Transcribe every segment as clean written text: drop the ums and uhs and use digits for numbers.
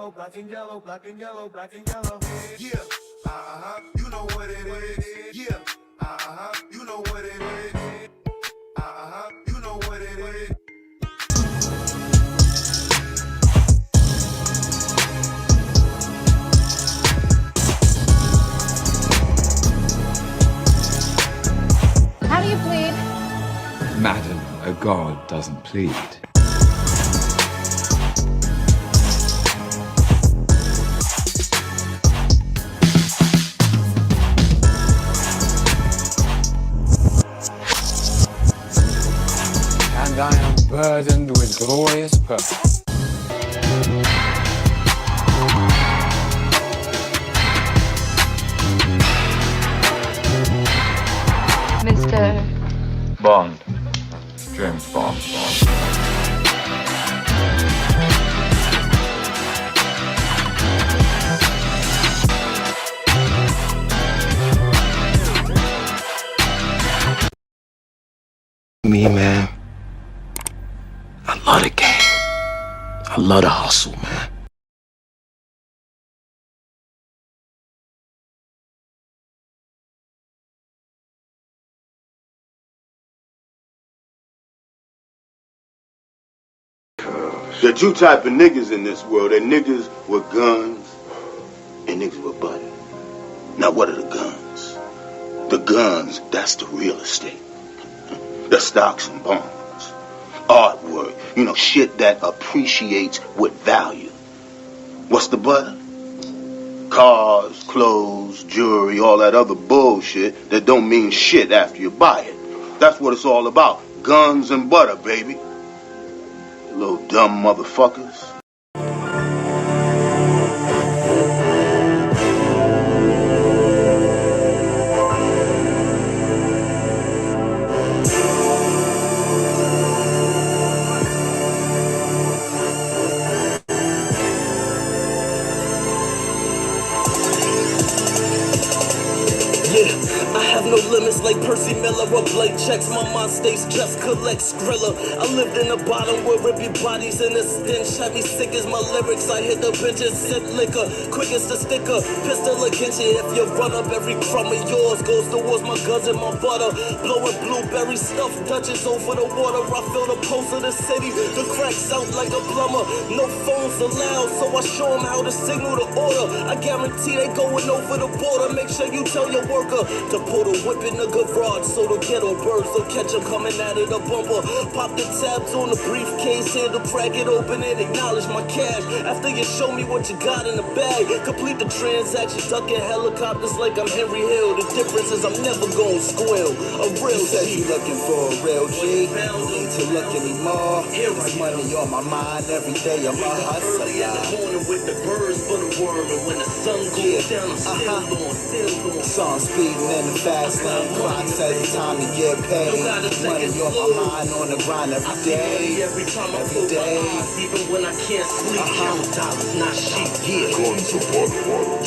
yellow, black and yellow, black and yellow, black and yellow. Yeah, you know what it is. Yeah, you know what it is. You know what it is. How do you plead? Madam, a god doesn't plead. And I am burdened with glorious purpose. Mr. Bond. James Bond. Me, man, I love the game. I love the hustle, man. There are two type of niggas in this world. There are niggas with guns and niggas with butter. Now what are the guns? The guns, that's the real estate. The stocks and bonds. Artwork, shit that appreciates with value. What's the butter? Cars, clothes, jewelry, all that other bullshit that don't mean shit after you buy it. That's what it's all about. Guns and butter, baby. Little dumb motherfuckers. I have no limits like Percy Miller or Blake checks. My mind stays just collect Skrilla. I lived in the bottom where rippy bodies in the stench had me sick as my lyrics. I hit the bench and sip liquor, quick as the sticker. Pistol against you if you run up. Every crumb of yours goes towards my guns and my butter. Blowing blueberry stuff, Dutchess over the water. I feel the pulse of the city. The cracks out like a plumber. No phones allowed, so I show them how to signal the order. I guarantee they going over the border. Make sure you tell your worker to put a whip in the garage so the ghetto birds will catch them coming out of the bumper. Pop the tabs on the briefcase, handle, crack it open and acknowledge my cash. After you show me what you got in the bag, complete the transaction, ducking helicopters like I'm Henry Hill. The difference is I'm never gonna squeal. A real said you looking for a real G. Don't need to look anymore. It's money on my mind every day. I'm a hustler. Early in the morning with the birds for the worm, and when the sun goes down, I'm still on. Song speeding in the fast lane. Clock says it's time to get paid. Money on my mind on the grind every day. Every time I feel even when I can't sleep, count dollars, not sheep.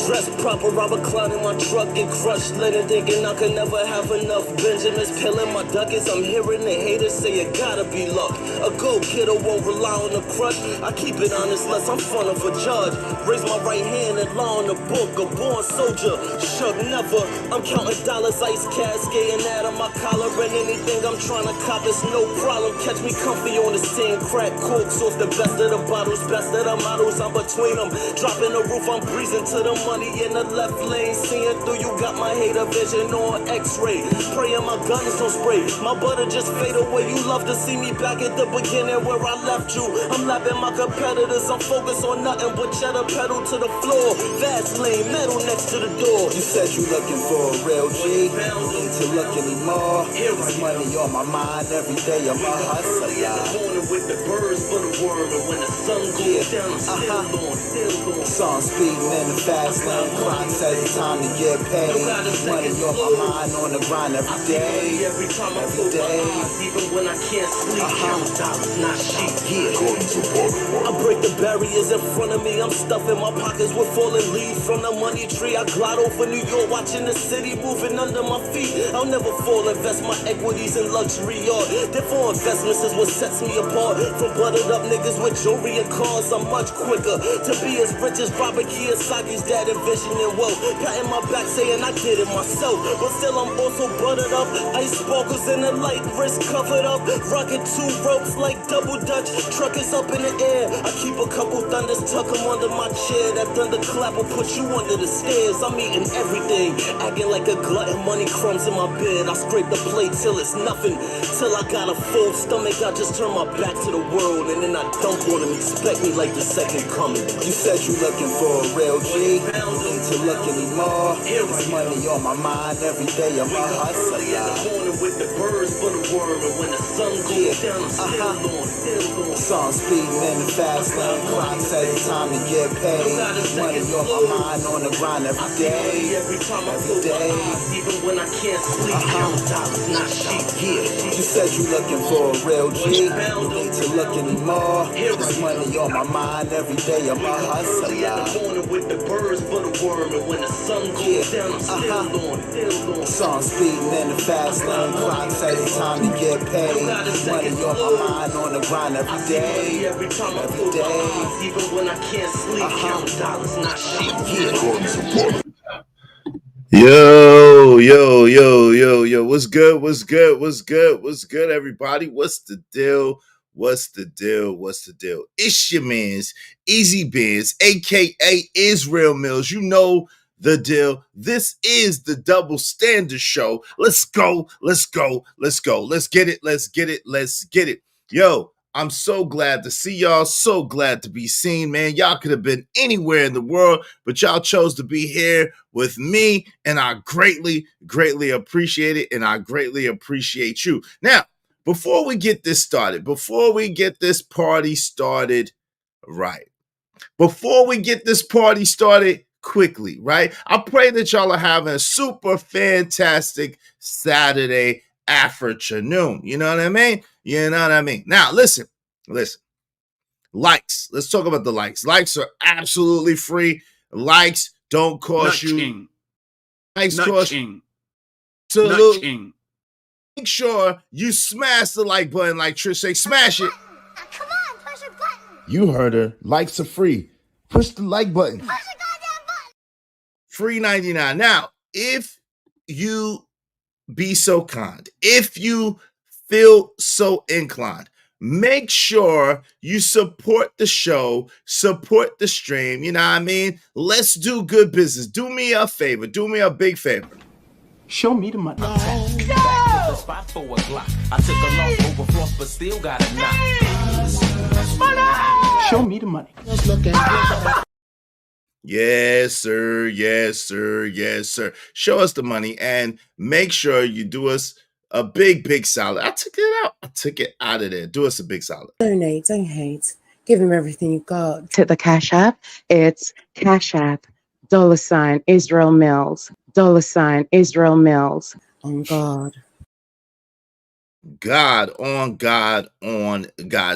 Dress proper, Robert Clown in my truck, get crushed, letting thinking I could never have enough. Benjamin's peeling my ducats. I'm hearing the haters say it gotta be luck. A go-getter won't rely on the crutch. I keep it honest, less I'm front of a judge. Raise my right hand and law in the book. A born soldier, shook never. I'm counting dollars, ice cascading out of my collar, and anything I'm trying to cop is no problem. Catch me comfy on the scene, crack corks off the best of the bottles, best of the models. I'm between them, dropping the roof. I'm breezing to the money in the left lane, seeing through. You got my hater vision on X-ray. Praying my guns don't spray. My butter just fade away. You love to see me back at the beginning where I left you. I'm lapping my competitors. I'm focused on nothing but cheddar, pedal to the floor. Fast lane, metal next to the door. You said you looking for a real G. Don't need to look anymore. It's money on my mind every day. I'm a hustler. Early in the morning with the birds for the worm, and when the sun goes down, I'm still on. Song speeding in the fast lane. Clock says it's time to get paid. Money on my mind on the grind every day. Every time I feel even when I can't sleep, count dollars, not sheep. I break the barriers in front of me. I'm stuffing my pockets with fallen leaves from the money tree. I glide over New York, watching the city moving under my my feet. I'll never fall, invest my equities in luxury art. Therefore, investments is what sets me apart from buttered up niggas with jewelry and cars. I'm much quicker to be as rich as Robert Kiyosaki's dad envisioning wealth. Patting my back saying I did it myself, but still I'm also buttered up. Ice sparkles in the light, wrist covered up. Rocking 2 ropes like double dutch. Truck is up in the air. I keep a couple thunders, tuck them under my chair. That thunder clap will put you under the stairs. I'm eating everything, acting like a glutton. Money crumbs in my bed. I scrape the plate till it's nothing. Till I got a full stomach, I just turn my back to the world and then I dunk on them. Expect me like the second coming. You said you looking for a real G. You need to look anymore. It's money on my mind every day. I'm a hustler. Early in the morning with the birds for the worm, and when the sun goes down, I'm still on. Song speeding in the fast lane. Clock said it's time to get paid. Money on my mind on the grind every day. Every time I feel my eyes, even when I can't sleep, count dollars, not sheep. You said you looking for a real G. You need to look anymore. It's money on my mind every day. I'm a Early in the hustler. morning with the birds for the worm, and when the sun goes down, I'm still on. Song speeding in the fast lane. Clock said it's time to get paid. Money on my mind on the grind every day. Every time I feel my eyes, even when I can't sleep, count dollars, not sheep. Yo, what's good? Everybody? What's the deal? It's your man's Easy Benz, aka Israel Mills. You know the deal. This is the Double Standard Show. Let's go. Let's get it. Yo, I'm so glad to see y'all. So glad to be seen, man. Y'all could have been anywhere in the world, but y'all chose to be here with me, and I greatly appreciate it, and I greatly appreciate you. Now, before we get this started, before we get this party started quickly, right? I pray that y'all are having a super fantastic Saturday afternoon. You know what I mean? Now, listen. Likes. Let's talk about the likes. Likes are absolutely free. Likes don't cost you. Likes cost you. Absolutely. Make sure you smash the like button like Trish say. Smash it. Come on, push a button. You heard her. Likes are free. Push the like button. Push a goddamn button. Free 99. Now, if you be so kind, if you feel so inclined, make sure you support the show, support the stream. You know what I mean? Let's do good business. Do me a favor. Do me a big favor. Show me the money. Spot for a Glock. I took a loss over floss, but still got a knock. Show me the money. Yes, sir. Show us the money and make sure you do us a big solid. I took it out. I took it out of there. Do us a big solid. Donate, don't hate. Give him everything you've got. To the Cash App, it's Cash App, $ Israel Mills, $ Israel Mills. On God. God.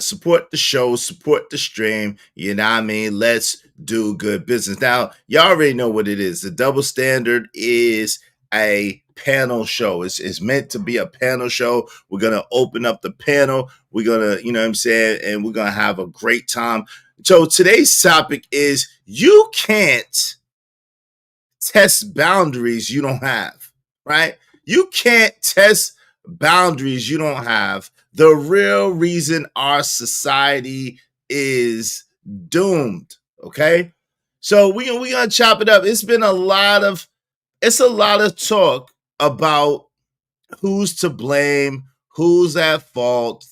Support the show, support the stream. You know what I mean? Let's do good business. Now, y'all already know what it is. The Double Standard is a panel show. It's meant to be a panel show. We're going to open up the panel. We're going to, you know what I'm saying? And we're going to have a great time. So today's topic is you can't test boundaries you don't have, right? You can't test boundaries you don't have. The real reason our society is doomed, okay? So we're going to chop it up. It's a lot of talk about who's to blame, who's at fault,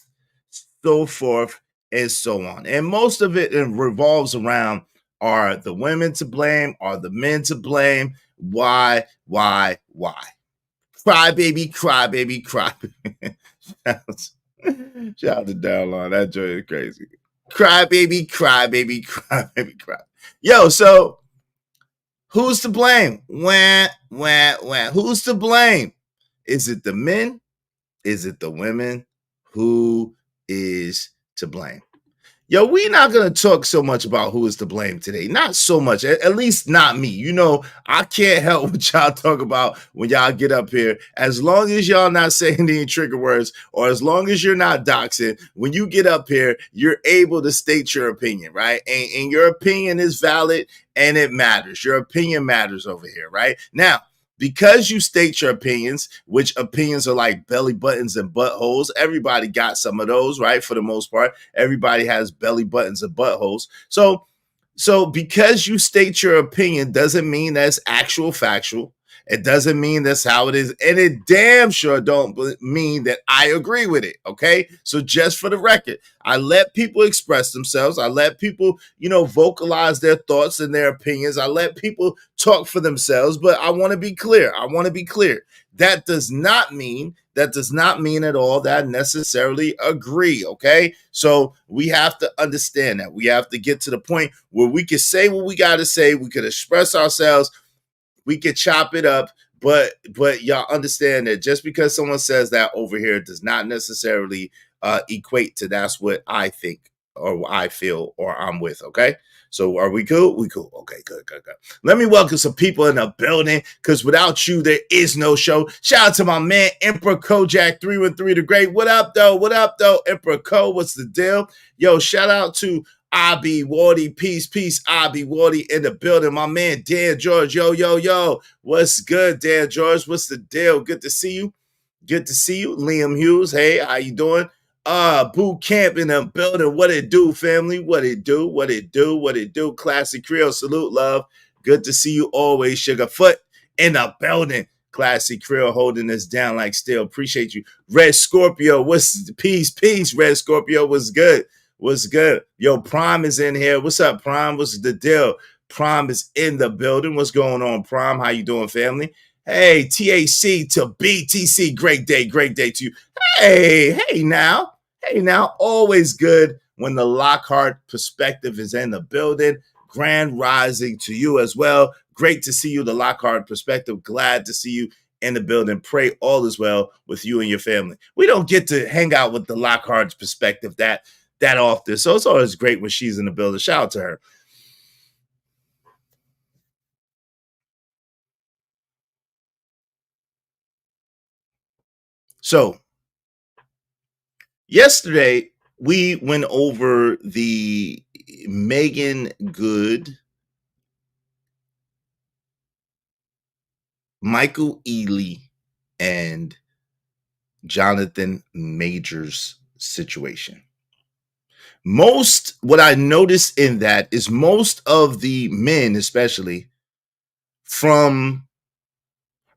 so forth and so on. And most of it revolves around, are the women to blame? Are the men to blame? Why? Cry baby. Shout out to Downline. That joy is crazy. Cry baby. Yo, so who's to blame? When? Who's to blame? Is it the men? Is it the women? Who is to blame? Yo, we're not going to talk so much about who is to blame today. Not so much, at least not me. You know, I can't help what y'all talk about when y'all get up here. As long as y'all not saying any trigger words, or as long as you're not doxing, when you get up here, you're able to state your opinion, right? And your opinion is valid and it matters. Your opinion matters over here, right? Now, because you state your opinions, which opinions are like belly buttons and buttholes. Everybody got some of those, right? For the most part, everybody has belly buttons and buttholes. So because you state your opinion doesn't mean that's actual factual. It doesn't mean that's how it is. And it damn sure don't mean that I agree with it. Okay. So just for the record, I let people express themselves. I let people, vocalize their thoughts and their opinions. I let people talk for themselves. But I want to be clear. That does not mean at all that I necessarily agree. Okay. So we have to understand that. We have to get to the point where we can say what we got to say. We could express ourselves. We could chop it up, but y'all understand that just because someone says that over here does not necessarily equate to that's what I think or I feel or I'm with. Okay. So are we cool? We cool. Okay, good. Let me welcome some people in the building, because without you, there is no show. Shout out to my man, Emperor Kojak 313 the Great. What up, though? Emperor Ko, what's the deal? Yo, shout out to Abi Wardy, peace, Abi Wardy in the building. My man, Dan George, yo. What's good, Dan George? What's the deal? Good to see you. Liam Hughes, hey, how you doing? Boot Camp in the building. What it do, family? What it do? Classic Creole, salute, love. Good to see you always, Sugarfoot in the building. Classic Creole holding us down like steel. Appreciate you. Red Scorpio, what's peace? Red Scorpio, what's good? Yo, Prime is in here. What's up, Prime? What's the deal? Prime is in the building. What's going on, Prime? How you doing, family? Hey, TAC to BTC. Great day to you. Hey now. Always good when the Lockhart perspective is in the building. Grand rising to you as well. Great to see you, the Lockhart perspective. Glad to see you in the building. Pray all is well with you and your family. We don't get to hang out with the Lockhart's perspective that often. So it's always great when she's in the building. Shout out to her. So yesterday we went over the Megan Good, Michael Ealy, and Jonathan Majors situation. What I noticed in that is most of the men, especially from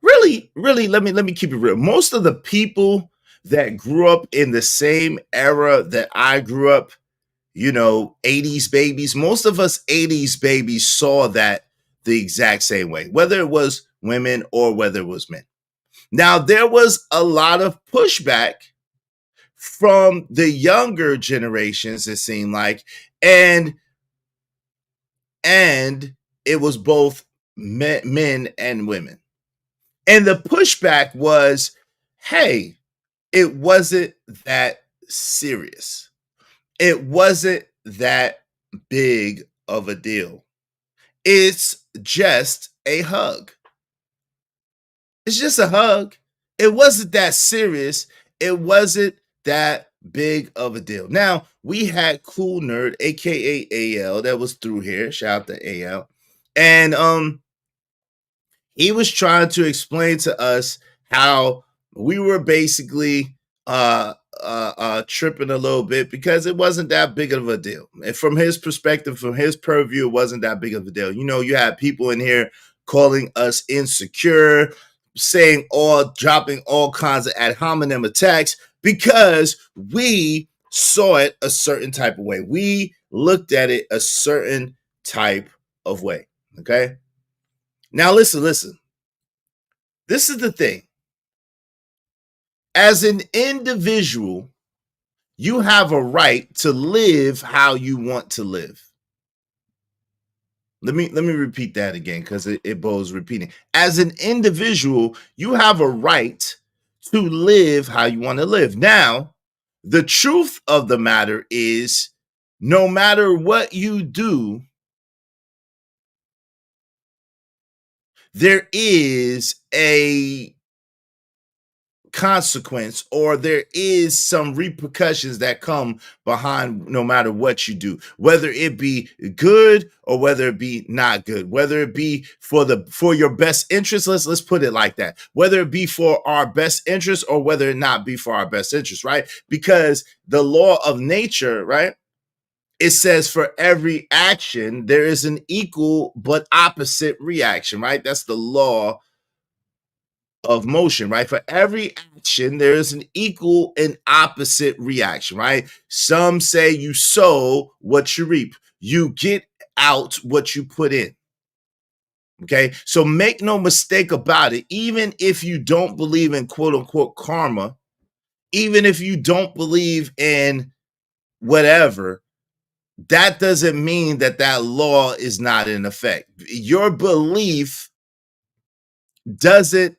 really, let me keep it real. Most of the people that grew up in the same era that I grew up, 80s babies, most of us 80s babies saw that the exact same way, whether it was women or whether it was men. Now, there was a lot of pushback from the younger generations, it seemed like, and it was both men and women. And the pushback was, hey, it wasn't that serious. It wasn't that big of a deal. It's just a hug. It's just a hug. It wasn't that serious. It wasn't that big of a deal. Now, we had Cool Nerd, aka AL, that was through here. Shout out to AL. And he was trying to explain to us how we were basically tripping a little bit because it wasn't that big of a deal. And from his perspective, from his purview, it wasn't that big of a deal. You had people in here calling us insecure, dropping all kinds of ad hominem attacks because we saw it a certain type of way. We looked at it a certain type of way. Okay. Now listen. This is the thing. As an individual, you have a right to live how you want to live. Let me repeat that again because it bears repeating. As an individual, you have a right to live how you want to live. Now, the truth of the matter is no matter what you do, there is a consequence, or there is some repercussions that come behind no matter what you do, whether it be good or whether it be not good, whether it be for your best interest. Let's put it like that, whether it be for our best interest or whether it not be for our best interest, right? Because the law of nature, right, it says for every action there is an equal but opposite reaction, right? That's the law of motion, right? For every action, there is an equal and opposite reaction, right? Some say you sow what you reap, you get out what you put in. Okay, so make no mistake about it. Even if you don't believe in quote unquote karma, even if you don't believe in whatever, that doesn't mean that that law is not in effect. Your belief doesn't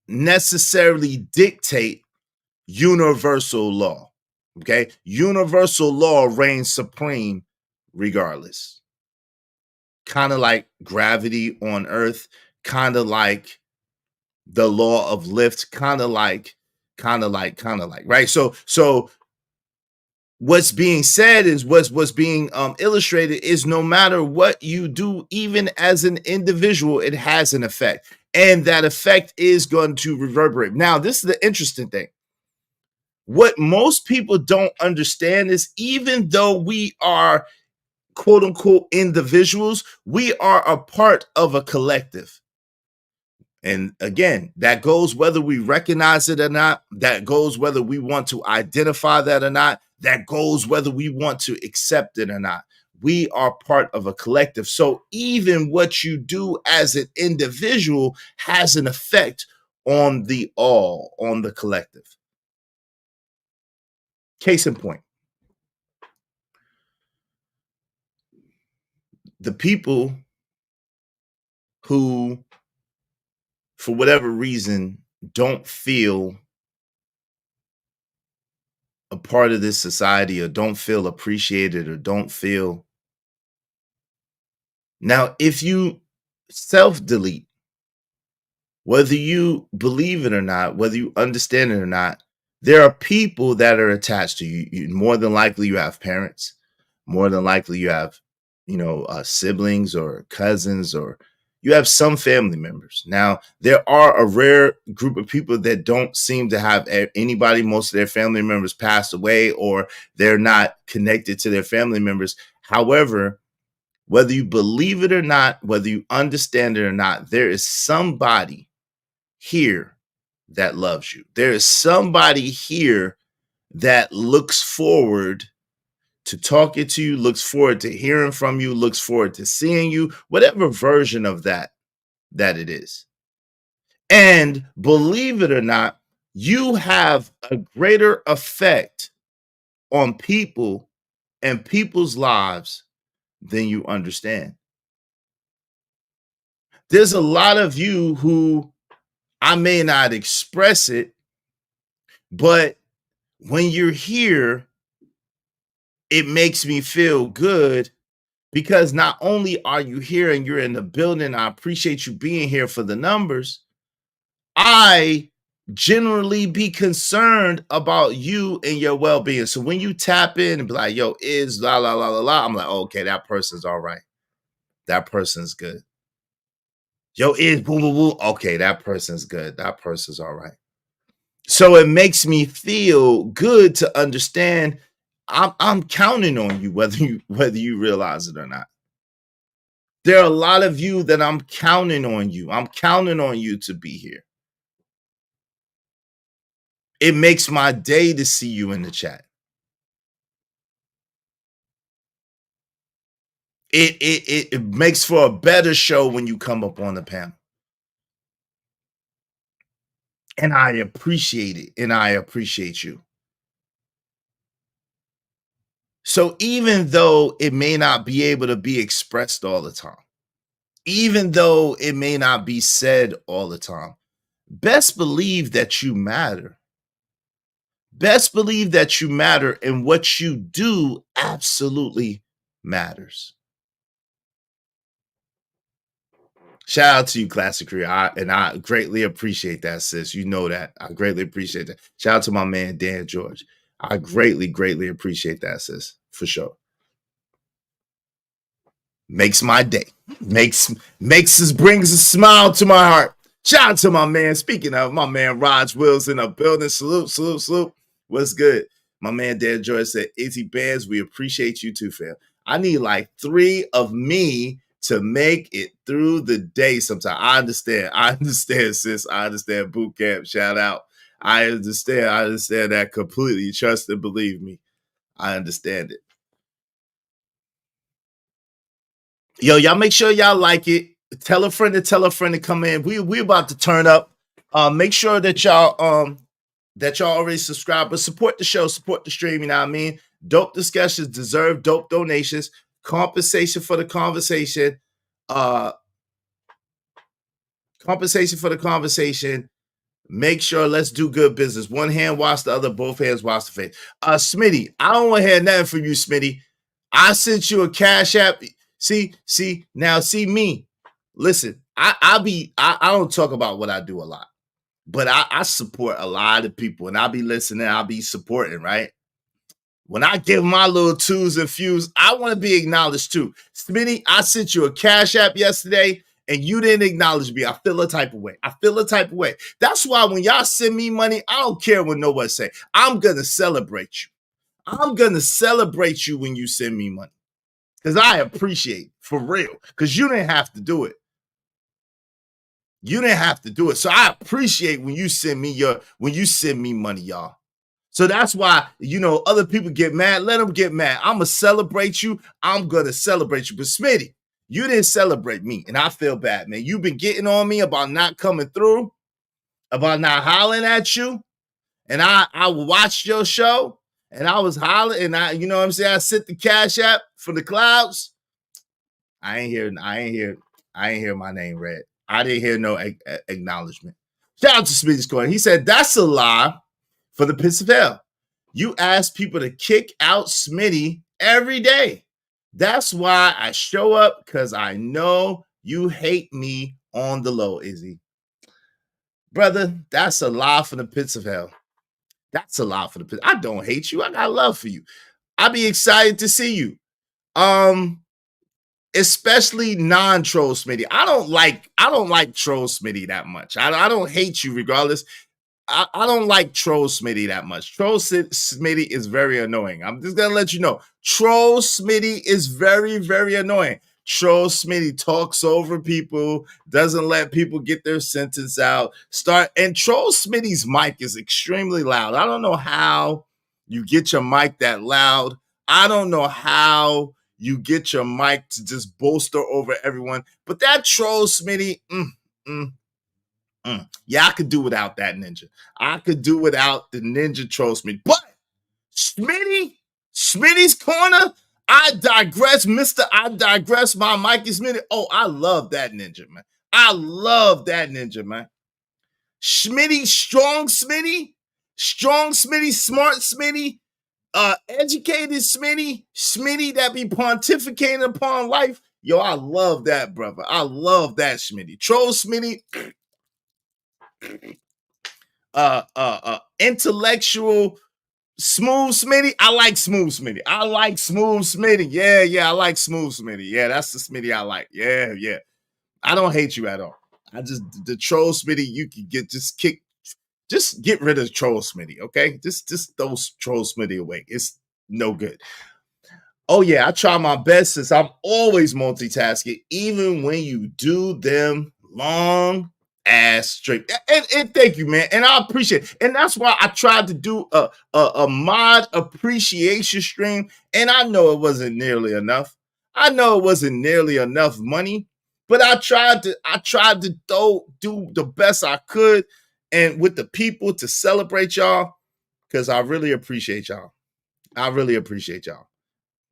necessarily dictate universal law. Okay, universal law reigns supreme regardless. Kind of like gravity on earth, kind of like the law of lift, kind of like, right? So what's being said is what's being illustrated is no matter what you do, even as an individual, it has an effect, and that effect is going to reverberate. Now, this is the interesting thing. What most people don't understand is even though we are quote unquote individuals, we are a part of a collective. And again, that goes whether we recognize it or not, that goes whether we want to identify that or not, that goes whether we want to accept it or not. We are part of a collective. So even what you do as an individual has an effect on the all, on the collective. Case in point, the people who, for whatever reason, don't feel a part of this society or don't feel appreciated or don't feel. Now, if you self-delete, whether you believe it or not, whether you understand it or not, there are people that are attached to you. More than likely, you have parents. More than likely, you have, siblings or cousins, or you have some family members. Now, there are a rare group of people that don't seem to have anybody. Most of their family members passed away, or they're not connected to their family members. However, whether you believe it or not, whether you understand it or not, there is somebody here that loves you. There is somebody here that looks forward to talking to you, looks forward to hearing from you, looks forward to seeing you, whatever version of that it is. And believe it or not, you have a greater effect on people and people's lives than you understand. There's a lot of you who I may not express it, but when you're here, it makes me feel good because not only are you here and you're in the building, I appreciate you being here for the numbers. I generally be concerned about you and your well-being. So when you tap in and be like, yo, is la la la la la, I'm like, okay, that person's all right. That person's good. Yo, is boo boo boo. Okay, that person's good. That person's all right. So it makes me feel good to understand I'm counting on you, whether you realize it or not. There are a lot of you that I'm counting on you. I'm counting on you to be here. It makes my day to see you in the chat. It makes for a better show when you come up on the panel. And I appreciate it. And I appreciate you. So even though it may not be able to be expressed all the time, even though it may not be said all the time, best believe that you matter. Best believe that you matter, and what you do absolutely matters. Shout out to you, Classic Career. I greatly appreciate that, sis. You know that. I greatly appreciate that. Shout out to my man, Dan George. I greatly appreciate that, sis, for sure. Makes my day. Brings a smile to my heart. Shout out to my man. Speaking of my man, Raj Wills in the building. Salute. What's good? My man, Dan George said, Izzy Bands, we appreciate you too, fam. I need like 3 of me to make it through the day sometime. I understand, sis. I understand boot camp. Shout out. I understand that completely. Trust and believe me. I understand it. Yo, y'all make sure y'all like it. Tell a friend to come in. We about to turn up. Make sure that y'all already subscribe, but support the show, support the stream, you know what I mean? Dope discussions deserve dope donations. Compensation for the conversation. Make sure let's do good business. One hand wash the other, both hands wash the face. Smitty, I don't want to hear nothing from you, Smitty. I sent you a Cash App. See me. Listen, I don't talk about what I do a lot, but I support a lot of people, and I'll be listening, I'll be supporting, right? When I give my little twos and fews, I want to be acknowledged too. Smitty, I sent you a Cash App yesterday, and you didn't acknowledge me. I feel a type of way. That's why when y'all send me money, I don't care what nobody say. I'm going to celebrate you. I'm going to celebrate you when you send me money. Because I appreciate it, for real. Because you didn't have to do it. So I appreciate when you send me money, y'all. So that's why, other people get mad. Let them get mad. I'm going to celebrate you. I'm going to celebrate you. But Smitty, you didn't celebrate me. And I feel bad, man. You've been getting on me about not coming through, about not hollering at you. And I watched your show. And I was hollering, and I sent the Cash App for the clouds. I ain't hear my name read. I didn't hear no acknowledgement. Shout out to Smitty's Corner. He said, that's a lie for the pits of hell. You ask people to kick out Smitty every day. That's why I show up, because I know you hate me on the low, Izzy. Brother, that's a lie for the pits of hell. That's a lot for the pit. I don't hate you. I got love for you. I'll be excited to see you. Especially non-troll Smitty. I don't like troll Smitty that much. I don't hate you regardless. I don't like troll Smitty that much. Troll Smitty is very annoying. I'm just gonna let you know. Troll Smitty is very, very annoying. Troll Smitty talks over people, doesn't let people get their sentence out. And Troll Smitty's mic is extremely loud. I don't know how you get your mic that loud. I don't know how you get your mic to just bolster over everyone. But that Troll Smitty, yeah, I could do without that ninja. I could do without the ninja Troll Smitty. But Smitty's Corner, I digress, Mr. I digress. My mic is Smitty. Oh, I love that ninja, man. Smitty, strong Smitty, smart Smitty, educated Smitty that be pontificating upon life. Yo, I love that, brother. I love that Smitty. Troll Smitty, intellectual, smooth Smitty. I like smooth Smitty. Yeah, I like smooth Smitty. Yeah, that's the Smitty I like. Yeah. I don't hate you at all. The troll Smitty, you can just get rid of troll Smitty, okay? Just those troll Smitty away. It's no good. Oh yeah, I try my best since I'm always multitasking, even when you do them long ass straight. And thank you, man. And I appreciate it. And that's why I tried to do a mod appreciation stream. And I know it wasn't nearly enough. I know it wasn't nearly enough money, but I tried to do the best I could and with the people to celebrate y'all, because I really appreciate y'all.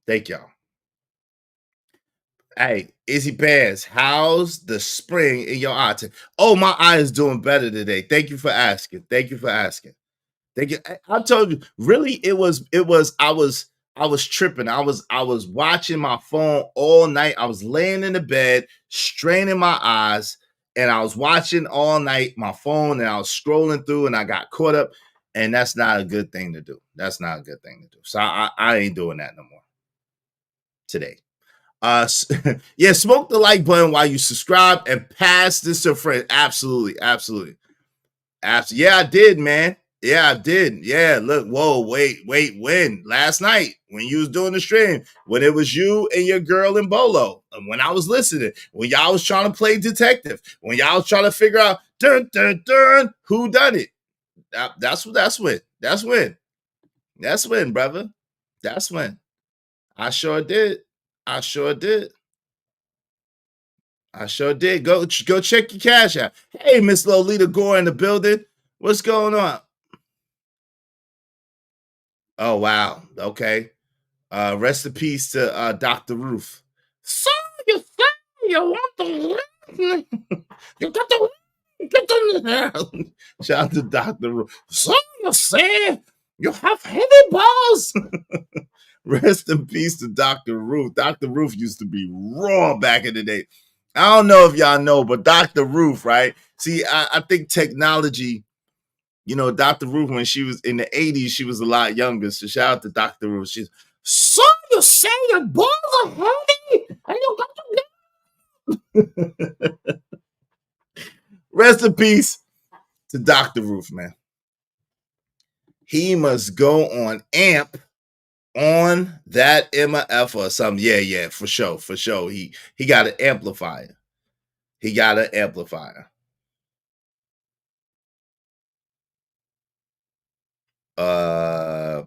Thank y'all. Hey, Izzy Bears, how's the spring in your eye? Oh, my eye is doing better today. Thank you for asking. I told you, really, it was I was tripping. I was watching my phone all night. I was laying in the bed, straining my eyes, and I was watching all night my phone, and I was scrolling through, and I got caught up. And that's not a good thing to do. That's not a good thing to do. So I ain't doing that no more today. Yeah, smoke the like button while you subscribe and pass this to a friend. Absolutely, absolutely. Yeah, I did, man. Yeah, I did. Yeah, look, whoa, wait, when? Last night, when you was doing the stream, when it was you and your girl and Bolo, and when I was listening, when y'all was trying to play detective, when y'all was trying to figure out who done it. That's when. That's when, brother. That's when. I sure did. I sure did. I sure did. Go check your cash out. Hey, Miss Lolita Gore in the building. What's going on? Oh, wow. Okay. Rest in peace to Dr. Ruth. So you say you want the you got to get in there. Shout out to Dr. Ruth. So you say you have heavy balls. Rest in peace to Dr. Ruth. Dr. Ruth used to be raw back in the day. I don't know if y'all know, but Dr. Ruth, right? See, I think technology, you know, Dr. Ruth, when she was in the 80s, she was a lot younger. So shout out to Dr. Ruth. She's, so you say your balls are heavy and you got to get. Rest in peace to Dr. Ruth, man. He must go on AMP on that MF or something. Yeah, for sure. He got an amplifier. He got an amplifier. I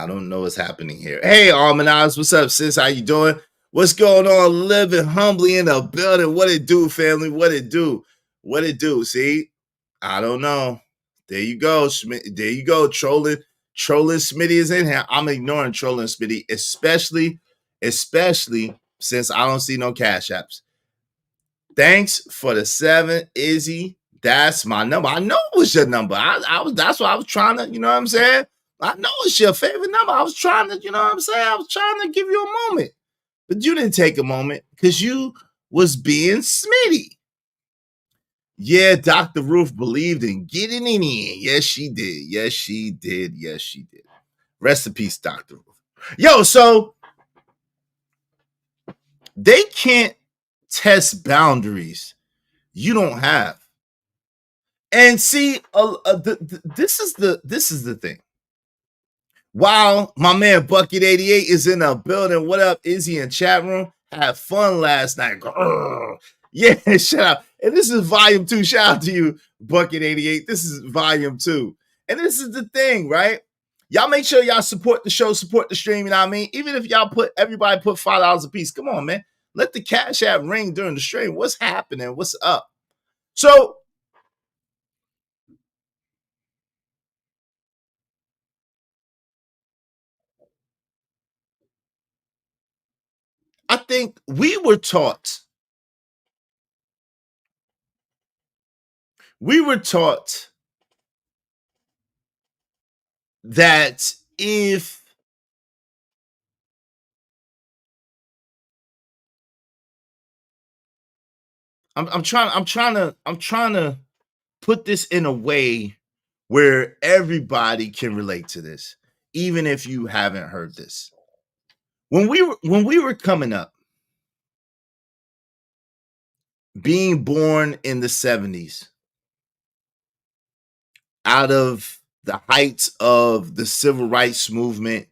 don't know what's happening here. Hey, Armanaz, what's up, sis? How you doing? What's going on? Living humbly in the building. What it do, family? What it do? What it do? See, I don't know. There you go, there you go. Trolling Smitty is in here. I'm ignoring trolling Smitty, especially since I don't see no cash apps. Thanks for the 7, Izzy. That's my number. I know it was your number. That's what I was trying to, you know what I'm saying? I know it's your favorite number. I was trying to, you know what I'm saying? I was trying to give you a moment. But you didn't take a moment because you was being Smitty. Yeah, Dr. Ruth believed in getting it in. Yes, she did. Yes, she did. Yes, she did. Rest in peace, Dr. Ruth. Yo, so they can't test boundaries you don't have. And see, this is the thing. While my man Bucket 88 is in the building, what up, Izzy in chat room? Had fun last night. Grr. Yeah, shout out. And this is volume 2. Shout out to you, Bucket 88. This is volume 2. And this is the thing, right? Y'all make sure y'all support the show, support the stream, you know what I mean? Even if y'all everybody put $5 a piece. Come on, man. Let the cash app ring during the stream. What's happening? What's up? So I think we were taught that if I'm trying to put this in a way where everybody can relate to this, even if you haven't heard this. When we were coming up, being born in the 70s, out of the heights of the civil rights movement,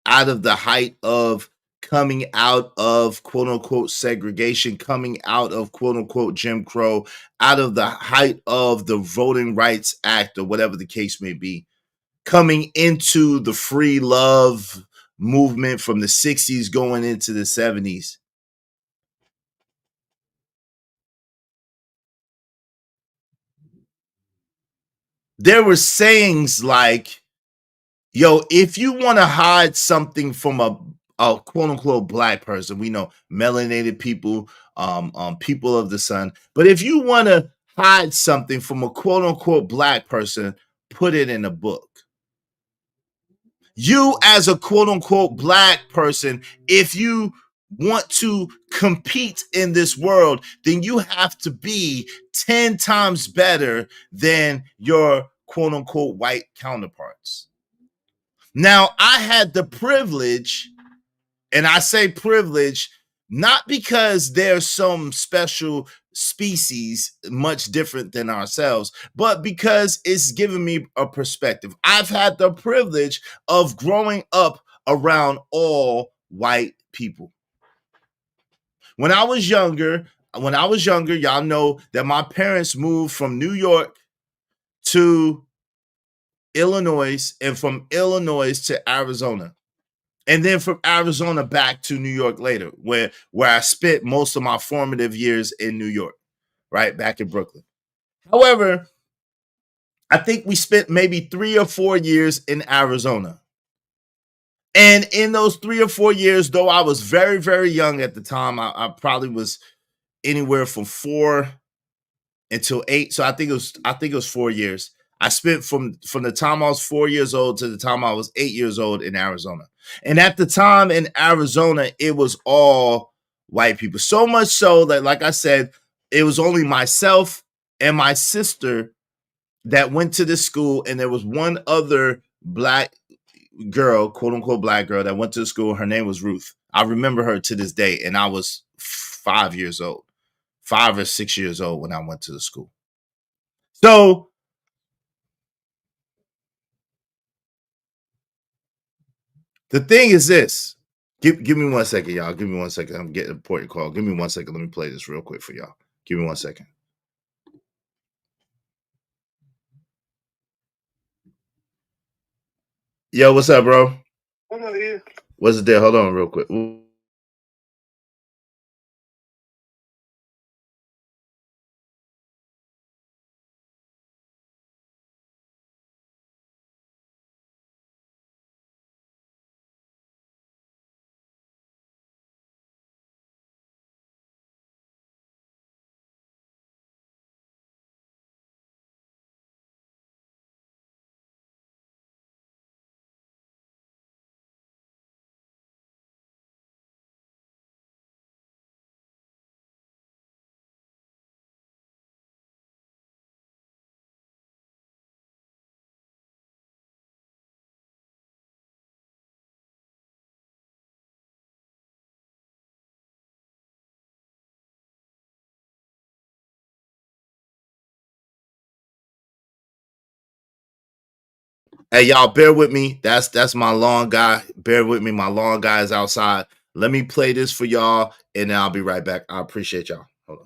out of the height of coming out of quote unquote segregation, coming out of quote unquote Jim Crow, out of the height of the Voting Rights Act or whatever the case may be, coming into the free love movement from the 60s going into the 70s. There were sayings like, yo, if you want to hide something from a quote unquote black person, we know melanated people, people of the sun, but if you want to hide something from a quote unquote black person, put it in a book. You as a quote unquote black person, if you want to compete in this world, then you have to be 10 times better than your quote unquote white counterparts. Now, I had the privilege, and I say privilege, not because there's some special species much different than ourselves, but because it's given me a perspective. I've had the privilege of growing up around all white people. When I was younger, y'all know that my parents moved from New York to Illinois and from Illinois to Arizona. And then from Arizona back to New York later, where I spent most of my formative years in New York, right? Back in Brooklyn. However, I think we spent maybe 3 or 4 years in Arizona. And in those 3 or 4 years, though I was very, very young at the time, I probably was anywhere from 4 until 8. So I think it was 4 years. I spent from the time I was 4 years old to the time I was 8 years old in Arizona. And at the time in Arizona, it was all white people. So much so that, like I said, it was only myself and my sister that went to this school. And there was one other black girl, quote unquote black girl, that went to the school. Her name was Ruth. I remember her to this day. And I was 5 years old, 5 or 6 years old when I went to the school. So the thing is this. Give me 1 second, y'all. Give me 1 second. I'm getting an important call. Give me 1 second. Let me play this real quick for y'all. Give me 1 second. Yo, what's up, bro? What up, here? What's the deal? Hold on real quick. Hey, y'all, bear with me. That's my lawn guy. Bear with me. My lawn guy is outside. Let me play this for y'all, and then I'll be right back. I appreciate y'all. Hold on.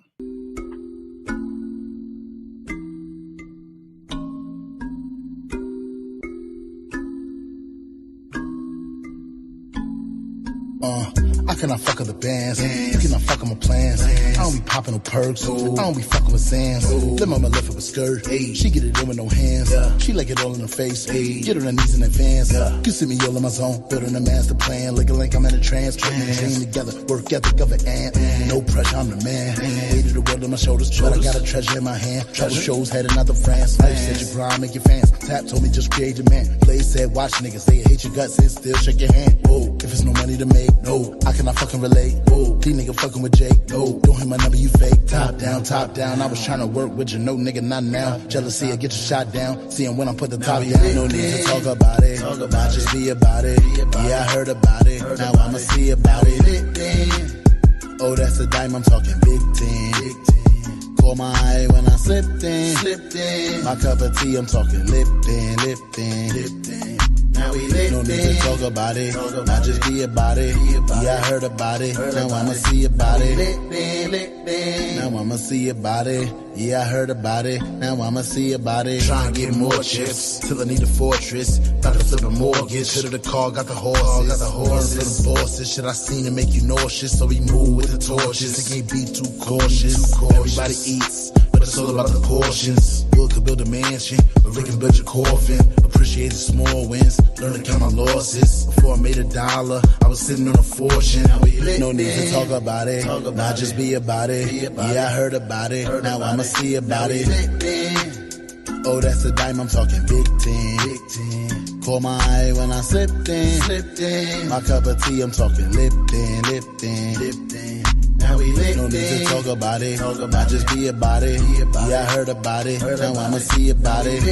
I cannot fuck up the bands. You cannot fuck up my plans. I don't be popping no perks. I don't be fucking with Sands. Let mama lift up a skirt. She get it in with no hands. She like it all in her face. Get on her knees in advance. You see me all in my zone, building a master plan. Looking like I'm in a trance. Putting the chain together, work ethic of an ant. No pressure, I'm the man. Weight of the world on my shoulders, but I got a treasure in my hand. Travel shows heading out to France. Life said you grind, make your fans. Tap told me just create your man. Play said watch niggas, they hate your guts and still shake your hand. Whoa, if it's no money to make, no, I cannot fucking relate. Whoa, these niggas fucking with Jake. No, don't hit my number, you fake. Top down, top down. I was trying to work with you, no nigga, not now. Jealousy, I get your shot down. Seeing when I put the top down. No need to talk about it. Not just be about it. Yeah, I heard about it. Now I'ma see about it. Oh, that's a dime, I'm talking big thing. Caught my eye when I slipped in. My cup of tea, I'm talking Lipton. Now we lit. No need to talk about it. I just be about it. Yeah, I heard about it. Now I'ma see about it. Now I'ma see about it. Yeah, I heard about it. Now I'ma see about it. Try and get more chips till I need a fortress. About to flip a mortgage. Should the car, got the horses. Got the horses. For the bosses. Shit I seen to make you nauseous. So we move with the torches. It can't be too cautious. Everybody eats, but it's all about the portions. Will could build a mansion, but Rick can build your coffin. Appreciate the small wins. Learn to count my losses. Before I made $1, I was sitting on a fortune. No need to talk about it. Not just be about it. Yeah, I heard about it. Now I'ma see about it. Oh, that's a dime, I'm talking big ten. Big ten. Caught my eye when I slipped in. Slipped in. My cup of tea, I'm talking Lipton. Lipton. Lipton. Now we lit. No need to talk about it. I just be about it. Yeah, I heard about it. Now I'ma see about it.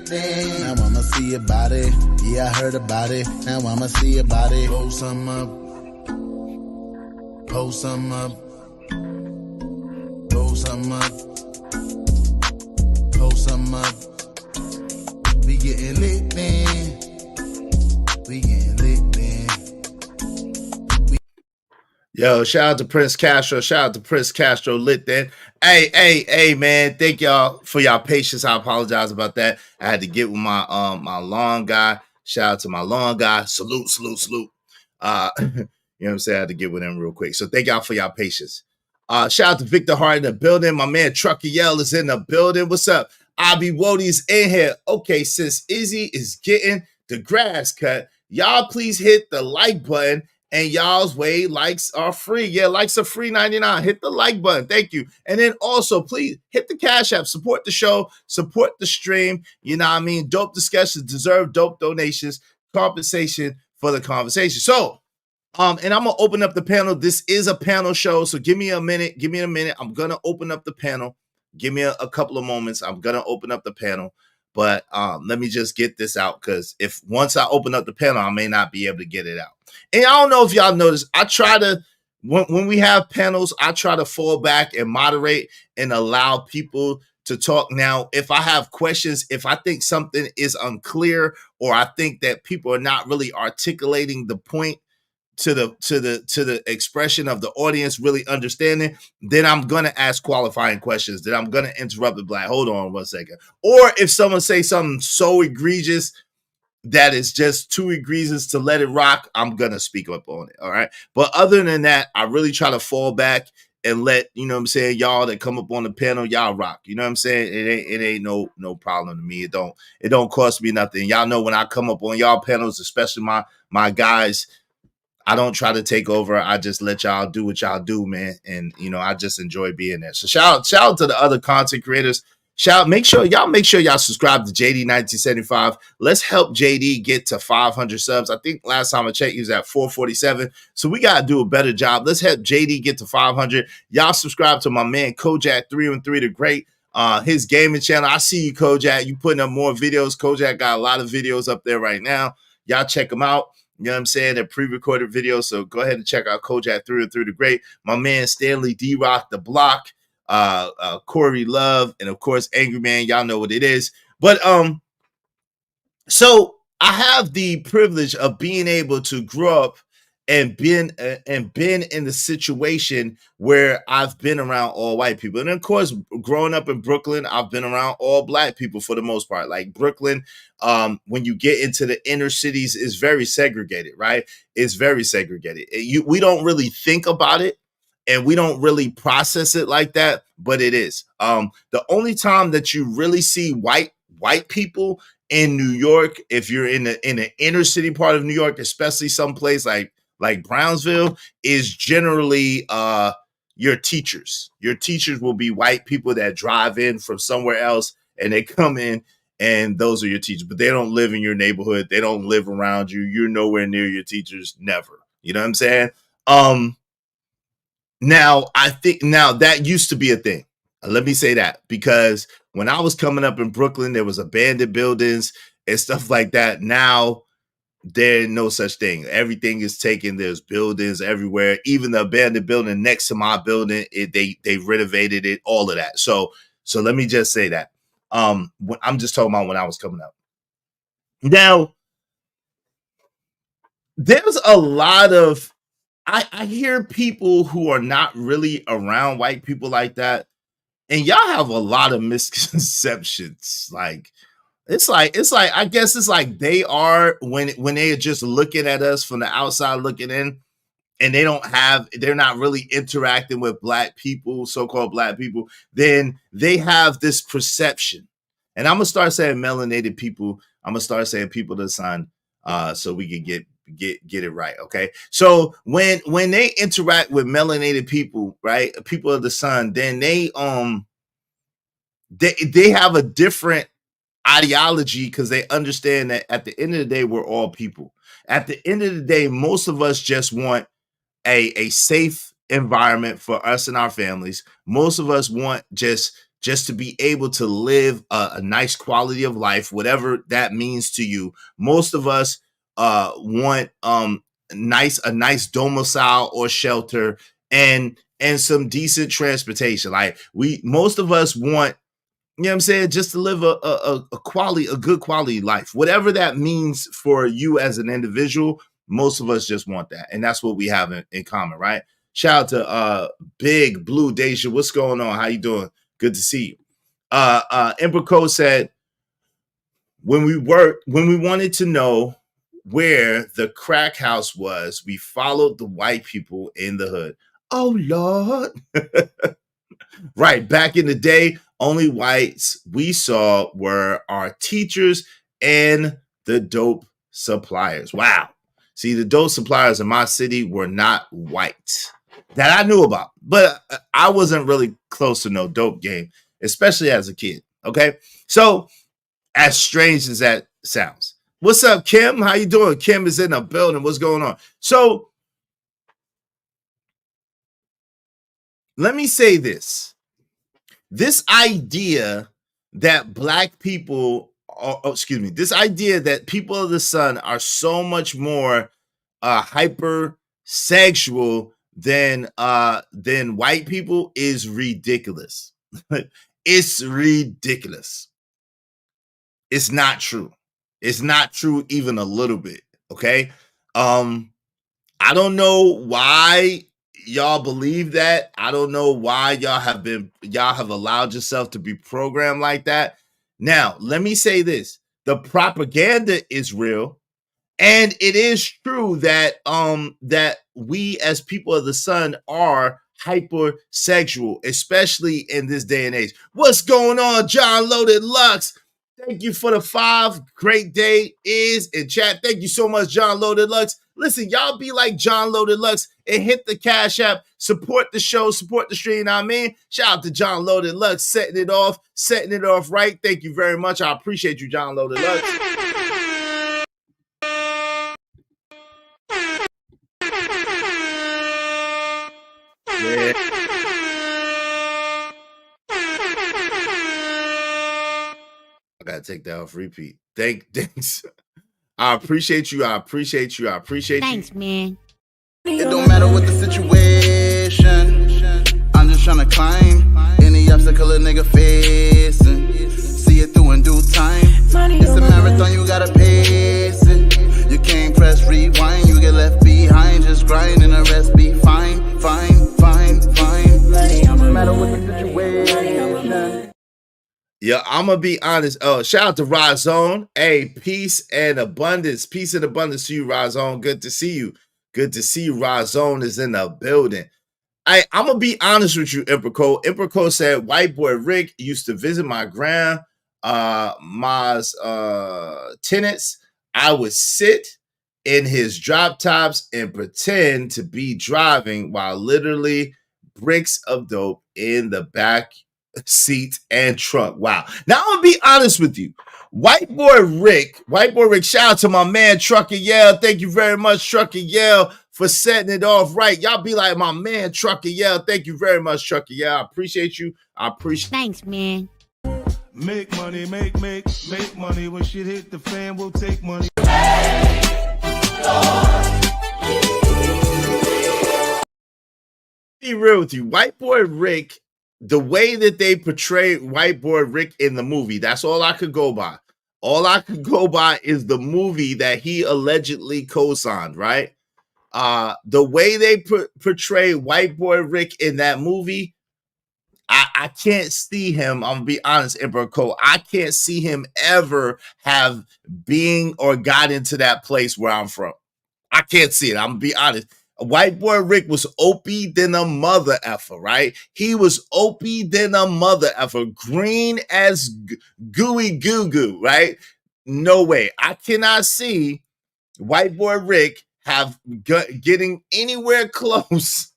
Now I'ma see about it. Yeah, I heard about it. Now I'ma see about it. Post some up. Post some up. Post some up. Post some up. We getting lit, man. We getting lit, man. Yo, shout out to Prince Castro. Shout out to Prince Castro lit then. Hey, man. Thank y'all for y'all patience. I apologize about that. I had to get with my my lawn guy. Shout out to my lawn guy. Salute. You know what I'm saying? I had to get with him real quick. So thank y'all for y'all patience. Shout out to Victor Hart in the building. My man Trucker Yell is in the building. What's up? Abi Wodi's in here. Okay, since Izzy is getting the grass cut, y'all please hit the like button. And y'all's way likes are free. Yeah, likes are free 99. Hit the like button. Thank you. And then also, please hit the Cash App. Support the show. Support the stream. You know what I mean? Dope discussions deserve dope donations. Compensation for the conversation. So, and I'm going to open up the panel. This is a panel show. So give me a minute. I'm going to open up the panel. Give me a couple of moments. I'm going to open up the panel. But let me just get this out, because if once I open up the panel, I may not be able to get it out. And I don't know if y'all notice, I try to, when we have panels, I try to fall back and moderate and allow people to talk. Now, if I have questions, if I think something is unclear, or I think that people are not really articulating the point to the expression of the audience really understanding, then I'm gonna ask qualifying questions. Then I'm gonna interrupt the black. Hold on 1 second. Or if someone say something so egregious that is just too egregious to let it rock, I'm gonna speak up on it. All right. But other than that, I really try to fall back and let, you know what I'm saying, y'all that come up on the panel, y'all rock. You know what I'm saying? It ain't no problem to me. It don't cost me nothing. Y'all know when I come up on y'all panels, especially my guys, I don't try to take over. I just let y'all do what y'all do, man. And, you know, I just enjoy being there. So shout out to the other content creators. Make sure y'all subscribe to JD 1975. Let's help JD get to 500 subs. I think last time I checked, he was at 447. So we got to do a better job. Let's help JD get to 500. Y'all subscribe to my man, Kojak 313 the Great. His gaming channel. I see you, Kojak. You putting up more videos. Kojak got a lot of videos up there right now. Y'all check them out. You know what I'm saying? They're pre-recorded videos. So go ahead and check out Kojak 303 the Great. My man, Stanley D-Rock, The Block, Corey Love, and of course, Angry Man. Y'all know what it is. But so I have the privilege of being able to grow up and been in the situation where I've been around all white people. And of course, growing up in Brooklyn, I've been around all black people for the most part. Like Brooklyn, when you get into the inner cities, is very segregated, right? It's very segregated. We don't really think about it and we don't really process it like that, but it is. The only time that you really see white people in New York, if you're in the inner city part of New York, especially someplace like Brownsville, is generally your teachers. Your teachers will be white people that drive in from somewhere else and they come in, and those are your teachers. But they don't live in your neighborhood. They don't live around you. You're nowhere near your teachers. Never. You know what I'm saying? Now that used to be a thing. Let me say that, because when I was coming up in Brooklyn, there was abandoned buildings and stuff like that. Now there's no such thing. Everything is taken. There's buildings everywhere. Even the abandoned building next to my building, they renovated it, all of that. So let me just say that. I'm just talking about when I was coming up. Now, there's a lot of, I hear people who are not really around white people like that, and y'all have a lot of misconceptions. It's like I guess it's like they are when they are just looking at us from the outside looking in, and they're not really interacting with black people, so-called black people, then they have this perception. And I'm gonna start saying melanated people. I'm gonna start saying people of the sun, so we can get it right. Okay. So when they interact with melanated people, right, people of the sun, then they have a different ideology because they understand that at the end of the day, we're all people. At the end of the day, most of us just want a safe environment for us and our families. Most of us want just to be able to live a nice quality of life, whatever that means to you. Most of us want a nice domicile or shelter and some decent transportation. Like most of us want, you know what I'm saying, just to live a good quality life, whatever that means for you as an individual. Most of us just want that, and that's what we have in common, right? Shout out to Big Blue Deja. What's going on? How you doing? Good to see you. Emperor Code said, when we wanted to know where the crack house was, we followed the white people in the hood. Oh Lord. Right. Back in the day, only whites we saw were our teachers and the dope suppliers. Wow. See, the dope suppliers in my city were not white that I knew about, but I wasn't really close to no dope game, especially as a kid. Okay. So as strange as that sounds, what's up, Kim? How you doing? Kim is in the building. What's going on? So let me say this. This idea that black people, this idea that people of the sun are so much more hypersexual than white people is ridiculous. It's ridiculous. It's not true. It's not true even a little bit. Okay. I don't know why y'all believe that. I don't know why y'all have allowed yourself to be programmed like that. Now, let me say this. The propaganda is real, and it is true that that we as people of the sun are hypersexual, especially in this day and age. What's going on, John Loaded Lux? Thank you for the 5. Great day is in chat. Thank you so much, John Loaded Lux. Listen, y'all be like John Loaded Lux and hit the Cash App. Support the show, support the stream. You know what I mean? Shout out to John Loaded Lux, setting it off right. Thank you very much. I appreciate you, John Loaded Lux. Yeah. I gotta take that off repeat. Thanks. I appreciate you. Thanks, man. It don't matter what the situation. I'm just trying to climb any obstacle a nigga facing. See it through in due time. It's a marathon, you gotta pace it. You can't press rewind, you get left behind. Just grind and the rest be fine. No matter what the situation. Yeah, I'm gonna be honest. Oh, shout out to Razone. Hey, peace and abundance. Peace and abundance to you, Razone. Good to see you. Razone is in the building. I'm gonna be honest with you, Emperor Cole. Emperor Cole said, white boy Rick used to visit my grandma's tenants. I would sit in his drop tops and pretend to be driving while literally bricks of dope in the back seat and trunk. Wow. Now I'm gonna be honest with you. White boy Rick, shout out to my man Trucker Yell. Thank you very much, Trucker Yell, for setting it off right. Y'all be like my man Trucker Yell. Thank you very much, Trucker Yell. I appreciate you. Thanks, man. Make money, make money. When shit hit the fan, we'll take money. Be real with you. White boy Rick, the way that they portray white boy Rick in the movie, that's all I could go by. All I could go by is the movie that he allegedly co-signed, right? The way they portray white boy Rick in that movie, I can't see him. I'm gonna be honest, Emperor Cole. I can't see him ever have being or got into that place where I'm from. I can't see it. I'm gonna be honest. White boy Rick was OP than a mother effer, right? He was OP than a mother effer, green as gooey goo goo, right? No way. I cannot see white boy Rick getting anywhere close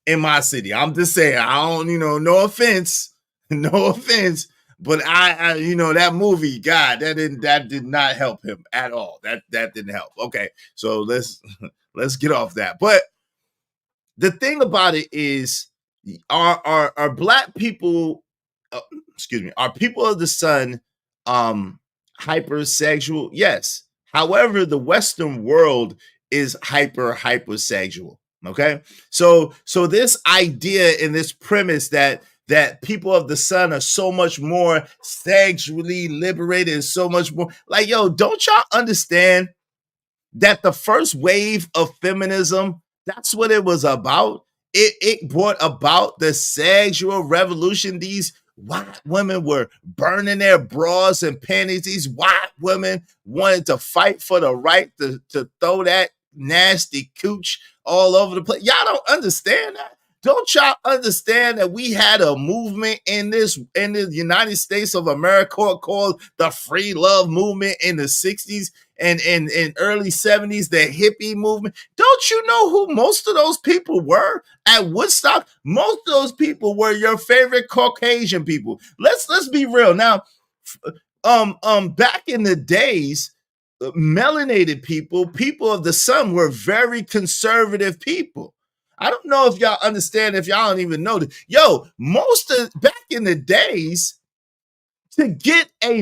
in my city. I'm just saying, I don't, no offense. No offense, but I you know, that movie, God, that did not help him at all. That didn't help. Okay, so let's get off that. But the thing about it is, are black people, uh, excuse me, are people of the sun hypersexual? Yes. However, the Western world is hypersexual. Okay, so this idea and this premise that people of the sun are so much more sexually liberated and so much more like, yo, don't y'all understand that the first wave of feminism, that's what it was about. It brought about the sexual revolution. These white women were burning their bras and panties. These white women wanted to fight for the right to throw that nasty cooch all over the place. Y'all don't understand that. Don't y'all understand that we had a movement in the United States of America called the free love movement in the 60s and early 70s, the hippie movement? Don't you know who most of those people were at Woodstock? Most of those people were your favorite Caucasian people. Let's be real. Now, back in the days, melanated people of the sun were very conservative people. I don't know if y'all understand, if y'all don't even know this. Yo, back in the days, to get a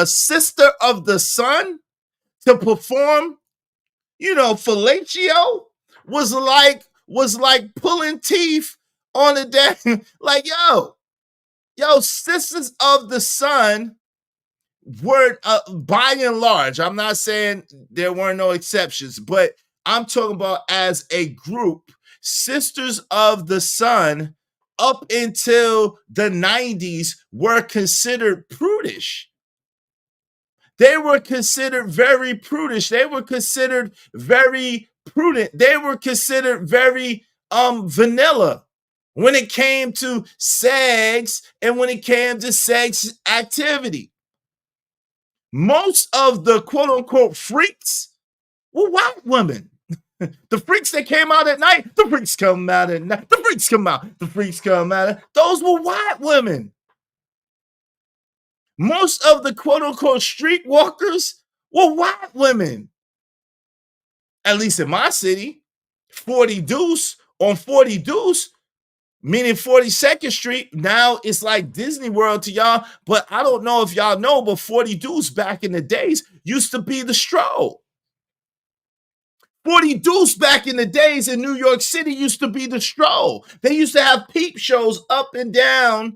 sister of the sun to perform, you know, fellatio was like pulling teeth on a day. Like, yo, sisters of the sun were by and large, I'm not saying there weren't no exceptions, but I'm talking about as a group, sisters of the sun up until the 90s were considered prudish. They were considered very prudish. They were considered very prudent. They were considered very vanilla when it came to sex and when it came to sex activity. Most of the quote unquote freaks were white women. The freaks that came out at night, the freaks come out at night, the freaks come out, the freaks come out. Those were white women. Most of the quote unquote street walkers were white women. At least in my city, 40 Deuce on 40 Deuce, meaning 42nd Street. Now it's like Disney World to y'all, but I don't know if y'all know, but 40 Deuce back in the days used to be the stroll. 40 Deuce back in the days in New York City used to be the stroll. They used to have peep shows up and down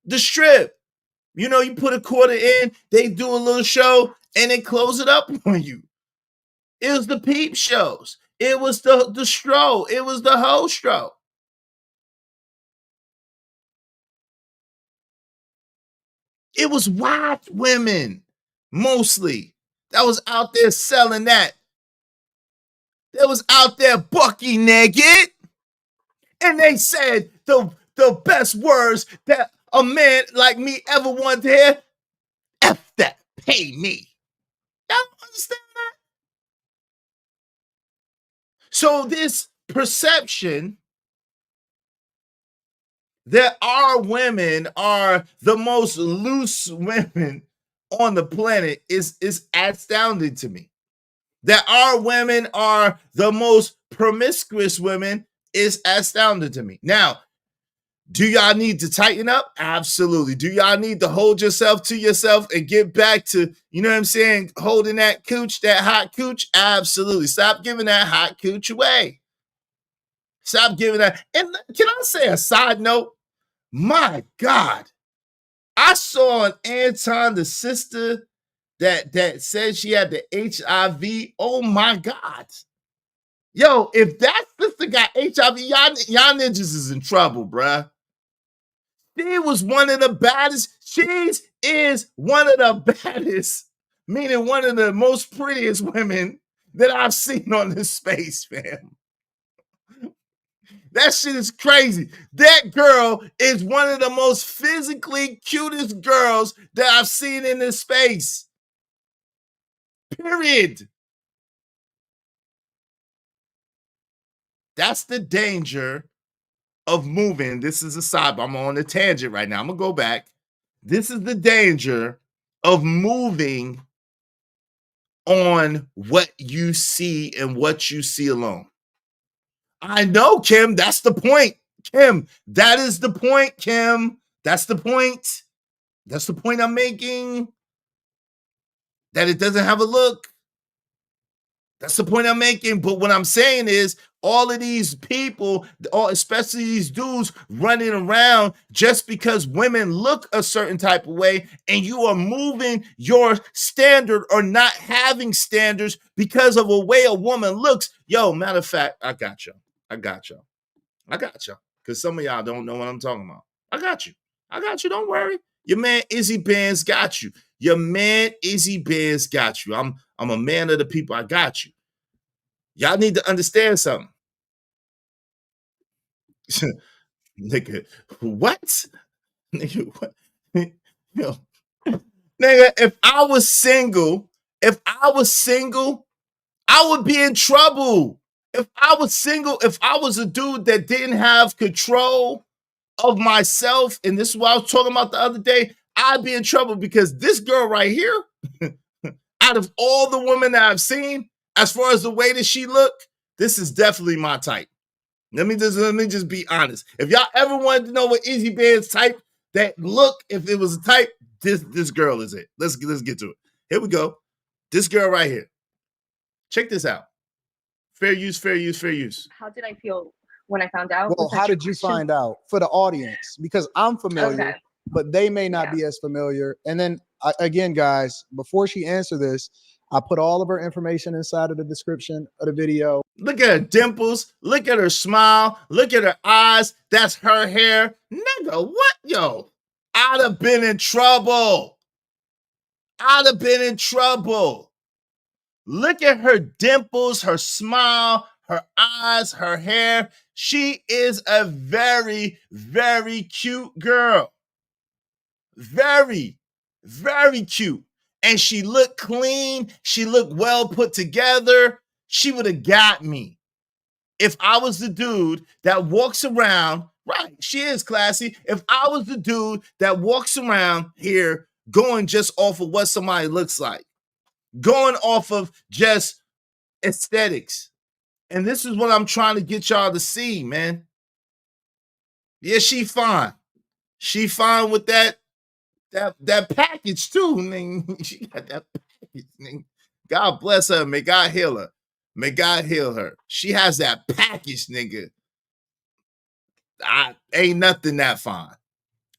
the strip. You know, you put a quarter in, they do a little show, and they close it up on you. It was the peep shows. It was the stroll. It was the whole stroll. It was white women, mostly, that was out there selling that. That was out there bucky naked. And they said the best words that a man like me ever wanted to hear. F that, pay me. Y'all understand that? So this perception that our women are the most loose women on the planet is astounding to me. That our women are the most promiscuous women is astounding to me. Now, do y'all need to tighten up? Absolutely. Do y'all need to hold yourself to yourself and get back to, you know what I'm saying, holding that cooch, that hot cooch? Absolutely. Stop giving that hot cooch away. Stop giving that. And can I say a side note? My God, I saw on Anton, the sister that said she had the HIV. Oh my God. Yo, if that sister got HIV, y'all ninjas is in trouble, bruh. She was one of the baddest. She is one of the baddest, meaning one of the most prettiest women that I've seen on this space, fam. That shit is crazy. That girl is one of the most physically cutest girls that I've seen in this space. Period. That's the danger of moving. This is a side. I'm on a tangent right now. I'm gonna go back. This is the danger of moving on what you see and what you see alone. I know, Kim. That's the point. Kim, that is the point, Kim. That's the point. That's the point I'm making. That it doesn't have a look. That's the point I'm making. But what I'm saying is all of these people, especially these dudes running around just because women look a certain type of way and you are moving your standard or not having standards because of a way a woman looks. Yo, matter of fact, I got y'all. Because some of y'all don't know what I'm talking about. I got you. Don't worry. Your man Izzy Benz got you. I'm a man of the people. I got you. Y'all need to understand something. Nigga, what? Nigga, what? Yo, nigga, if I was single, I would be in trouble. If I was single, if I was a dude that didn't have control of myself, and this is what I was talking about the other day, I'd be in trouble because this girl right here, out of all the women that I've seen, as far as the way that she looked, this is definitely my type. Let me just be honest. If y'all ever wanted to know what Izzy Band's type that look, if it was a type, this girl is it. Let's get to it. Here we go. This girl right here. Check this out. Fair use. How did I feel when I found out? Well, how did you find out for the audience? Because I'm familiar, but they may not be as familiar. And then again, guys, before she answers this, I put all of her information inside of the description of the video. Look at her dimples. Look at her smile. Look at her eyes. That's her hair. Nigga, what? Yo, I'd have been in trouble. Look at her dimples, her smile, her eyes, her hair. She is a very, very cute girl. Very, very cute. And she looked clean. She looked well put together. She would have got me. If I was the dude that walks around, right, she is classy. If I was the dude that walks around here going just off of what somebody looks like, going off of just aesthetics. And this is what I'm trying to get y'all to see, man. Yeah, she fine. She fine with that package too, nigga. She got that package, nigga. God bless her. May God heal her. May God heal her. She has that package, nigga. Ain't nothing that fine.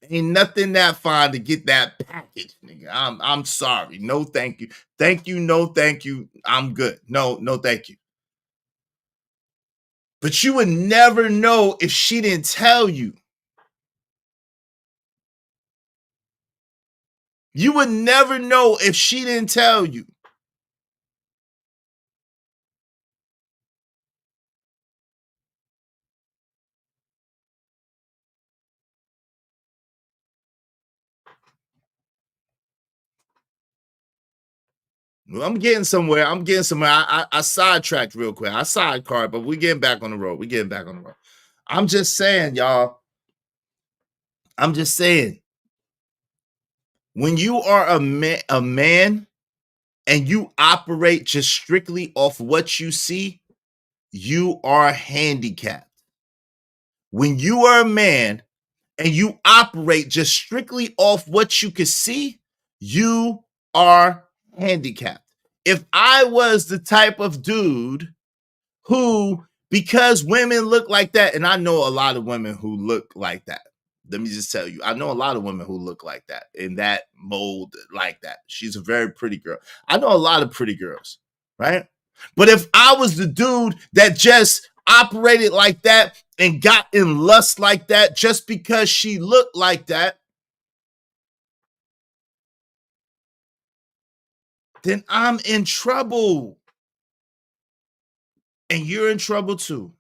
Ain't nothing that fine to get that package, nigga. I'm sorry. No, thank you. Thank you. No, thank you. I'm good. No, thank you. But you would never know if she didn't tell you. You would never know if she didn't tell you. Well, I'm getting somewhere. I sidetracked real quick. I sidecarred, but we're getting back on the road. I'm just saying, y'all. I'm just saying. When you are a man and you operate just strictly off what you see, you are handicapped. When you are a man and you operate just strictly off what you can see, you are handicapped. If I was the type of dude who, because women look like that, and I know a lot of women who look like that. Let me just tell you, I know a lot of women who look like that, in that mold like that. She's a very pretty girl. I know a lot of pretty girls, right? But if I was the dude that just operated like that and got in lust like that just because she looked like that, then I'm in trouble. And you're in trouble too.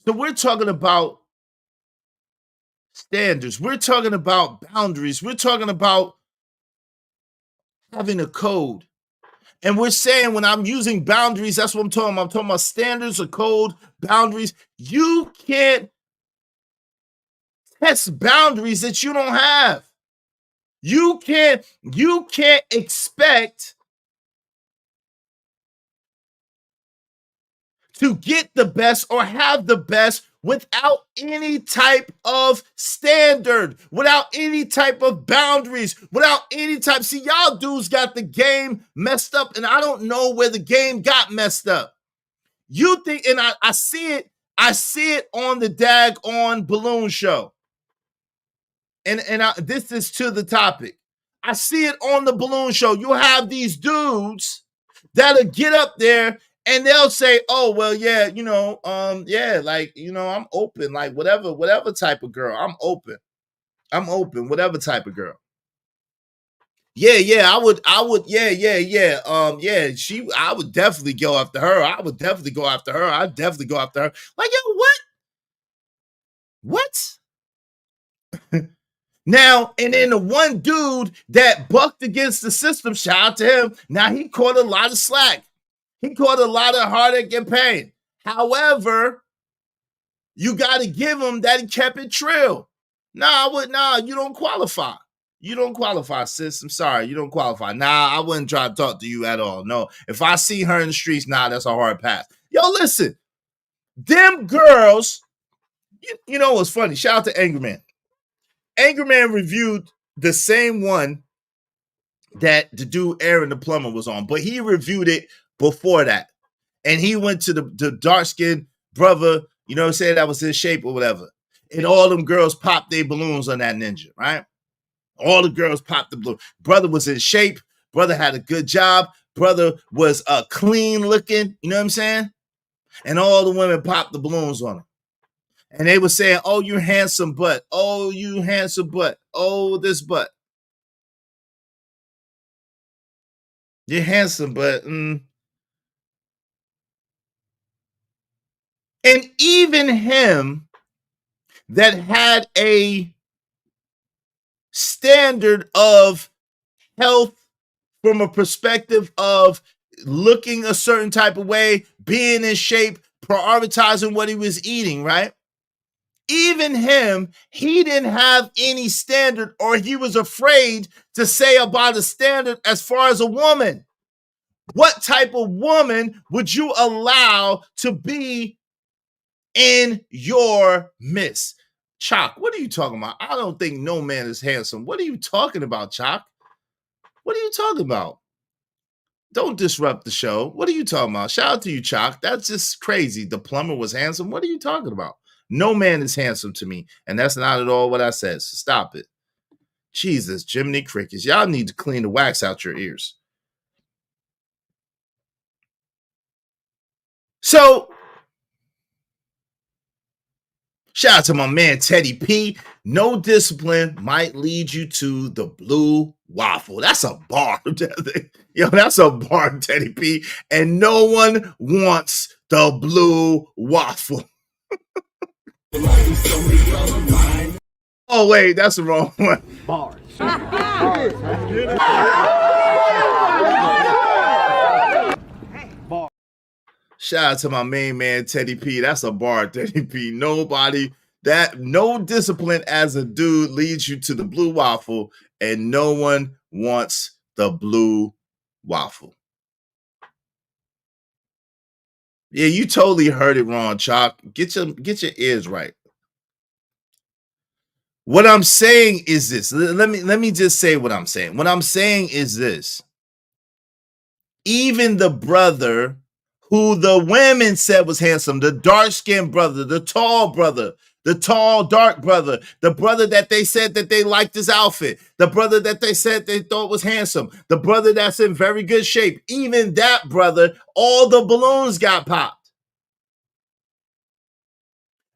So we're talking about standards. We're talking about boundaries. We're talking about having a code. And we're saying when I'm using boundaries, that's what I'm talking about. I'm talking about standards or code, boundaries. You can't test boundaries that you don't have. You can't expect to get the best or have the best without any type of standard, without any type of boundaries, without any type. See, y'all dudes got the game messed up, and I don't know where the game got messed up. You think, and I see it on the daggone balloon show. And this is to the topic. I see it on the balloon show. You have these dudes that'll get up there and they'll say, "Oh, well, yeah, yeah, like, I'm open, like whatever type of girl. I'm open, whatever type of girl. Yeah, I would, yeah. I would definitely go after her. I'd definitely go after her. Like, yo, what? Now, and then the one dude that bucked against the system, shout out to him. Now, he caught a lot of slack. He caught a lot of heartache and pain. However, you got to give him that he kept it trill. Nah, you don't qualify. You don't qualify, sis. I'm sorry, you don't qualify. Nah, I wouldn't try to talk to you at all. No, if I see her in the streets, that's a hard pass. Yo, listen, them girls, you know what's funny? Shout out to Angry Man. Angry Man reviewed the same one that the dude Aaron the plumber was on, but he reviewed it before that. And he went to the dark-skinned brother, saying that was his shape or whatever. And all them girls popped their balloons on that ninja, right? All the girls popped the balloon. Brother was in shape. Brother had a good job. Brother was clean looking, you know what I'm saying? And all the women popped the balloons on him. And they were saying, "Oh, you're handsome butt. Oh, you handsome butt. Oh, this butt. You're handsome butt." And even him that had a standard of health from a perspective of looking a certain type of way, being in shape, prioritizing what he was eating, right? Even him, he didn't have any standard, or he was afraid to say about a standard as far as a woman. What type of woman would you allow to be in your midst? Chalk, what are you talking about? I don't think no man is handsome. What are you talking about, Chalk? What are you talking about? Don't disrupt the show. What are you talking about? Shout out to you, Chalk. That's just crazy. The plumber was handsome. What are you talking about? No man is handsome to me, and that's not at all what I said. So stop it. Jesus, Jiminy Crickets. Y'all need to clean the wax out your ears. So, shout out to my man Teddy P. No discipline might lead you to the blue waffle. That's a bar. Yo, that's a bar, Teddy P. And no one wants the blue waffle. Oh, wait, that's the wrong one. Bars. Shout out to my main man, Teddy P. That's a bar, Teddy P. No discipline as a dude leads you to the blue waffle, and no one wants the blue waffle. Yeah, you totally heard it wrong, Chalk. Get your ears right. What I'm saying is this. Let me just say what I'm saying. What I'm saying is this. Even the brother who the women said was handsome, the dark-skinned brother, the tall, dark brother, the brother that they said that they liked his outfit, the brother that they said they thought was handsome, the brother that's in very good shape, even that brother, all the balloons got popped.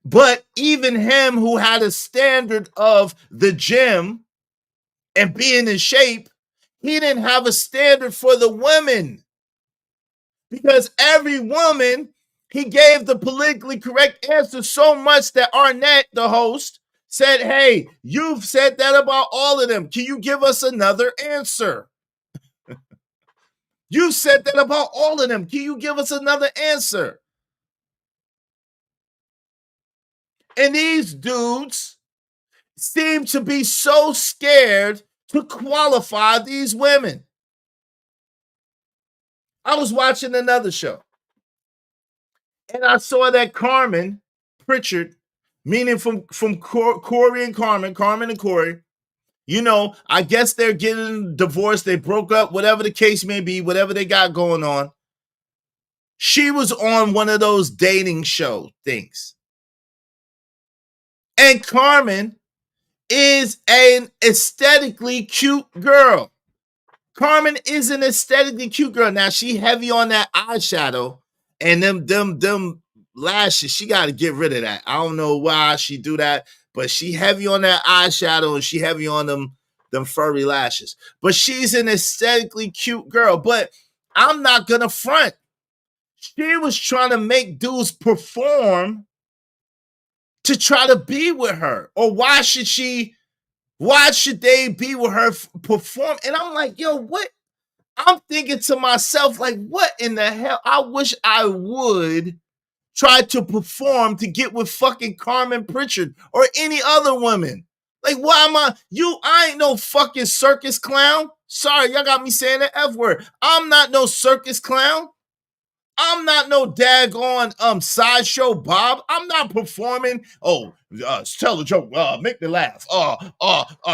But even him who had a standard of the gym and being in shape, he didn't have a standard for the women. Because every woman, he gave the politically correct answer so much that Arnett, the host, said, "Hey, you've said that about all of them. Can you give us another answer?" You said that about all of them. Can you give us another answer? And these dudes seem to be so scared to qualify these women. I was watching another show, and I saw that Carmen Pritchard, meaning from Corey and Carmen and Corey, you know, I guess they're getting divorced, they broke up, whatever the case may be, whatever they got going on. She was on one of those dating show things. And Carmen is an aesthetically cute girl. Carmen is an aesthetically cute girl. Now she heavy on that eyeshadow and them lashes. She got to get rid of that. I don't know why she do that, but she heavy on that eyeshadow and she heavy on them furry lashes. But she's an aesthetically cute girl. But I'm not gonna front. She was trying to make dudes perform to try to be with her. Or why should they be with her perform? And I'm like, yo, what? I'm thinking to myself, like, what in the hell? I wish I would try to perform to get with fucking Carmen Pritchard or any other woman. Like, why am I ain't no fucking circus clown. Sorry, y'all got me saying the F word. I'm not no circus clown. I'm not no daggone sideshow Bob. I'm not performing. Tell a joke. Make me laugh.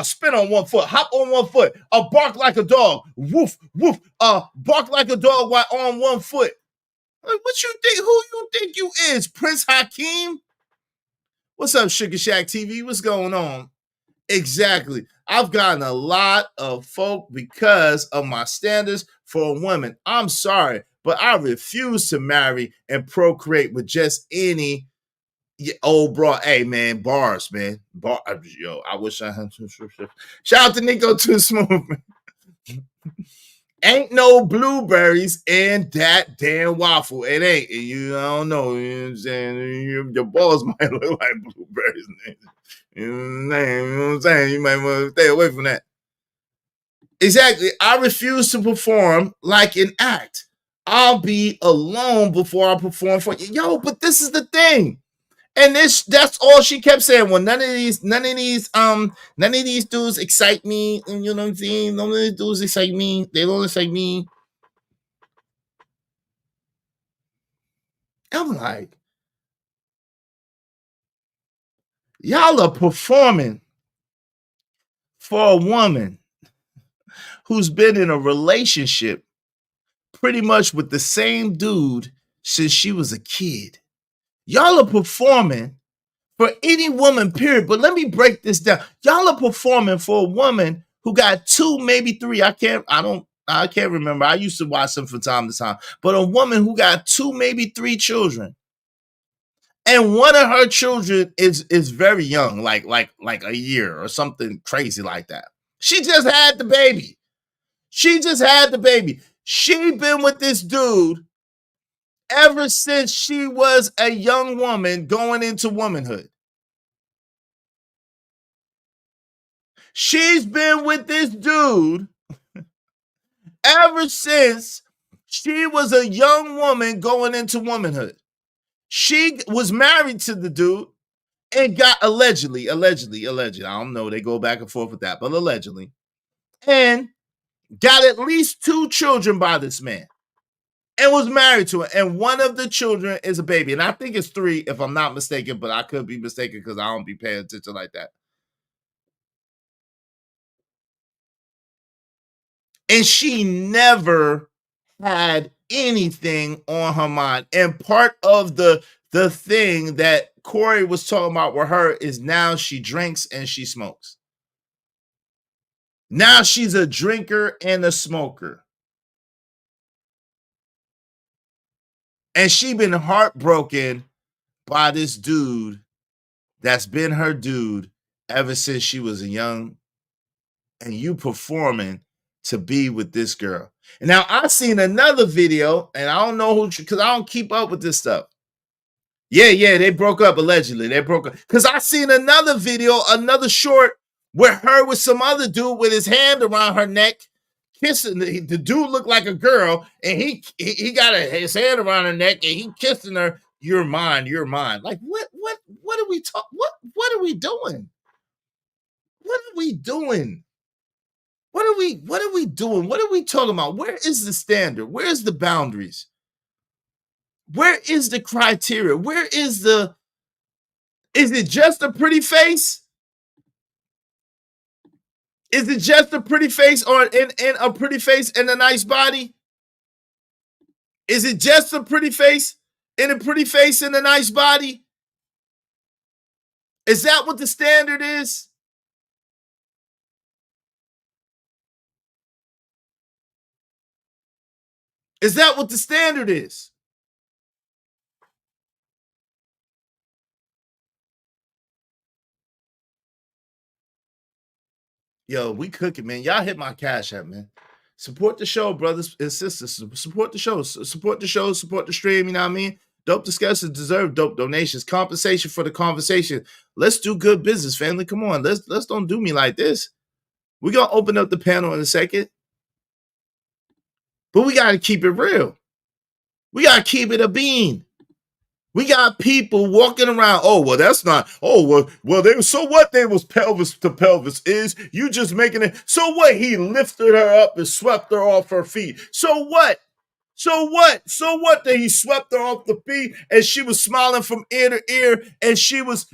Spin on one foot. Hop on one foot. Bark like a dog. Woof woof. Bark like a dog while on one foot. Like, what you think? Who you think you is? Prince Hakeem? What's up, Sugar Shack TV? What's going on? Exactly. I've gotten a lot of folk because of my standards for women. I'm sorry, but I refuse to marry and procreate with just any old bro. Hey, man, bars, man. Yo, I wish I had. Shout out to Nico Too Smooth, man. Ain't no blueberries in that damn waffle. It ain't. I don't know. You know what I'm saying? Your balls might look like blueberries. You know what I'm saying? You might want to stay away from that. Exactly. I refuse to perform like an act. I'll be alone before I perform for you. Yo, but this is the thing. And that's all she kept saying. Well, none of these dudes excite me. You know what I'm saying? None of these dudes excite me. They don't excite me. I'm like, y'all are performing for a woman who's been in a relationship pretty much with the same dude since she was a kid. Y'all are performing for any woman, period. But let me break this down. Y'all are performing for a woman who got 2, maybe 3. I can't remember. I used to watch them from time to time. But a woman who got 2, maybe 3 children. And one of her children is very young, like a year or something crazy like that. She just had the baby. She been with this dude ever since she was a young woman going into womanhood. She's been with this dude ever since she was a young woman going into womanhood. She was married to the dude and got allegedly, I don't know, they go back and forth with that, but allegedly, and got at least 2 children by this man. And was married to her. And one of the children is a baby. And I think it's 3, if I'm not mistaken, but I could be mistaken because I don't be paying attention like that. And she never had anything on her mind. And part of the thing that Corey was talking about with her is now she drinks and she smokes. Now she's a drinker and a smoker. And she been heartbroken by this dude that's been her dude ever since she was a young, and you performing to be with this girl. And now I seen another video, and I don't know who, because I don't keep up with this stuff. Yeah, they broke up allegedly. They broke up. Because I seen another video, another short, where her with some other dude with his hand around her neck, kissing the dude looked like a girl, and he got his hand around her neck, and he kissing her. You're mine. Like what are we talking? What are we doing? What are we doing? What are we doing? What are we talking about? Where is the standard? Where is the boundaries? Where is the criteria? Where is it just a pretty face? Is it just a pretty face or in a pretty face and a nice body? Is it just a pretty face and a pretty face and a nice body? Is that what the standard is? Is that what the standard is? Yo, we cooking, man. Y'all hit my Cash App, man. Support the show, brothers and sisters. Support the show. Support the show. Support the stream. You know what I mean? Dope discussions deserve dope donations. Compensation for the conversation. Let's do good business, family. Come on. Let's don't do me like this. We're gonna open up the panel in a second. But we gotta keep it real. We gotta keep it a bean. We got people walking around. Oh, well, that's not. Oh, well, they was so what? They was pelvis to pelvis. Is you just making it? So what? He lifted her up and swept her off her feet. So what? So what? So what? That he swept her off the feet and she was smiling from ear to ear, and she was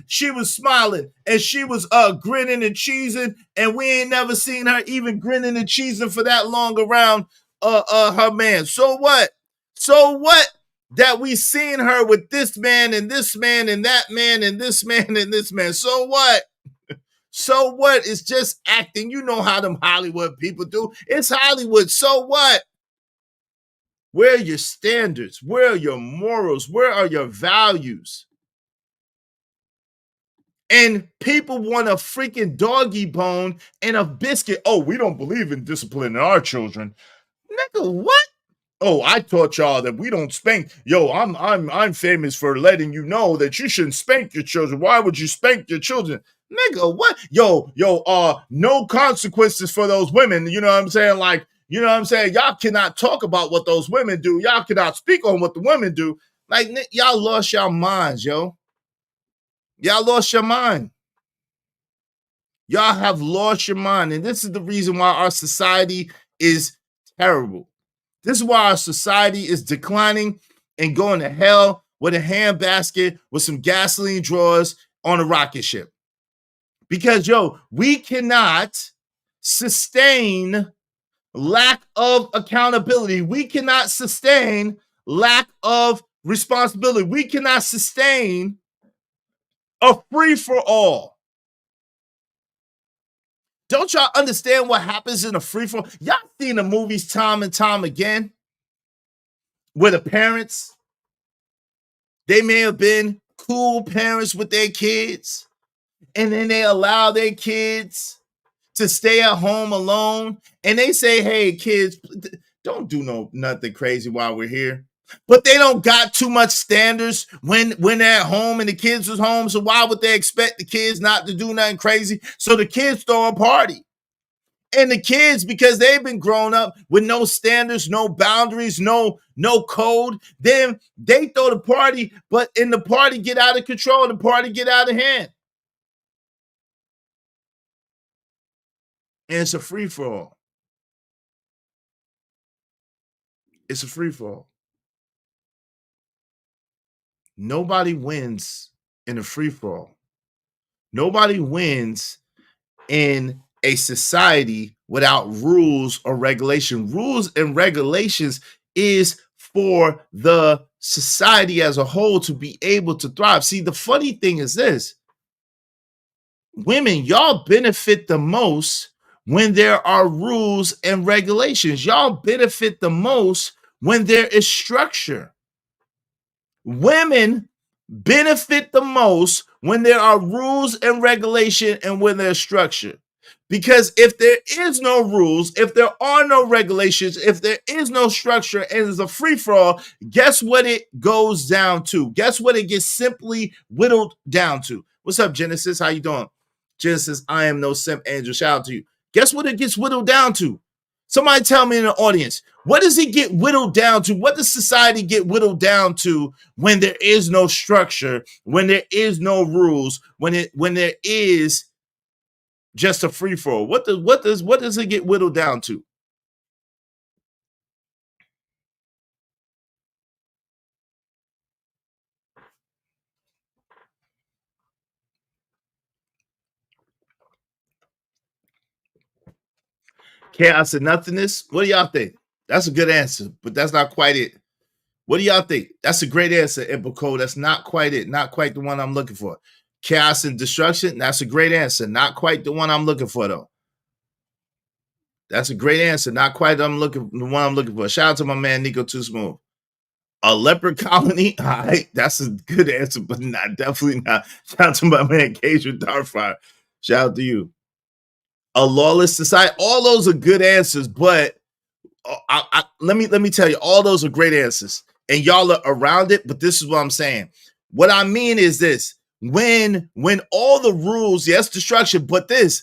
smiling and she was grinning and cheesing, and we ain't never seen her even grinning and cheesing for that long around her man. So what? So what? That we seen her with this man and this man and that man and this man and this man. So what? So what? It's just acting. You know how them Hollywood people do. It's Hollywood. So what? Where are your standards? Where are your morals? Where are your values? And people want a freaking doggy bone and a biscuit. Oh, we don't believe in disciplining our children. Nigga, what? Oh, I taught y'all that we don't spank. Yo, I'm famous for letting you know that you shouldn't spank your children. Why would you spank your children? Nigga, what? Yo, no consequences for those women. You know what I'm saying? Like, you know what I'm saying? Y'all cannot talk about what those women do. Y'all cannot speak on what the women do. Like, y'all lost your minds, yo. Y'all lost your mind. Y'all have lost your mind. And this is the reason why our society is terrible. This is why our society is declining and going to hell with a handbasket with some gasoline drawers on a rocket ship. Because, yo, we cannot sustain lack of accountability. We cannot sustain lack of responsibility. We cannot sustain a free-for-all. Don't y'all understand what happens in a free-for-all? Y'all seen the movies time and time again where the parents, they may have been cool parents with their kids, and then they allow their kids to stay at home alone, and they say, hey, kids, don't do nothing crazy while we're here. But they don't got too much standards when they're at home and the kids was home. So why would they expect the kids not to do nothing crazy? So the kids throw a party. And the kids, because they've been grown up with no standards, no boundaries, no code, then they throw the party, but in the party get out of control, the party get out of hand. And it's a free-for-all. It's a free-for-all. Nobody wins in a free-for-all. Nobody wins in a society without rules or regulation. Rules and regulations is for the society as a whole to be able to thrive. See, the funny thing is this. Women, y'all benefit the most when there are rules and regulations. Y'all benefit the most when there is structure. Women benefit the most when there are rules and regulation and when there's structure. Because if there is no rules, if there are no regulations, if there is no structure and it's a free-for-all, guess what it goes down to? Guess what it gets simply whittled down to? What's up, Genesis? How you doing? Genesis, I am no simp angel. Shout out to you. Guess what it gets whittled down to? Somebody tell me in the audience, what does it get whittled down to? What does society get whittled down to when there is no structure, when there is no rules, when there is just a free for all? What does it get whittled down to? Chaos and nothingness. What do y'all think? That's a good answer, but that's not quite it. What do y'all think? That's a great answer, Epico. That's not quite it. Not quite the one I'm looking for. Chaos and destruction. That's a great answer. Not quite the one I'm looking for, though. That's a great answer. Not quite the one I'm looking for. Shout out to my man Nico Too Smooth. A leopard colony. All right, that's a good answer, but definitely not. Shout out to my man Cage with Darfire. Shout out to you. A lawless society. All those are good answers, but let me tell you, all those are great answers, and y'all are around it. But this is what I'm saying. What I mean is this: when all the rules, yes, destruction, but this,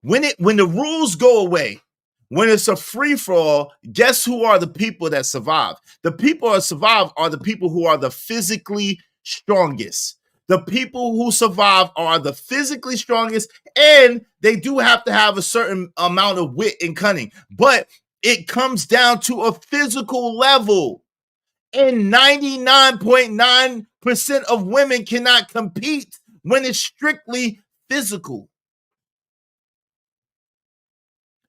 when the rules go away, when it's a free for all, guess who are the people that survive? The people that survive are the people who are the physically strongest. The people who survive are the physically strongest, and they do have to have a certain amount of wit and cunning, but it comes down to a physical level. And 99.9% of women cannot compete when it's strictly physical.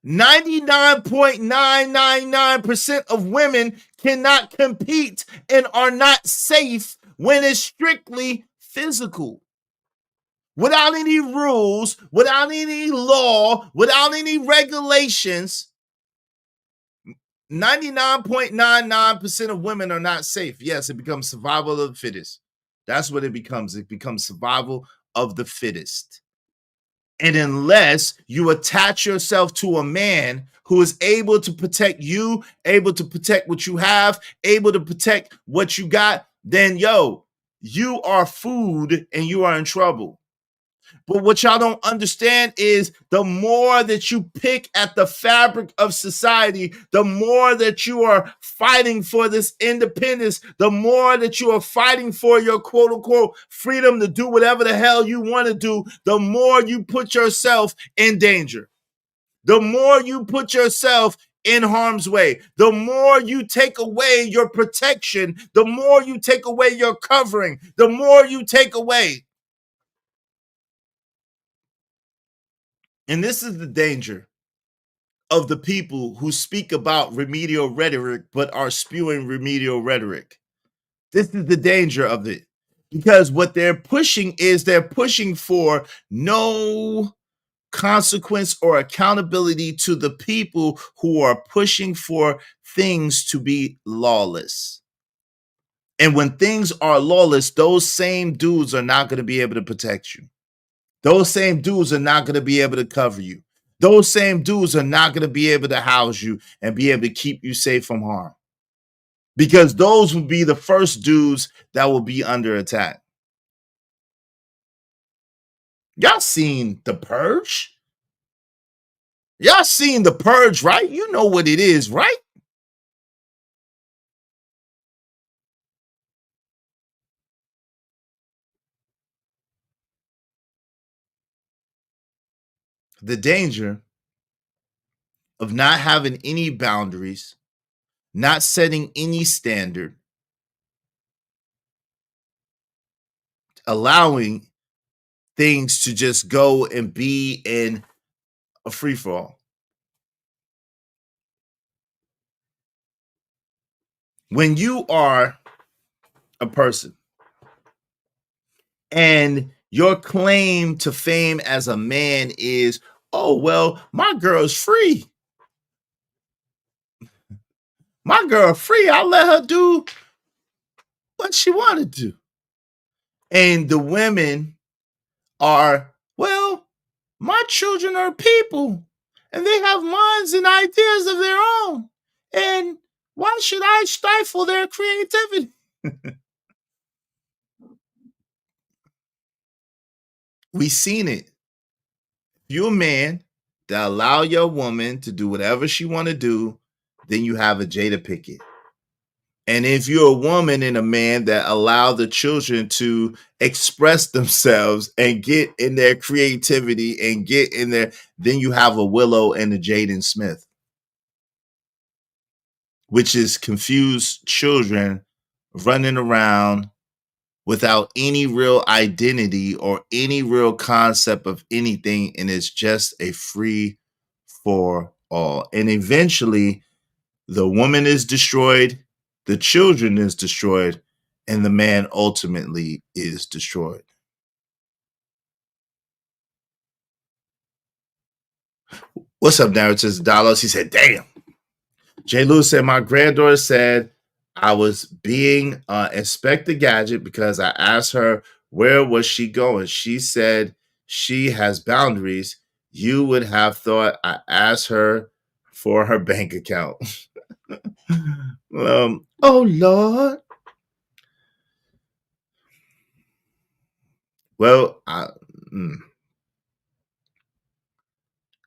99.999% of women cannot compete and are not safe when it's strictly physical. Without any rules, without any law, without any regulations, 99.99% of women are not safe. Yes, it becomes survival of the fittest. That's what it becomes. It becomes survival of the fittest. And unless you attach yourself to a man who is able to protect you, able to protect what you have, able to protect what you got, then you are food and you are in trouble. But what y'all don't understand is the more that you pick at the fabric of society, the more that you are fighting for this independence, the more that you are fighting for your quote unquote freedom to do whatever the hell you want to do, the more you put yourself in danger. The more you put yourself in harm's way, the more you take away your protection, the more you take away your covering, the more you take away. And this is the danger of the people who speak about remedial rhetoric but are spewing remedial rhetoric. This is the danger of it. Because what they're pushing for no consequence or accountability to the people who are pushing for things to be lawless. And when things are lawless, those same dudes are not going to be able to protect you. Those same dudes are not going to be able to cover you. Those same dudes are not going to be able to house you and be able to keep you safe from harm. Because those will be the first dudes that will be under attack. Y'all seen The Purge? Y'all seen The Purge, right? You know what it is, right? The danger of not having any boundaries, not setting any standard, allowing things to just go and be in a free-for-all. When you are a person and your claim to fame as a man is, oh, well, my girl's free. My girl free. I'll let her do what she wanted to. And the women are, well, my children are people and they have minds and ideas of their own. And why should I stifle their creativity? We've seen it. If you're a man that allow your woman to do whatever she want to do, then you have a Jada Pinkett. And if you're a woman and a man that allow the children to express themselves and get in their creativity and get in there, then you have a Willow and a Jaden Smith, which is confused children running around without any real identity or any real concept of anything. And it's just a free for all. And eventually the woman is destroyed, the children is destroyed, and the man ultimately is destroyed. What's up, Narratives Dollars? He said, damn. Jay Lewis said, my granddaughter said I was being Inspector Gadget because I asked her where was she going. She said she has boundaries. You would have thought I asked her for her bank account. Oh, Lord. Well,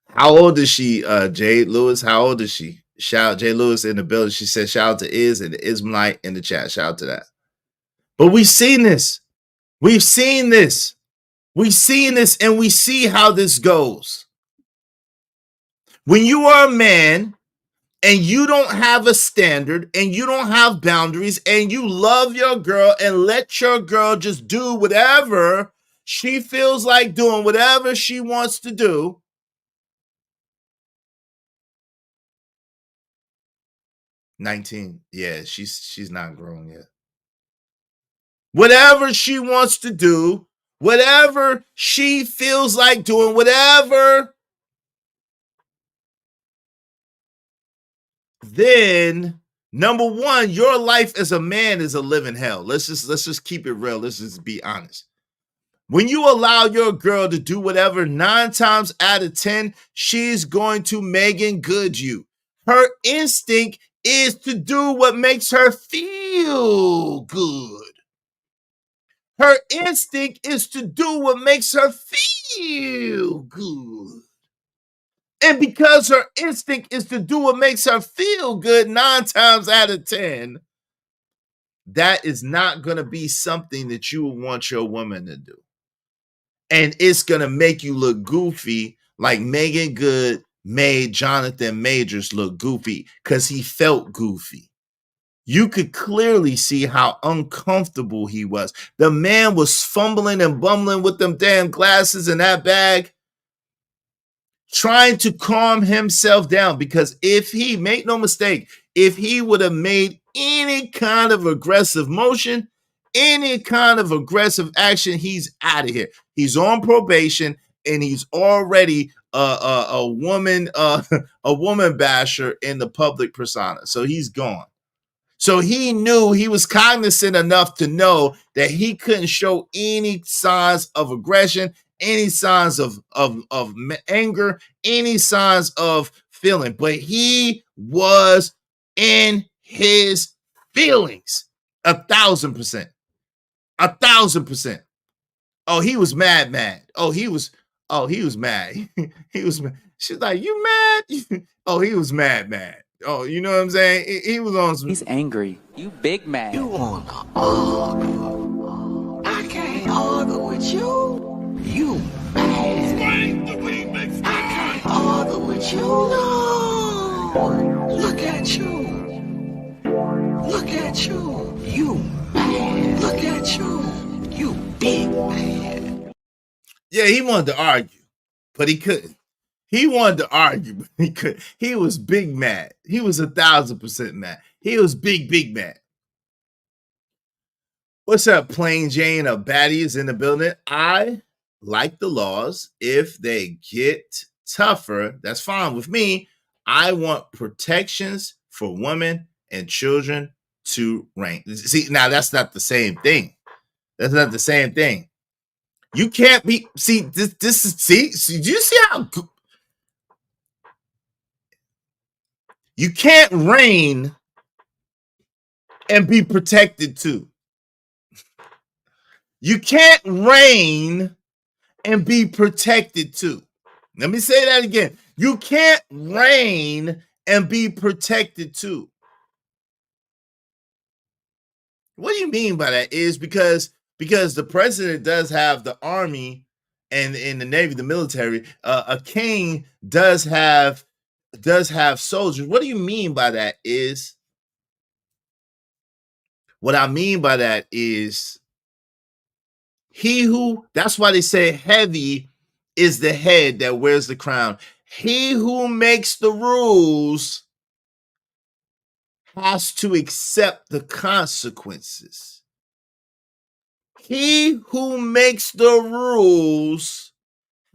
how old is she, Jay Lewis? How old is she? Shout out Jay Lewis in the building. She said, shout out to Iz and the Ismailite in the chat. Shout out to that. But we've seen this. We've seen this. We've seen this, and we see how this goes. When you are a man and you don't have a standard and you don't have boundaries and you love your girl and let your girl just do whatever she feels like doing, whatever she wants to do, $19. Yeah, she's not grown yet. Whatever she wants to do, whatever she feels like doing, whatever, then number one, your life as a man is a living hell. Let's just keep it real. Let's just be honest. When you allow your girl to do whatever, 9 times out of 10, she's going to Megan Good you. Her instinct is to do what makes her feel good. Her instinct is to do what makes her feel good. And because her instinct is to do what makes her feel good 9 times out of 10, that is not going to be something that you would want your woman to do. And it's going to make you look goofy, like Megan Good made Jonathan Majors look goofy because he felt goofy. You could clearly see how uncomfortable he was. The man was fumbling and bumbling with them damn glasses in that bag, trying to calm himself down, because if he, make no mistake, if he would have made any kind of aggressive motion, any kind of aggressive action, he's out of here. He's on probation and he's already a woman basher in the public persona. So he's gone. So he knew, he was cognizant enough to know that he couldn't show any signs of aggression, any signs of anger, any signs of feeling. But he was in his feelings 1,000%. 1,000%. Oh, he was mad. Oh, he was mad. He was mad. She's like, you mad? Oh, he was mad. Oh, you know what I'm saying? He was on some. He's angry. You big man. You wanna argue? I can't argue with you. You mad? I can't argue with you. No. Look at you. Look at you. You mad? Look at you. You big man. Yeah, he wanted to argue, but he couldn't. He wanted to argue, but he couldn't. He was big mad. He was 1,000% mad. He was big mad. What's up, Plain Jane of Baddies in the building? I like the laws. If they get tougher, that's fine with me. I want protections for women and children to reign. See, now that's not the same thing. That's not the same thing. You can't be, see, this is, see, do you see how you can't reign and be protected too. You can't reign and be protected too. Let me say that again. You can't reign and be protected too. What do you mean by that? Is because the president does have the army and in the Navy, the military. A king does have soldiers. What do you mean by that? Is what I mean by that is that's why they say heavy is the head that wears the crown. He who makes the rules has to accept the consequences. He who makes the rules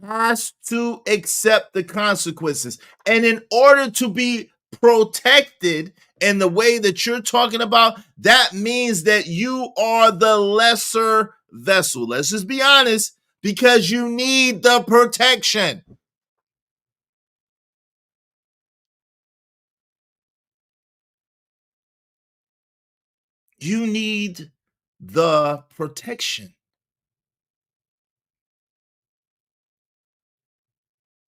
has to accept the consequences. And in order to be protected in the way that you're talking about, that means that you are the lesser vessel. Let's just be honest, because you need the protection. You need the protection.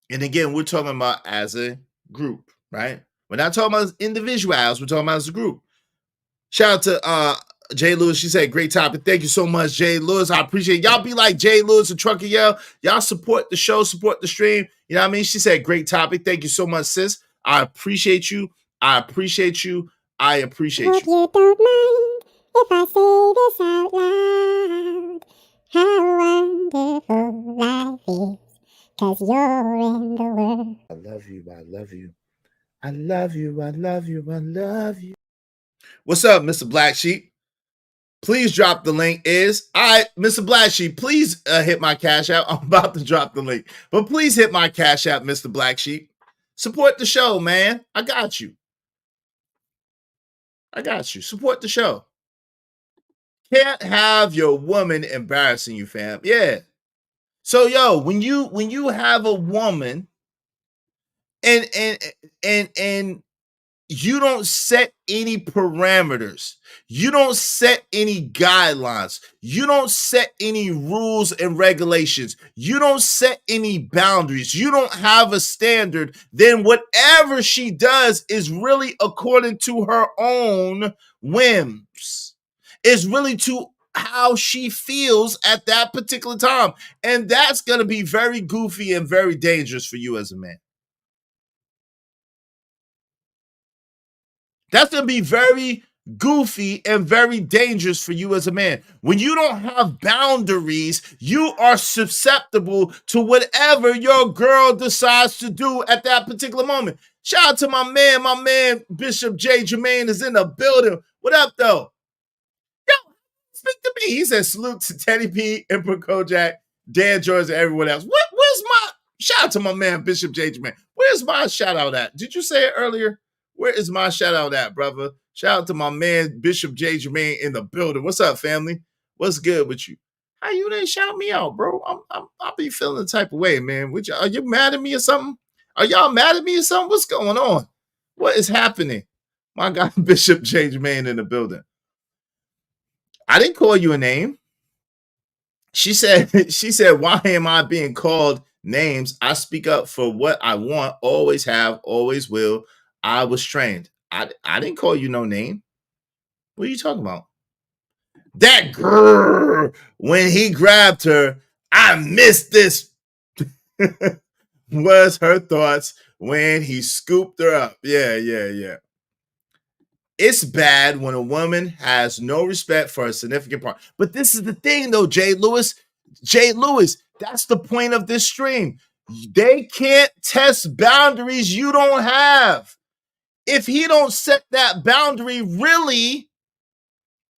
And again, we're talking about as a group, right? We're not talking about individuals, we're talking about as a group. Shout out to Jay Lewis. She said, great topic. Thank you so much, Jay Lewis. I appreciate it. Y'all be like Jay Lewis and Trucker Yell. Y'all support the show, support the stream. You know what I mean? She said, great topic. Thank you so much, sis. I appreciate you. I appreciate you. I appreciate you. Hope you don't mind if I say this out loud. How wonderful life is, 'cause you're in the world. I love you. I love you. I love you. I love you. I love you. What's up, Mr. Black Sheep? Please drop the link. All right, Mr. Black Sheep, please hit my Cash App. I'm about to drop the link, but please hit my Cash App, Mr. Black Sheep. Support the show, man. I got you. I got you. Support the show. Can't have your woman embarrassing you, fam. Yeah. So, yo, when you have a woman and you don't set any parameters. You don't set any guidelines. You don't set any rules and regulations. You don't set any boundaries. You don't have a standard. Then whatever she does is really according to her own whims. It's really to how she feels at that particular time. And that's going to be very goofy and very dangerous for you as a man. That's going to be very goofy and very dangerous for you as a man. When you don't have boundaries, you are susceptible to whatever your girl decides to do at that particular moment. Shout out to my man, Bishop J. Jermaine is in the building. What up, though? Yo, speak to me. He said, salute to Teddy P, Emperor Kojak, Dan George, and everyone else. Where's my, shout out to my man, Bishop J. Jermaine. Where's my shout out at? Did you say it earlier? Where is my shout out at, brother? Shout out to my man, Bishop J. Jermaine in the building. What's up, family? What's good with you? How you didn't shout me out, bro? I'll be feeling the type of way, man. Are you mad at me or something? Are y'all mad at me or something? What's going on? What is happening? My guy, Bishop J. Jermaine in the building. I didn't call you a name. She said, why am I being called names? I speak up for what I want, always have, always will. I was trained. I didn't call you no name. What are you talking about? That girl, when he grabbed her, I missed this. Was her thoughts when he scooped her up. Yeah. It's bad when a woman has no respect for a significant part. But this is the thing, though, Jay Lewis. That's the point of this stream. They can't test boundaries you don't have. If he don't set that boundary, really,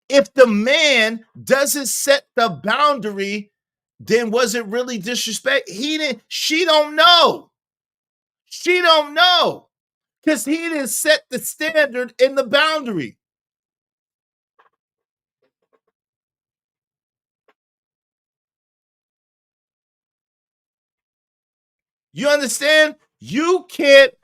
if the man doesn't set the boundary, then was it really disrespect? She don't know. She don't know. Because he didn't set the standard in the boundary. You understand? You can't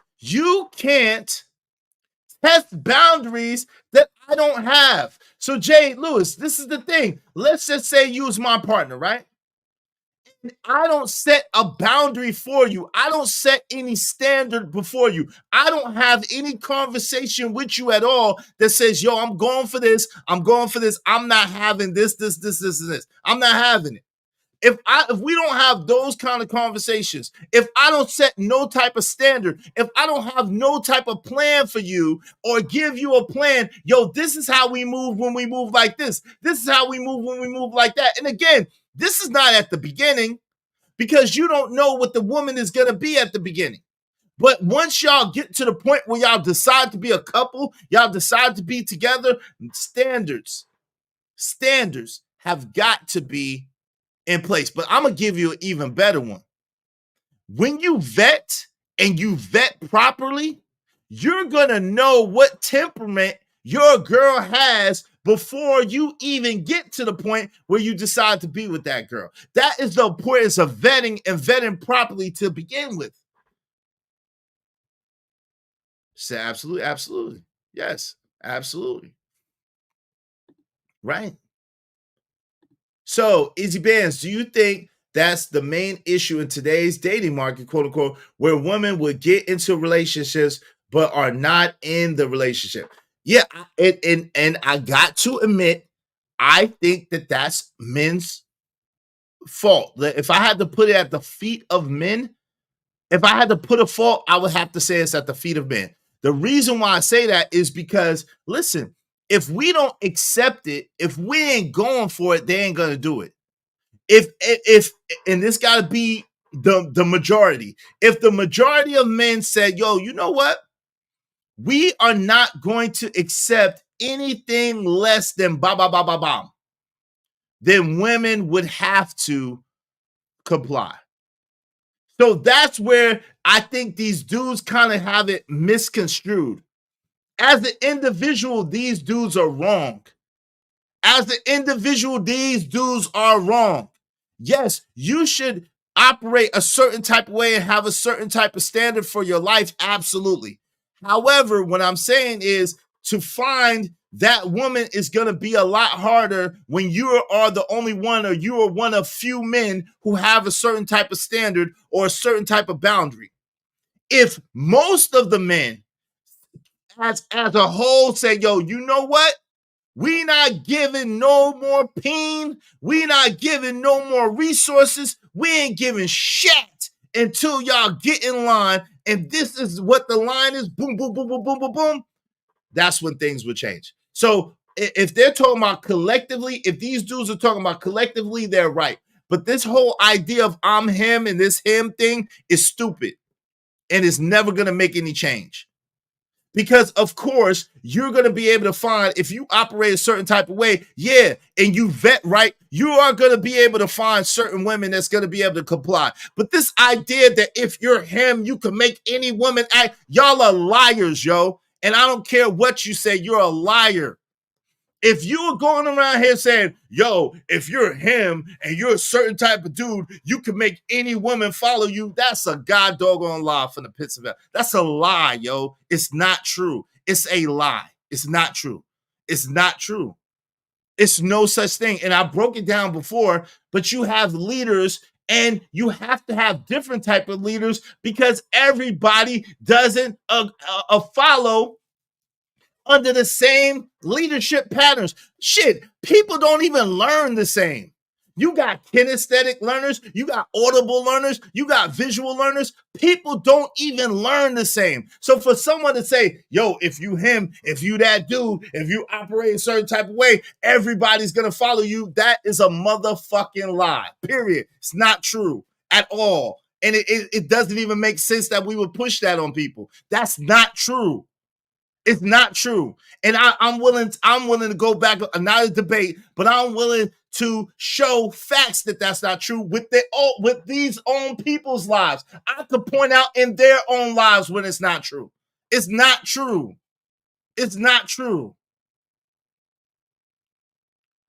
test boundaries that I don't have. So, Jay Lewis, this is the thing. Let's just say you was my partner, right? I don't set a boundary for you. I don't set any standard before you. I don't have any conversation with you at all that says, yo, I'm going for this. I'm going for this. I'm not having this, and this. I'm not having it. If we don't have those kind of conversations, if I don't set no type of standard, if I don't have no type of plan for you or give you a plan, yo, this is how we move when we move like this. This is how we move when we move like that. And again, this is not at the beginning because you don't know what the woman is going to be at the beginning. But once y'all get to the point where y'all decide to be a couple, y'all decide to be together, standards have got to be in place. But I'm going to give you an even better one. When you vet and you vet properly, you're going to know what temperament your girl has before you even get to the point where you decide to be with that girl. That is the importance of vetting and vetting properly to begin with. So absolutely. Yes, absolutely. Right. So, Easy Bands, do you think that's the main issue in today's dating market, quote unquote, where women would get into relationships but are not in the relationship? Yeah, and I got to admit, I think that that's men's fault. If I had to put it at the feet of men, if I had to put a fault, I would have to say it's at the feet of men. The reason why I say that is because, listen, if we don't accept it, if we ain't going for it, they ain't gonna do it. If and this gotta be the majority. If the majority of men said, yo, you know what? We are not going to accept anything less than ba, then women would have to comply. So that's where I think these dudes kind of have it misconstrued. As an individual, these dudes are wrong. As an individual, these dudes are wrong. Yes, you should operate a certain type of way and have a certain type of standard for your life. Absolutely. However, what I'm saying is to find that woman is going to be a lot harder when you are the only one or you are one of few men who have a certain type of standard or a certain type of boundary. If most of the men as a whole say, yo, you know what? We not giving no more peen. We not giving no more resources. We ain't giving shit until y'all get in line. And this is what the line is. Boom, boom, boom, boom, boom, boom, boom. That's when things would change. So if they're talking about collectively, if these dudes are talking about collectively, they're right. But this whole idea of I'm him and this him thing is stupid. And it's never going to make any change. Because, of course, you're going to be able to find, if you operate a certain type of way, yeah, and you vet right, you are going to be able to find certain women that's going to be able to comply. But this idea that if you're him, you can make any woman act, y'all are liars, yo. And I don't care what you say, you're a liar. If you are going around here saying, yo, if you're him and you're a certain type of dude, you can make any woman follow you, that's a god doggone lie from the pits of hell. That's a lie, yo. It's not true. It's a lie. It's not true. It's not true. It's no such thing. And I broke it down before, but you have leaders and you have to have different type of leaders because everybody doesn't follow under the same leadership patterns. Shit, people don't even learn the same. You got kinesthetic learners, you got audible learners, you got visual learners. People don't even learn the same. So for someone to say, yo, if you him, if you that dude, if you operate a certain type of way, everybody's gonna follow you, that is a motherfucking lie, period. It's not true at all. And it doesn't even make sense that we would push that on people. That's not true. It's not true. And I'm willing to go back, not a debate, but I'm willing to show facts that that's not true with these own people's lives. I could point out in their own lives when it's not true. It's not true. It's not true.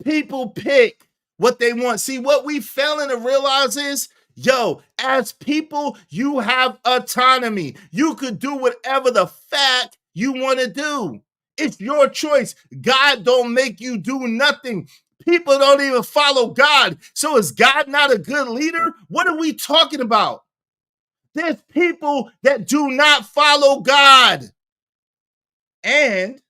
People pick what they want. See, what we failing to realize is, yo, as people, you have autonomy. You could do whatever the fact you want to do. It's your choice. God don't make you do nothing. People don't even follow God. So is God not a good leader? What are we talking about? There's people that do not follow God. And,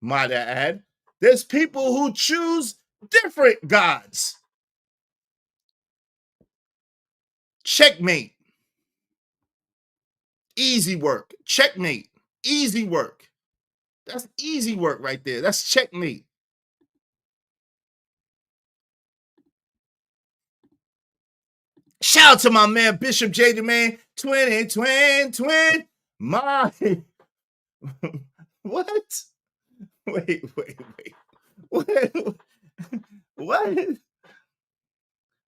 might I add, there's people who choose different gods. Checkmate. Easy work. Checkmate. Easy work. That's easy work right there. That's checkmate. Shout out to my man, Bishop J. Jermaine. Twin. My. What? Wait. What?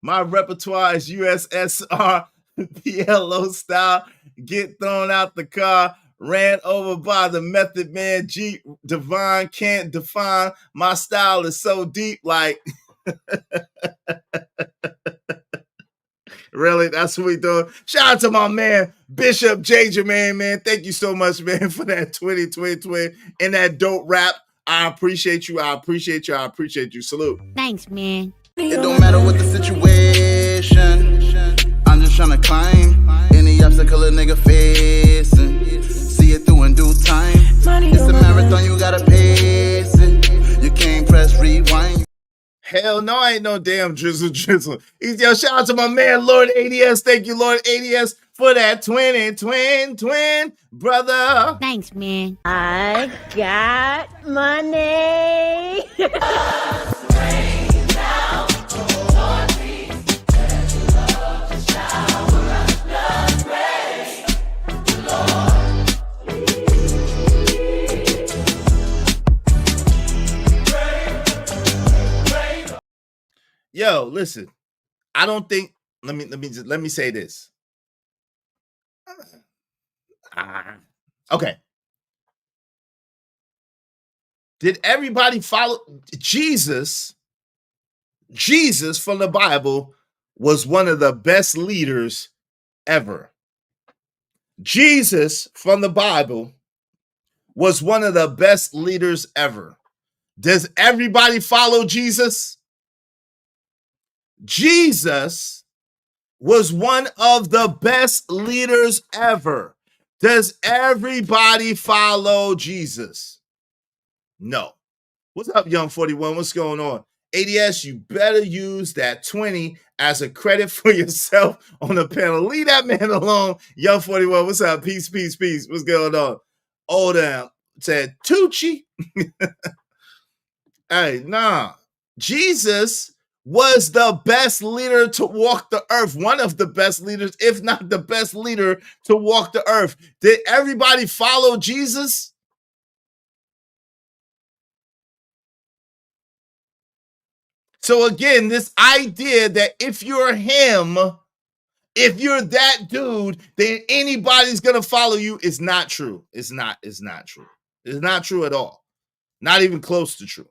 My repertoire is USSR, PLO style, get thrown out the car, ran over by the Method Man, G Divine, can't define. My style is so deep, like, really? That's what we doing? Shout out to my man, Bishop J. Jermaine, man. Thank you so much, man, for that 2020 and that dope rap. I appreciate you. I appreciate you. Salute. Thanks, man. It don't matter what the situation. I'm just tryna climb any obstacle a nigga facing. See it through in due time. It's a marathon, you gotta pace it. You can't press rewind. Hell no, I ain't no damn drizzle. Yo, shout out to my man, Lord ADS. Thank you, Lord ADS, for that twin, brother. Thanks, man. I got money. Yo, listen. I don't think. Let me say this. Okay. Did everybody follow Jesus? Jesus from the Bible was one of the best leaders ever. Jesus from the Bible was one of the best leaders ever. Does everybody follow Jesus? Jesus was one of the best leaders ever. Does everybody follow Jesus? No. What's up, Young 41? What's going on? ADS, you better use that 20 as a credit for yourself on the panel. Leave that man alone. Young 41, what's up? Peace. What's going on? Oh, damn. Said Tucci. Hey, nah. Jesus was the best leader to walk the earth. One of the best leaders, if not the best leader to walk the earth. Did everybody follow Jesus? So again, this idea that if you're him, if you're that dude, then anybody's gonna follow you is not true. It's not true. It's not true at all. Not even close to true.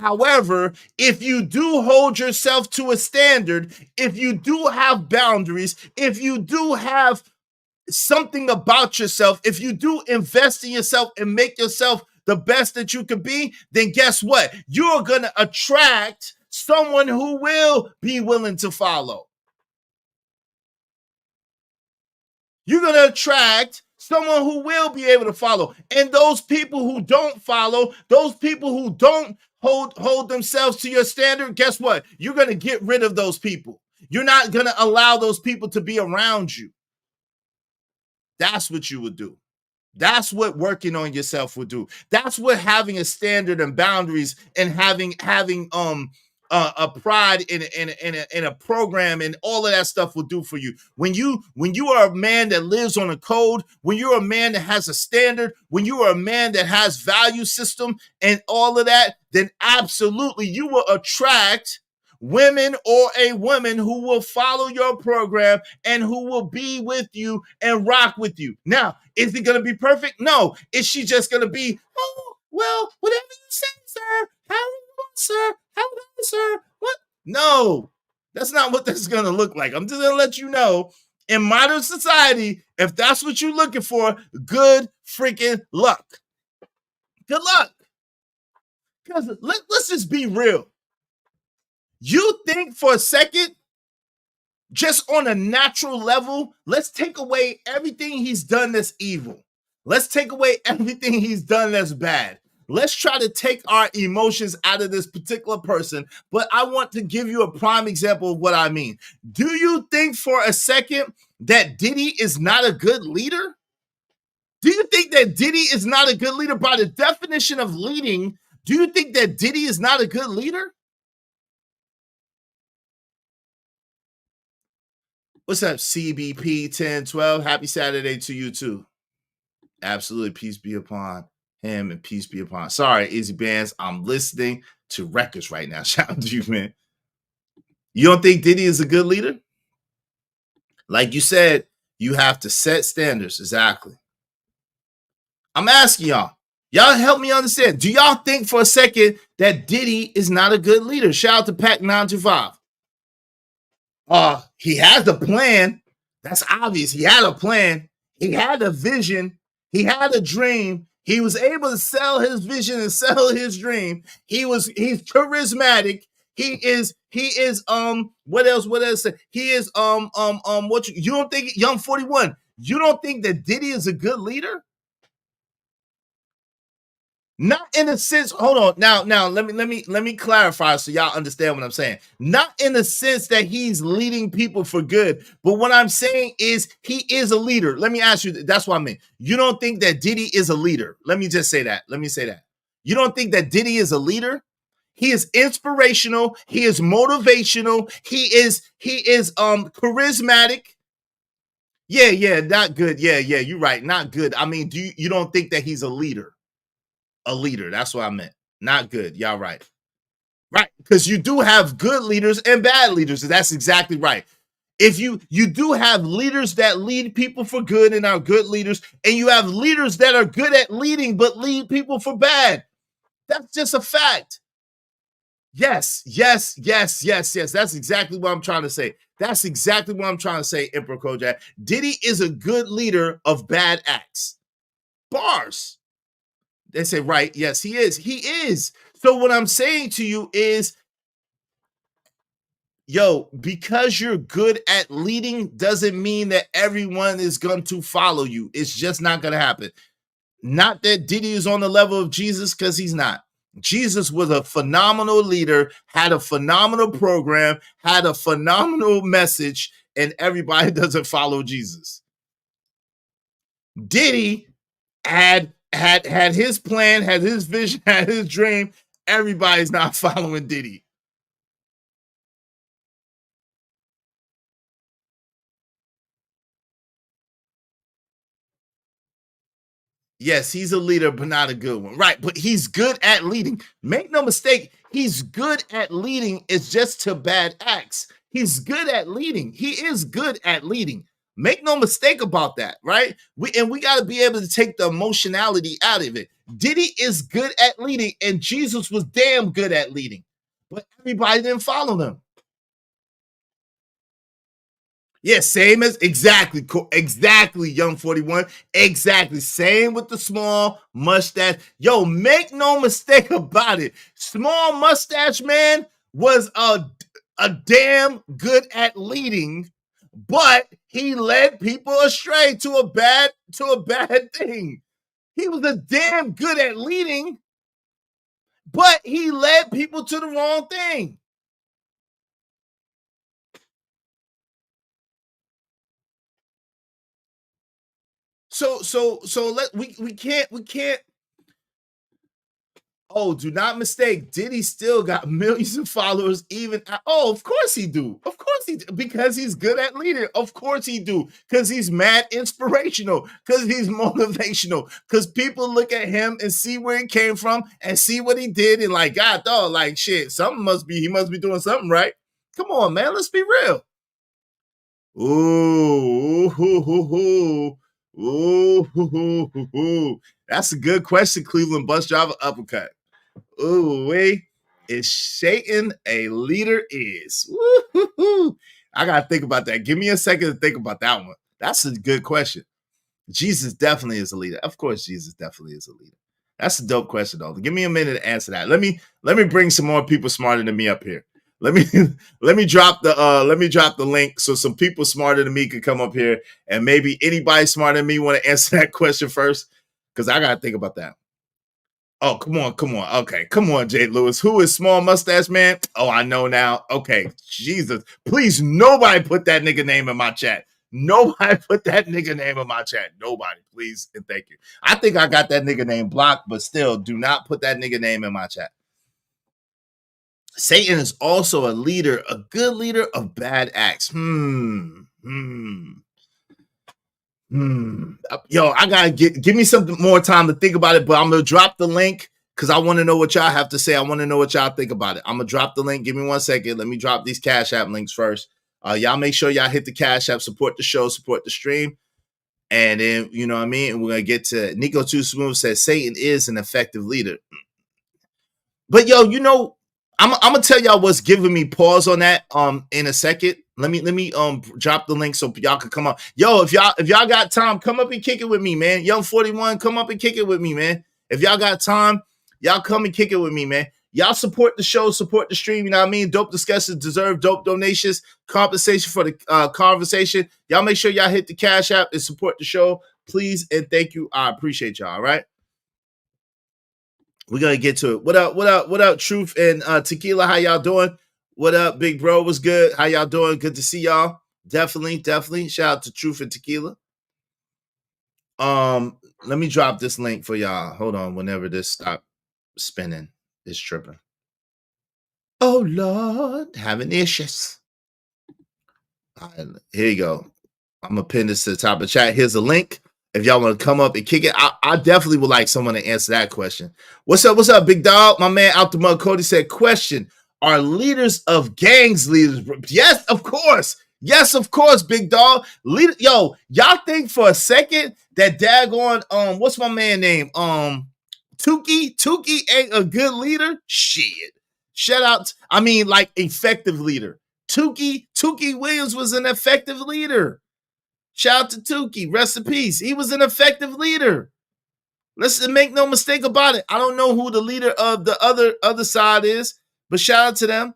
However, if you do hold yourself to a standard, if you do have boundaries, if you do have something about yourself, if you do invest in yourself and make yourself the best that you could be, then guess what? You're going to attract someone who will be willing to follow. You're going to attract someone who will be able to follow. And those people who don't follow, those people who don't hold themselves to your standard, guess what? You're going to get rid of those people. You're not going to allow those people to be around you. That's what you would do. That's what working on yourself would do. That's what having a standard and boundaries and having a pride in a program and all of that stuff will do for you. When you are a man that lives on a code, when you're a man that has a standard, when you are a man that has value system and all of that, then absolutely you will attract women or a woman who will follow your program and who will be with you and rock with you. Now, is it going to be perfect? No. Is she just going to be, oh, well, whatever you say, sir, how you want, sir, how you want, sir, what? No, that's not what this is going to look like. I'm just going to let you know, in modern society, if that's what you're looking for, good freaking luck. Good luck. Because let's just be real. You think for a second, just on a natural level, let's take away everything he's done that's evil. Let's take away everything he's done that's bad. Let's try to take our emotions out of this particular person. But I want to give you a prime example of what I mean. Do you think for a second that Diddy is not a good leader? Do you think that Diddy is not a good leader? By the definition of leading, do you think that Diddy is not a good leader? What's up, CBP 1012? Happy Saturday to you too. Absolutely. Peace be upon him and peace be upon. Sorry, Easy Bands. I'm listening to records right now. Shout out to you, man. You don't think Diddy is a good leader? Like you said, you have to set standards. Exactly. I'm asking y'all. Y'all help me understand. Do y'all think for a second that Diddy is not a good leader? Shout out to Pac 925. He has a plan. That's obvious. He had a plan. He had a vision. He had a dream. He was able to sell his vision and sell his dream. He's charismatic. He is what else? He is what you don't think, Young 41, you don't think that Diddy is a good leader? Not in the sense, hold on. Now let me clarify so y'all understand what I'm saying. Not in the sense that he's leading people for good, but what I'm saying is he is a leader. Let me ask you, that's what I mean. You don't think that Diddy is a leader? Let me just say that. You don't think that Diddy is a leader? He is inspirational, he is motivational, he is charismatic. Yeah, not good. Yeah, you're right. Not good. I mean, you don't think that he's a leader? A leader. That's what I meant. Not good. Y'all right. Right. Because you do have good leaders and bad leaders. That's exactly right. If you do have leaders that lead people for good and are good leaders, and you have leaders that are good at leading but lead people for bad. That's just a fact. Yes. That's exactly what I'm trying to say. Emperor Kojak. Diddy is a good leader of bad acts. Bars. They say, right, yes, he is. So what I'm saying to you is, because you're good at leading doesn't mean that everyone is going to follow you. It's just not going to happen. Not that Diddy is on the level of Jesus, because he's not. Jesus was a phenomenal leader, had a phenomenal program, had a phenomenal message, and everybody doesn't follow Jesus. Diddy had his plan, had his vision, had his dream. Everybody's not following Diddy. Yes, he's a leader, but not a good one. Right, but he's good at leading. Make no mistake, he's good at leading. It's just to bad acts. He's good at leading. He is good at leading. Make no mistake about that, right? We got to be able to take the emotionality out of it. Diddy is good at leading, and Jesus was damn good at leading, but everybody didn't follow him. Yeah, same as exactly, Young 41. Exactly, same with the small mustache. Yo, make no mistake about it. Small mustache man was a damn good at leading, but he led people astray to a bad thing. He was a damn good at leading, but he led people to the wrong thing. So we can't. Oh, do not mistake. Diddy still got millions of followers. Of course he do. Of course he do. Because he's good at leading. Of course he do. Because he's mad inspirational. Because he's motivational. Because people look at him and see where he came from and see what he did and like, God, dog, like shit. He must be doing something right. Come on, man. Let's be real. Ooh. That's a good question, Cleveland bus driver uppercut. Ooh, wait. Is Satan a leader? Woo-hoo-hoo. I gotta think about that. Give me a second to think about that one. That's a good question. Jesus definitely is a leader. Of course, Jesus definitely is a leader. That's a dope question, though. Give me a minute to answer that. Let me bring some more people smarter than me up here. Let me drop the link so some people smarter than me can come up here, and maybe anybody smarter than me want to answer that question first, because I gotta think about that. Oh, come on. Okay, come on, Jay Lewis. Who is Small Mustache Man? Oh, I know now. Okay, Jesus. Please, nobody put that nigga name in my chat. Nobody put that nigga name in my chat. Nobody, please and thank you. I think I got that nigga name blocked, but still, do not put that nigga name in my chat. Satan is also a leader, a good leader of bad acts. Yo, I gotta give me some more time to think about it, but I'm gonna drop the link because I want to know what y'all have to say. I want to know what y'all think about it. I'm gonna drop the link. Give me 1 second. Let me drop these Cash App links first. Y'all make sure y'all hit the Cash App, support the show, support the stream. And then, you know what I mean? And we're gonna get to Nico Too Smooth says Satan is an effective leader. But yo, you know, I'm gonna tell y'all what's giving me pause on that in a second. Let me drop the link so y'all can come up. Yo, if y'all got time, come up and kick it with me, man. Young 41, come up and kick it with me, man. If y'all got time, y'all come and kick it with me, man. Y'all support the show, support the stream, you know what I mean? Dope discussions deserve dope donations, compensation for the conversation. Y'all make sure y'all hit the Cash App and support the show, please and thank you. I appreciate y'all, all right? We're gonna get to it. What up, Truth and Tequila? How y'all doing? What up, big bro? What's good? How y'all doing? Good to see y'all. Definitely. Shout out to Truth and Tequila. Let me drop this link for y'all. Hold on. Whenever this stop spinning, it's tripping. Oh Lord, having issues. All right, here you go. I'm gonna pin this to the top of the chat. Here's a link. If y'all want to come up and kick it, I definitely would like someone to answer that question. What's up, big dog? My man out the mud, Cody said, question, are leaders of gangs leaders? Yes, of course. Yes, of course, big dog. Yo, y'all think for a second that daggone, what's my man name? Tukey ain't a good leader? Shit. Shout out, like effective leader. Tukey Williams was an effective leader. Shout out to Tukey. Rest in peace. He was an effective leader. Let's make no mistake about it. I don't know who the leader of the other side is, but shout out to them.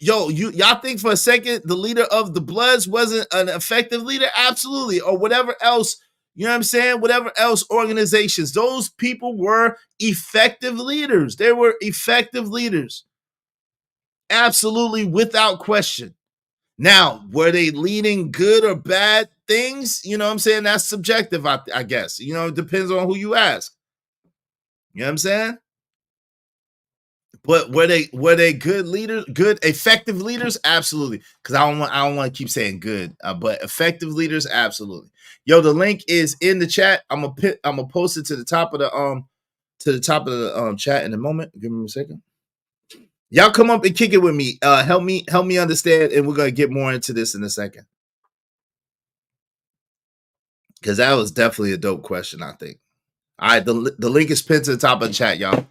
Yo, y'all think for a second the leader of the Bloods wasn't an effective leader? Absolutely. Or whatever else, you know what I'm saying? Whatever else organizations. Those people were effective leaders. They were effective leaders. Absolutely, without question. Now, were they leading good or bad things? You know what I'm saying? That's subjective, I guess. You know, it depends on who you ask. You know what I'm saying? But were they good leaders, good effective leaders? Absolutely. Because I don't want to keep saying good, but effective leaders, absolutely. Yo, the link is in the chat. I'm gonna post it to the top of the chat in a moment. Give me a second. Y'all come up and kick it with me. Help me understand, and we're gonna get more into this in a second. Because that was definitely a dope question, I think. All right, the link is pinned to the top of the chat, y'all.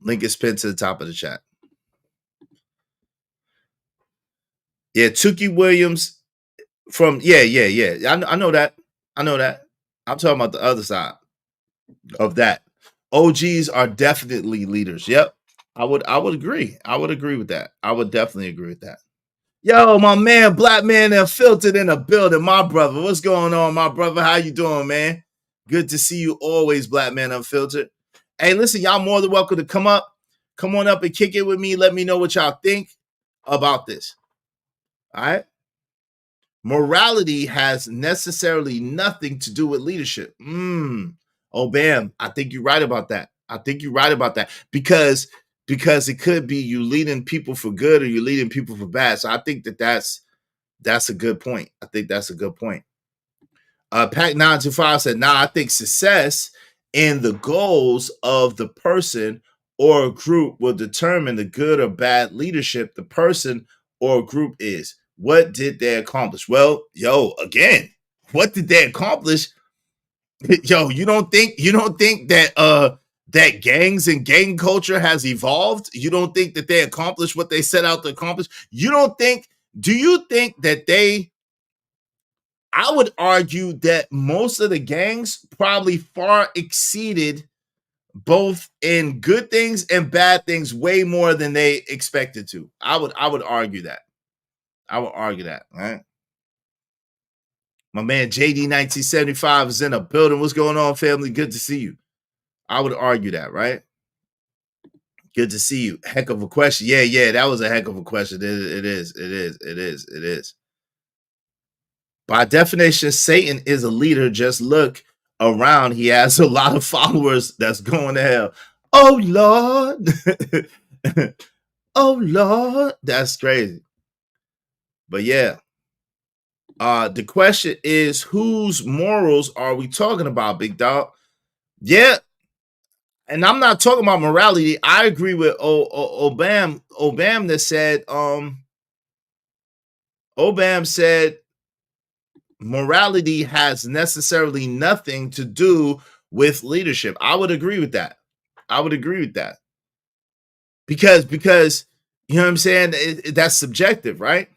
Link is pinned to the top of the chat. Yeah, Tukey Williams from I know that. I'm talking about the other side of that. OGs are definitely leaders. Yep. I would agree. I would agree with that. I would definitely agree with that. Yo, my man, Black Man Unfiltered in the building. My brother, what's going on, my brother? How you doing, man? Good to see you always, Black Man Unfiltered. Hey, listen, y'all more than welcome to come up. Come on up and kick it with me. Let me know what y'all think about this. All right? Morality has necessarily nothing to do with leadership. Oh, bam. I think you're right about that. Because it could be you leading people for good or you leading people for bad. So I think that's a good point. Pac 925 said, I think success in the goals of the person or group will determine the good or bad leadership the person or group is. What did they accomplish? Well, again, what did they accomplish? You don't think that that gangs and gang culture has evolved? You don't think that they accomplished what they set out to accomplish? Do you think that I would argue that most of the gangs probably far exceeded both in good things and bad things way more than they expected to. I would argue that. I would argue that, right? My man JD 1975 is in a building. What's going on, family? Good to see you. I would argue that, right? Good to see you. Heck of a question. Yeah, that was a heck of a question. It is. By definition, Satan is a leader. Just look around. He has a lot of followers that's going to hell. Oh, Lord. Oh, Lord. That's crazy. But yeah. The question is, whose morals are we talking about, big dog? Yeah. And I'm not talking about morality. I agree with Obam that said, Obam said morality has necessarily nothing to do with leadership. I would agree with that. Because you know what I'm saying? That's subjective, right?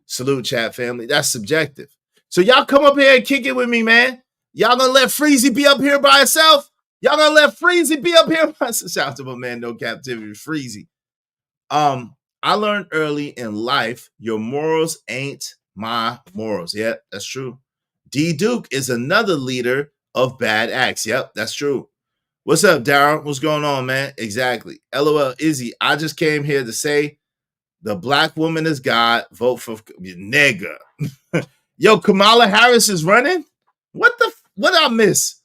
Salute, chat family. That's subjective. So y'all come up here and kick it with me, man. Y'all gonna let Freezy be up here by himself? Y'all gonna let Freezy be up here by himself? Shout out to my man, No Captivity, Freezy. I learned early in life, your morals ain't my morals. Yep, that's true. D Duke is another leader of bad acts. Yep, that's true. What's up, Darryl? What's going on, man? Exactly. LOL, Izzy, I just came here to say the black woman is God. Vote for nigga. Yo, Kamala Harris is running? What I miss?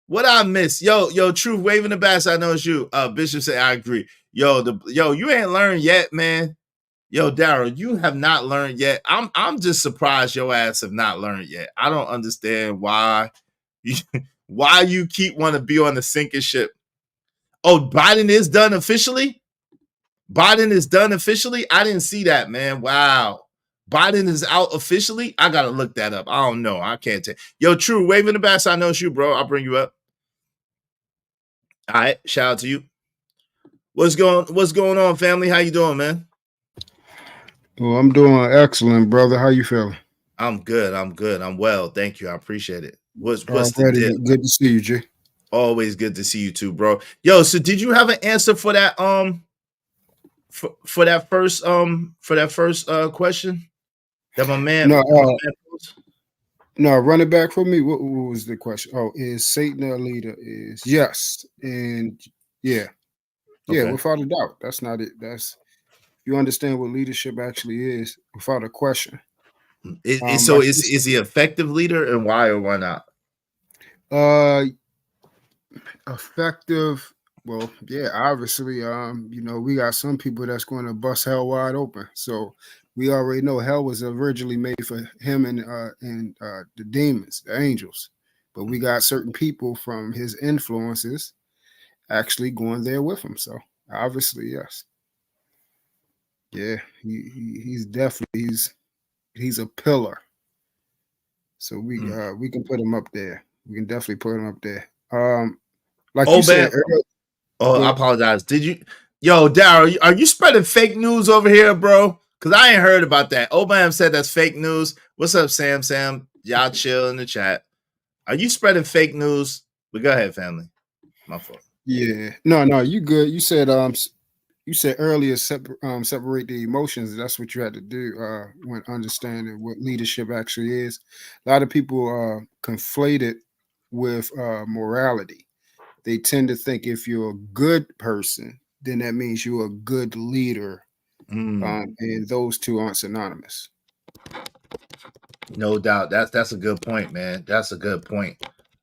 What I miss? Yo, Truth waving the bats. I know it's you. Bishop said I agree. Yo, you ain't learned yet, man. Yo, Darryl, you have not learned yet. I'm just surprised your ass have not learned yet. I don't understand why you keep wanting to be on the sinking ship. Oh, Biden is done officially? Biden is done officially? I didn't see that, man. Wow. Biden is out officially? I gotta look that up. I don't know. I can't tell. Yo, True, waving the bats. I know it's you, bro. I'll bring you up. All right, shout out to you. What's going on, family? How you doing, man? Well, I'm doing excellent, brother. How you feeling? I'm good. I'm well. Thank you. I appreciate it. What's the deal? Good to see you, G. Always good to see you too, bro. Yo, so did you have an answer for that for that first question that my man? No, run it back for me. What was the question? Oh, is Satan a leader? Is yes, and yeah, without a doubt. That's not it. That's you understand what leadership actually is without a question. Is he effective leader, and why or why not? Effective. Well, yeah, obviously, we got some people that's going to bust hell wide open. So we already know hell was originally made for him and the demons, the angels. But we got certain people from his influences actually going there with him. So obviously, yes. Yeah, he's definitely he's a pillar. So we can put him up there. We can definitely put him up there. Like you said earlier, I apologize. Did you, Darryl? Are you spreading fake news over here, bro? Because I ain't heard about that. Obam said that's fake news. What's up, Sam? Sam, y'all chill in the chat. Are you spreading fake news? But go ahead, family. My fault. Yeah, no, you good. You said earlier separate the emotions. That's what you had to do when understanding what leadership actually is. A lot of people conflate it with morality. They tend to think if you're a good person, then that means you're a good leader. And those two aren't synonymous. No doubt. That's a good point, man. That's a good point.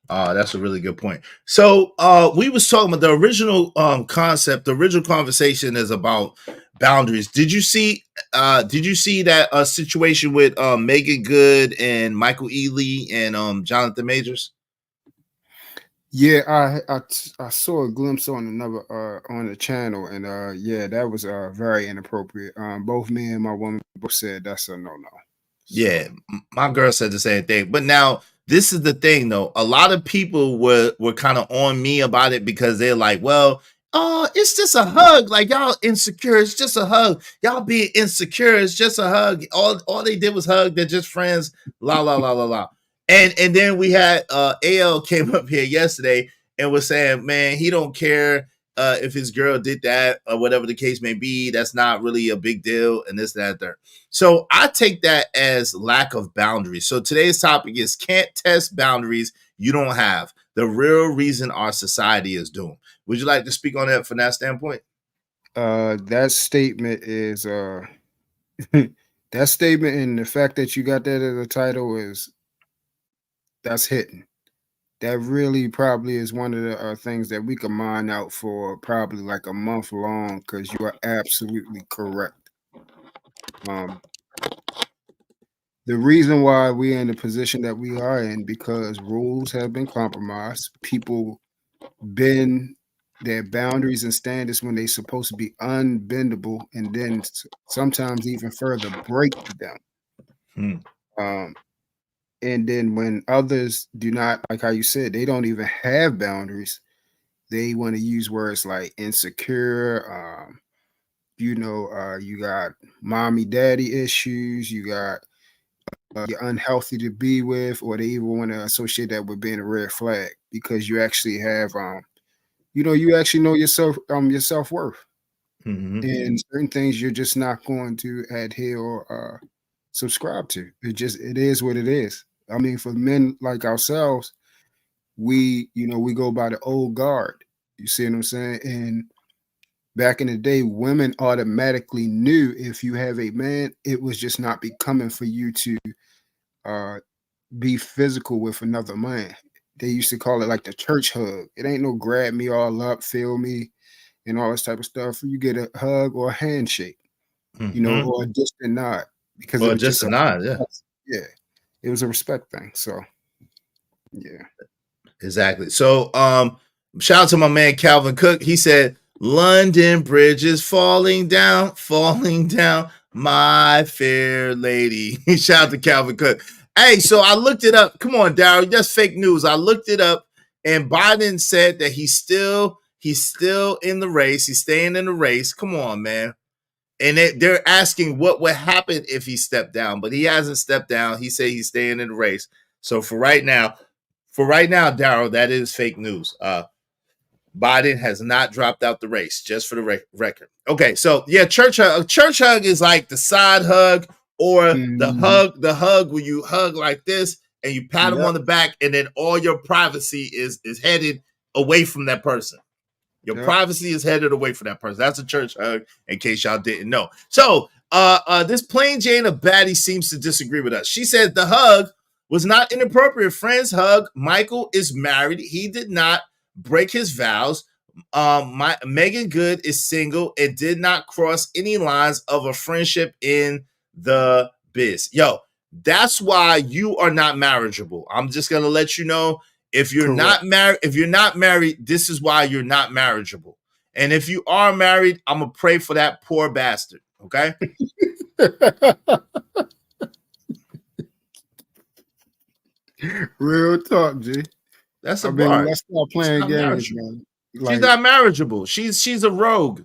That's a really good point. So we was talking about the original concept. The original conversation is about boundaries. Did you see that situation with Megan Good and Michael Ealy and Jonathan Majors? Yeah, I saw a glimpse on another on the channel, and that was very inappropriate. Both me and my woman both said that's a no. So. Yeah, my girl said the same thing. But now this is the thing, though. A lot of people were kind of on me about it because they're like, well, it's just a hug. Like, y'all insecure. It's just a hug. Y'all being insecure. It's just a hug. All they did was hug. They're just friends. La la la la la. And then we had AL came up here yesterday and was saying, man, he don't care if his girl did that or whatever the case may be. That's not really a big deal, and this, that, there. So I take that as lack of boundaries. So today's topic is can't test boundaries you don't have. The real reason our society is doomed. Would you like to speak on that from that standpoint? That statement is that statement, and the fact that you got that as a title that's hitting. That really probably is one of the things that we can mine out for probably like a month long, because you are absolutely correct. The reason why we're in the position that we are in, because rules have been compromised. People bend their boundaries and standards when they're supposed to be unbendable, and then sometimes even further break them. And then when others do not, like how you said, they don't even have boundaries, they want to use words like insecure. You got mommy daddy issues, you got you're unhealthy to be with, or they even want to associate that with being a red flag, because you actually have you actually know yourself, your self-worth. And certain things you're just not going to adhere or subscribe to. It is what it is. I mean, for men like ourselves, we go by the old guard. You see what I'm saying? And back in the day, women automatically knew if you have a man, it was just not becoming for you to be physical with another man. They used to call it like the church hug. It ain't no grab me all up, feel me, and all this type of stuff. You get a hug or a handshake, or a distant nod, because it was just a nod. Yeah, it was a respect thing. So, yeah, exactly. So, shout out to my man Calvin Cook. He said, "London Bridge is falling down, my fair lady." Shout out to Calvin Cook. Hey, so I looked it up. Come on, Daryl, that's fake news. I looked it up, and Biden said that he's still in the race. He's staying in the race. Come on, man. And they're asking what would happen if he stepped down, but he hasn't stepped down. He said he's staying in the race. So for right now, Daryl, that is fake news. Biden has not dropped out the race, just for the record. Okay, so yeah, church hug is like the side hug, or the hug where you hug like this and you pat them on the back, and then all your privacy is headed away from that person. Your privacy is headed away from that person. That's a church hug, in case y'all didn't know. So this plain Jane of Batty seems to disagree with us. She said the hug was not inappropriate. Friends hug. Michael is married. He did not break his vows. Megan Good is single and did not cross any lines of a friendship in the biz. Yo, that's why you are not marriageable. I'm just gonna let you know. If you're not married, this is why you're not marriageable. And if you are married, I'm gonna pray for that poor bastard. Okay. Real talk, G. That's a bar. Let's start playing games, man. She's not marriageable. She's a rogue.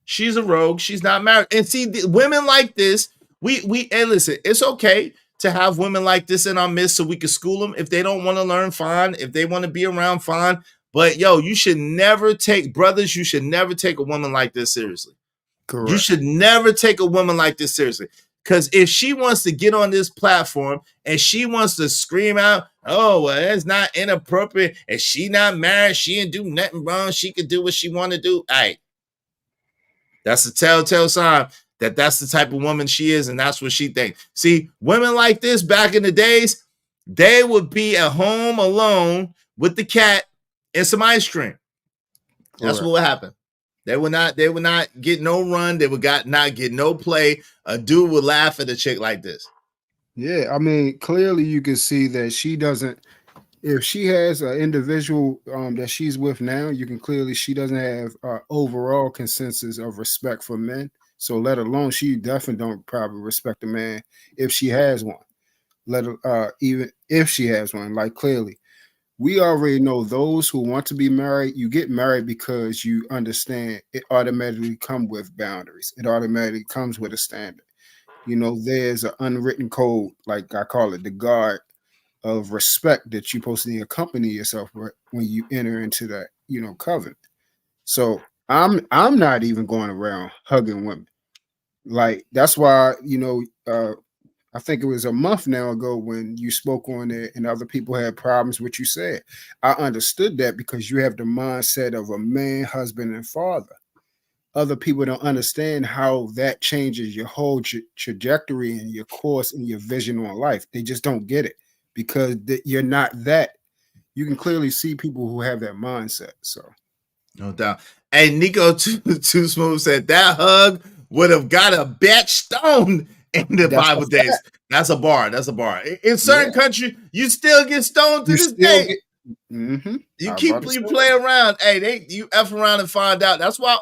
She's a rogue. She's not married. And see, women like this, and listen, it's okay to have women like this in our midst so we can school them. If they don't want to learn, fine. If they want to be around, fine. But yo, you should never take a woman like this seriously. Correct. You should never take a woman like this seriously. Because if she wants to get on this platform and she wants to scream out, oh, well, it's not inappropriate, and she not married, she didn't do nothing wrong, she can do what she want to do. All right. That's a telltale sign that that's the type of woman she is, and that's what she thinks. See, women like this back in the days, they would be at home alone with the cat and some ice cream. That's what would happen. They would not get no run. They would not get no play. A dude would laugh at a chick like this. Yeah, I mean, clearly you can see that she doesn't. If she has an individual that she's with now, she doesn't have overall consensus of respect for men. So let alone she definitely don't probably respect a man if she has one. Even if she has one, like clearly. We already know those who want to be married, you get married because you understand it automatically comes with boundaries. It automatically comes with a standard. There's an unwritten code, like I call it, the guard of respect that you're supposed to accompany yourself with when you enter into that, covenant. So I'm not even going around hugging women. Like, that's why, I think it was a month now ago when you spoke on it and other people had problems with what you said. I understood that because you have the mindset of a man, husband, and father. Other people don't understand how that changes your whole trajectory and your course and your vision on life. They just don't get it because you're not that. You can clearly see people who have that mindset. So, no doubt. Hey, Nico Too Smooth said that hug would have got a batch stoned in the Bible days. That's a bar. That's a bar. In certain countries, you still get stoned to this day. You play around. Hey, you F around and find out. That's why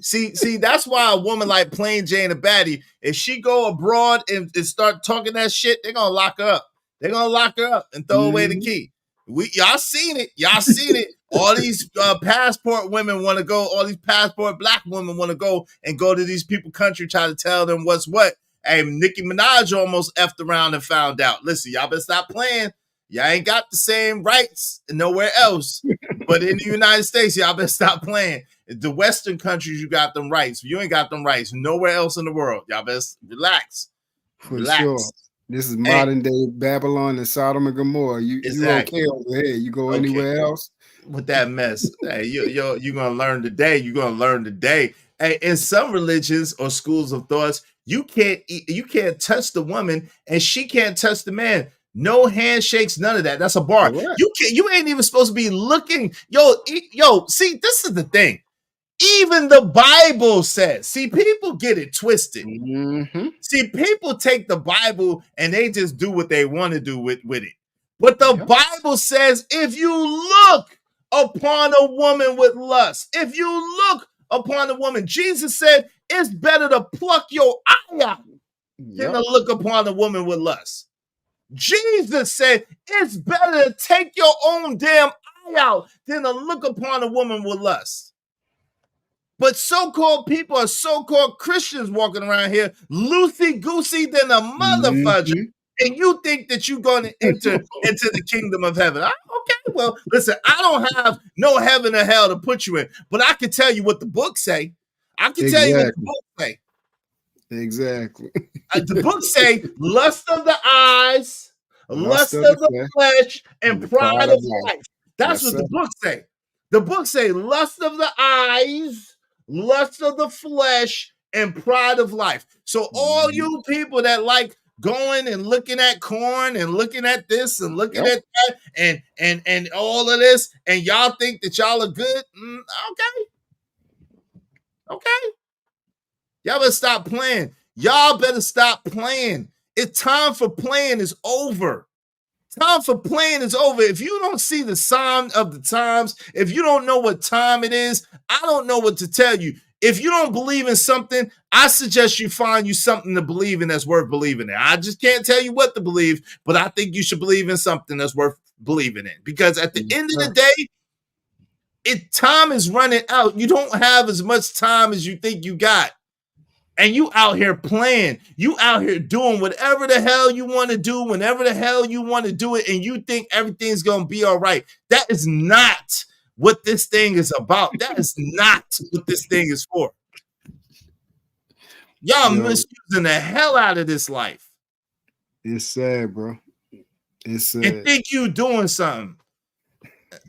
see, that's why a woman like Plain Jane the Baddie, if she go abroad and start talking that shit, they're gonna lock her up. They're gonna lock her up and throw away the key. Y'all seen it. All these passport women want to go. All these passport black women want to go to these people country, try to tell them what's what. Hey, Nicki Minaj almost effed around and found out. Listen, y'all better stop playing. Y'all ain't got the same rights nowhere else. But in the United States, y'all better stop playing. The Western countries, you got them rights. You ain't got them rights nowhere else in the world. Y'all better relax. For sure. This is modern day Babylon and Sodom and Gomorrah. You okay over here. You go anywhere else with that mess. Hey, you're gonna learn today. You're gonna learn today. Hey, in some religions or schools of thoughts, you can't touch the woman and she can't touch the man. No handshakes, none of that. That's a bar. Right. You ain't even supposed to be looking. Yo, see, this is the thing. Even the Bible says, see, people get it twisted. See, people take the Bible and they just do what they want to do with it. But the Bible says, if you look upon a woman with lust, if you look upon a woman, Jesus said, it's better to pluck your eye out than to look upon a woman with lust. Jesus said, it's better to take your own damn eye out than to look upon a woman with lust. But so-called people are so-called Christians walking around here loosey-goosey than a motherfucker. And you think that you're going to enter into the kingdom of heaven. Okay, well, listen, I don't have no heaven or hell to put you in, but I can tell you what the book say. I can tell you what the book say. Exactly. The book say lust of the eyes, lust of the flesh, and pride of life. That's what the book say. The book say lust of the eyes, lust of the flesh, and pride of life. So all you people that like going and looking at corn and looking at this and looking at that and all of this, and y'all think that y'all are good, okay. Y'all better stop playing. Y'all better stop playing. It's time for playing is over. Time for playing is over. If you don't see the sign of the times, if you don't know what time it is, I don't know what to tell you. If you don't believe in something, I suggest you find you something to believe in that's worth believing in. I just can't tell you what to believe, but I think you should believe in something that's worth believing in. Because at the end of the day, time is running out. You don't have as much time as you think you got. And you out here playing. You out here doing whatever the hell you want to do, whenever the hell you want to do it, and you think everything's going to be all right. That is not what this thing is about. That is not what this thing is for. Y'all misusing the hell out of this life. It's sad, bro. It's sad. And think you doing something.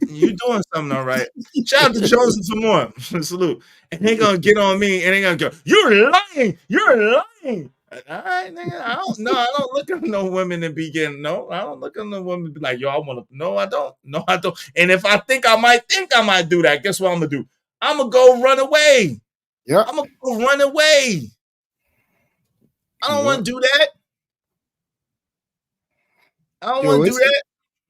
You doing something all right. Shout out to Chosen for more. Salute. And they gonna get on me and they gonna go, you're lying. You're lying. All right, nigga. I don't look at no women and be getting I don't look at no women and be like, yo, I want to. No, I don't. No, I don't. And if I think I might do that, guess what I'm gonna do? I'm gonna go run away. Yeah. I'm gonna go run away. I don't want to do that. I don't want to do that.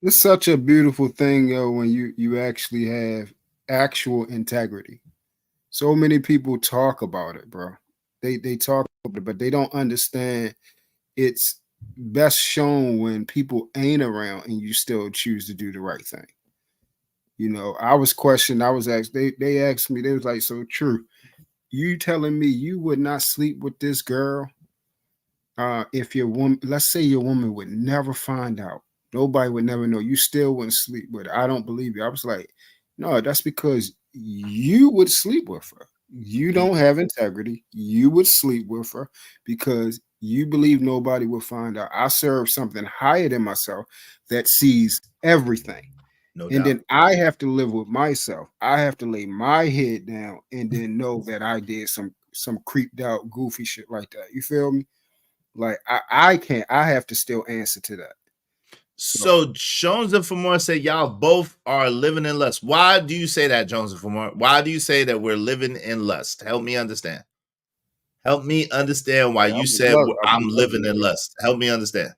It's such a beautiful thing, when you actually have actual integrity. So many people talk about it, bro. They talk about it, but they don't understand it's best shown when people ain't around and you still choose to do the right thing. I was questioned. I was asked, they asked me, they was like, so true. You telling me you would not sleep with this girl if your woman, let's say your woman would never find out Nobody would never know. You still wouldn't sleep with her. I don't believe you. I was like, no, that's because you would sleep with her. You don't have integrity. You would sleep with her because you believe nobody will find out. I serve something higher than myself that sees everything. No and doubt. then I have to live with myself. I have to lay my head down and then know that I did some creeped out, goofy shit like that. You feel me? Like I can't. I have to still answer to that. So Jones and Famore say y'all both are living in lust. Why do you say that, Jones and Famore? Why do you say that we're living in lust? Help me understand. Help me understand why you said I'm living in lust. Help me understand.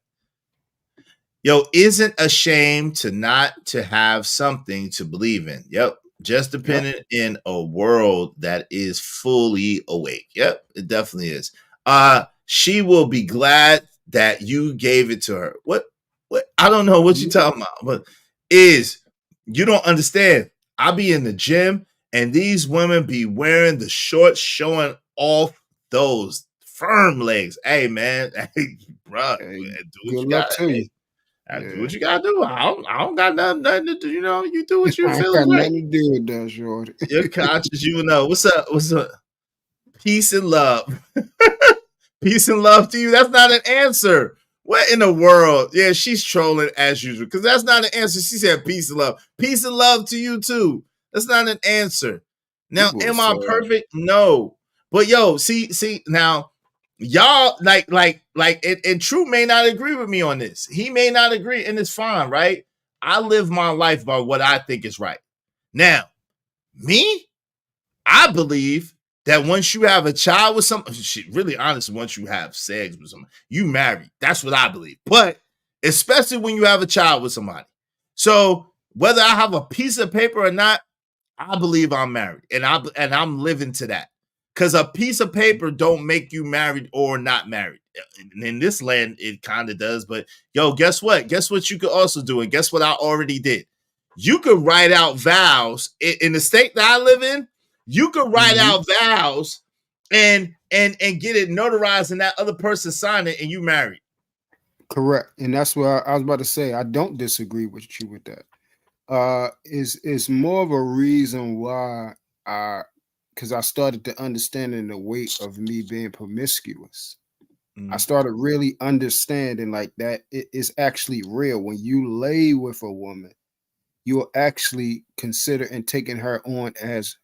Yo, isn't a shame to not to have something to believe in. Yep. Just dependent in a world that is fully awake. Yep, it definitely is. She will be glad that you gave it to her. What I don't know what you're talking about, but is you don't understand. I be in the gym and these women be wearing the shorts showing off those firm legs. Hey man, hey, bro, do what you got to do. Do what you gotta do. I don't got nothing to do. You know, you do what you I feel got right. nothing to do with that, shorty. Your conscience, you know. What's up? What's up? Peace and love. Peace and love to you. That's not an answer. What in the world? Yeah, she's trolling as usual because that's not an answer. She said peace and love. Peace and love to you too. That's not an answer. Now, am I perfect? No. But yo, see now. Y'all like and True may not agree with me on this. He may not agree, and it's fine, right? I live my life by what I think is right. Now, me, I believe that once you have a child with someone, really honestly, once you have sex with someone, you marry. That's what I believe. But especially when you have a child with somebody. So whether I have a piece of paper or not, I believe I'm married, and I'm living to that. Because a piece of paper don't make you married or not married. In this land, it kind of does. But yo, guess what? Guess what you could also do? And guess what I already did? You could write out vows in the state that I live in. You could write out vows and get it notarized, and that other person sign it, and you married. Correct, and that's what I was about to say. I don't disagree with you with that. Is more of a reason why because I started to understanding the weight of me being promiscuous. I started really understanding like that it is actually real. When you lay with a woman, you'll actually consider and taking her on as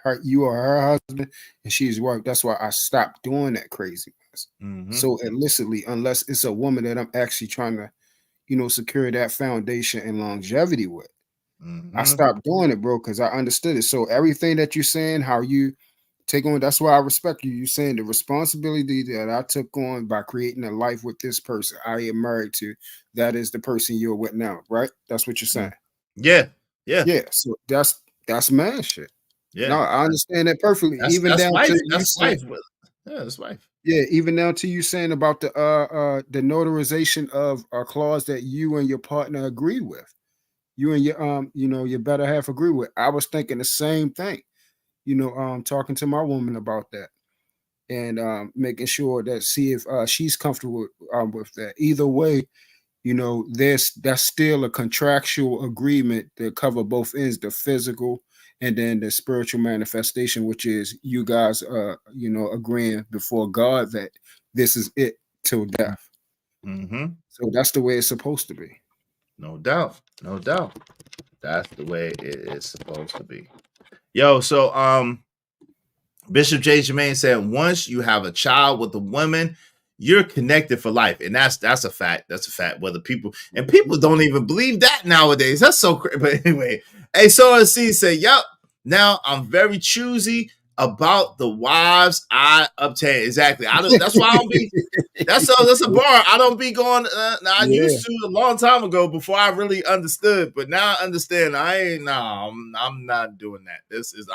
her, you are her husband and she's wife. That's why I stopped doing that craziness. So illicitly, unless it's a woman that I'm actually trying to, secure that foundation and longevity with. I stopped doing it, bro, because I understood it. So everything that you're saying, how you take on, that's why I respect you. You're saying the responsibility that I took on by creating a life with this person I am married to, that is the person you're with now, right? That's what you're saying. Yeah. So that's man shit. Yeah. No, I understand that perfectly. That's down life. to That's life. Yeah, that's life. Yeah, even down to you saying about the notarization of a clause that you and your partner agreed with. You and your your better half agree with. I was thinking the same thing, talking to my woman about that and making sure that see if she's comfortable with that. Either way, that's still a contractual agreement to cover both ends, the physical and then the spiritual manifestation, which is you guys agreeing before God that this is it till death. So that's the way it's supposed to be. No doubt. That's the way it is supposed to be. Yo, so Bishop J. Jermaine said once you have a child with a woman, you're connected for life. And that's a fact. That's a fact. Whether people don't even believe that nowadays. That's so crazy. But anyway, hey, so C said, yep. Now I'm very choosy about the wives I obtain. Exactly. That's why I don't be. That's a bar. I don't be going. I used to a long time ago before I really understood, but now I understand. I'm not doing that.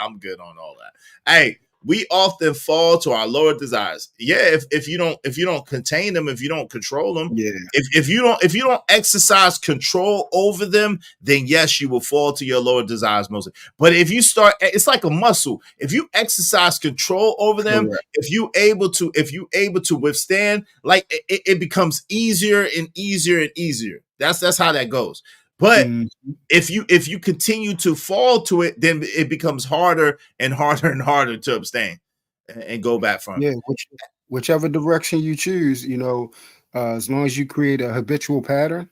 I'm good on all that. Hey, we often fall to our lower desires. Yeah, if you don't contain them, if you don't control them, if you don't exercise control over them, then yes, you will fall to your lower desires mostly. But if you start, it's like a muscle. If you exercise control over them, if you able to withstand, like it becomes easier and easier and easier. That's how that goes. But if you continue to fall to it, then it becomes harder and harder and harder to abstain and go back from. Yeah, whichever direction you choose, as long as you create a habitual pattern,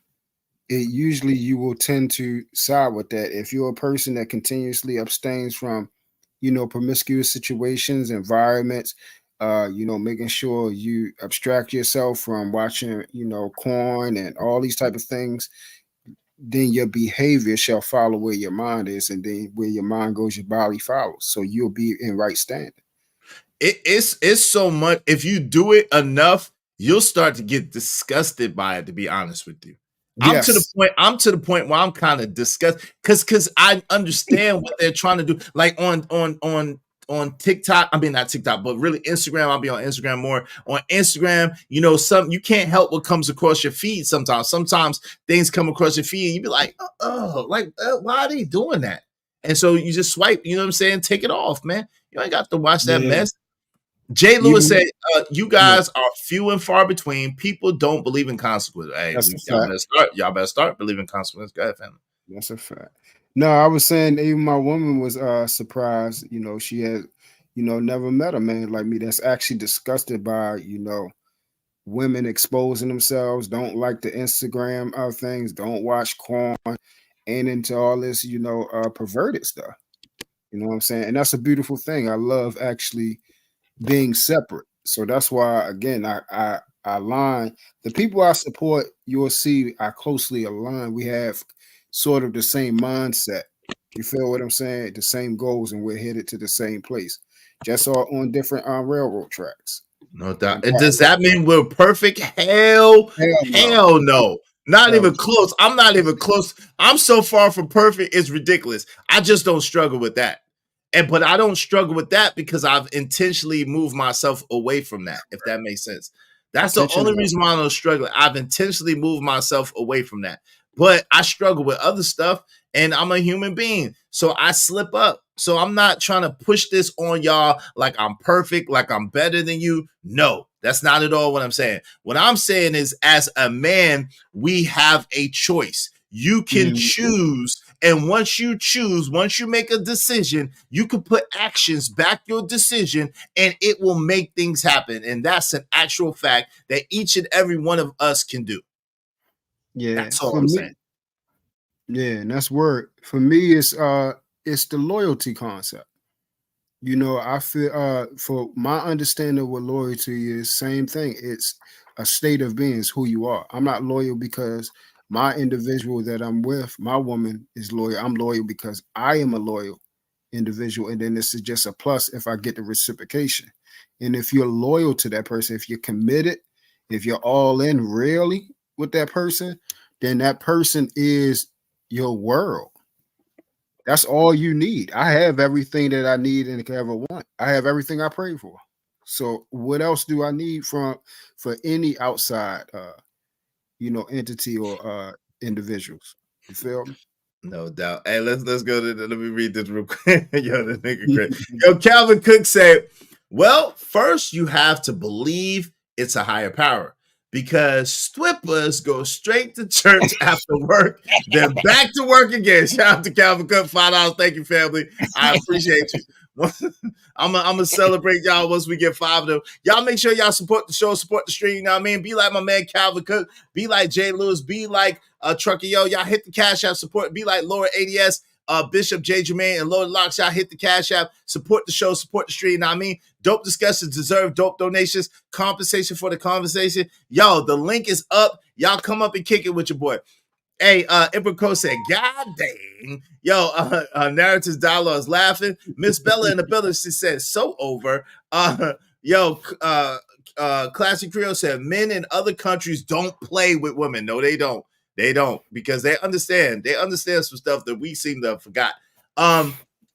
it usually you will tend to side with that. If you're a person that continuously abstains from, promiscuous situations, environments, making sure you abstract yourself from watching, porn and all these type of things, then your behavior shall follow where your mind is, and then where your mind goes, your body follows. So you'll be in right standing. It's so much. If you do it enough, you'll start to get disgusted by it, to be honest with you. Yes. I'm to the point where I'm kind of disgusted because I understand what they're trying to do. Like on TikTok, I mean not TikTok, but really Instagram. I'll be on Instagram more. On Instagram, you can't help what comes across your feed sometimes. Sometimes things come across your feed and you be like, why are they doing that? And so you just swipe, you know what I'm saying? Take it off, man. You ain't got to watch that mess. Jay Lewis said, you guys are few and far between. People don't believe in consequences. Hey, y'all better start believing in consequences. Go ahead, family. That's a fact. No, I was saying even my woman was surprised. She had, never met a man like me that's actually disgusted by, women exposing themselves, don't like the Instagram things, don't watch porn, ain't into all this, perverted stuff. You know what I'm saying? And that's a beautiful thing. I love actually being separate. So that's why, again, I align. The people I support, you'll see I closely align. We have sort of the same mindset. You feel what I'm saying? The same goals, and we're headed to the same place. Just all on different railroad tracks. No doubt. And does that mean we're perfect? Hell no. Not even close. I'm not even close. I'm so far from perfect, it's ridiculous. I just don't struggle with that. But I don't struggle with that because I've intentionally moved myself away from that, if that makes sense. That's the only reason why I don't struggle. I've intentionally moved myself away from that. But I struggle with other stuff, and I'm a human being. So I slip up. So I'm not trying to push this on y'all like I'm perfect, like I'm better than you. No, that's not at all what I'm saying. What I'm saying is, as a man, we have a choice. You can choose. And once you choose, once you make a decision, you can put actions back your decision and it will make things happen. And that's an actual fact that each and every one of us can do. Yeah. That's all I'm saying. Yeah, and that's word. For me, it's the loyalty concept. I feel for my understanding of what loyalty is, same thing. It's a state of being, it's who you are. I'm not loyal because my individual that I'm with, my woman, is loyal. I'm loyal because I am a loyal individual. And then this is just a plus if I get the reciprocation. And if you're loyal to that person, if you're committed, if you're all in really with that person, then that person is your world. That's all you need. I have everything that I need and could ever want. I have everything I pray for. So what else do I need for any outside entity or individuals? You feel me? No doubt. Hey, let's go to let me read this real quick. Yo, this nigga crazy. Yo, Calvin Cook said, well, first you have to believe it's a higher power, because strippers go straight to church after work, then back to work again. Shout out to Calvin Cook, $5. Thank you, family. I appreciate you. I'm gonna celebrate y'all once we get 5 of them. Y'all make sure y'all support the show, support the stream. You know what I mean? Be like my man Calvin Cook. Be like Jay Lewis. Be like Trucker Yo. Y'all hit the Cash App support. Be like Laura ADS, Bishop J Jermaine, and Lord Locks. Y'all hit the Cash App. Support the show. Support the stream. You know what I mean? Dope discussions deserve dope donations. Compensation for the conversation. Yo, the link is up. Y'all come up and kick it with your boy. Hey, Ibrahim said, God dang. Yo, Narratives Dialogue is laughing. Miss Bella in the building, she said, so over. Classic Creole said, men in other countries don't play with women. No, they don't. They don't, because they understand. They understand some stuff that we seem to have forgot.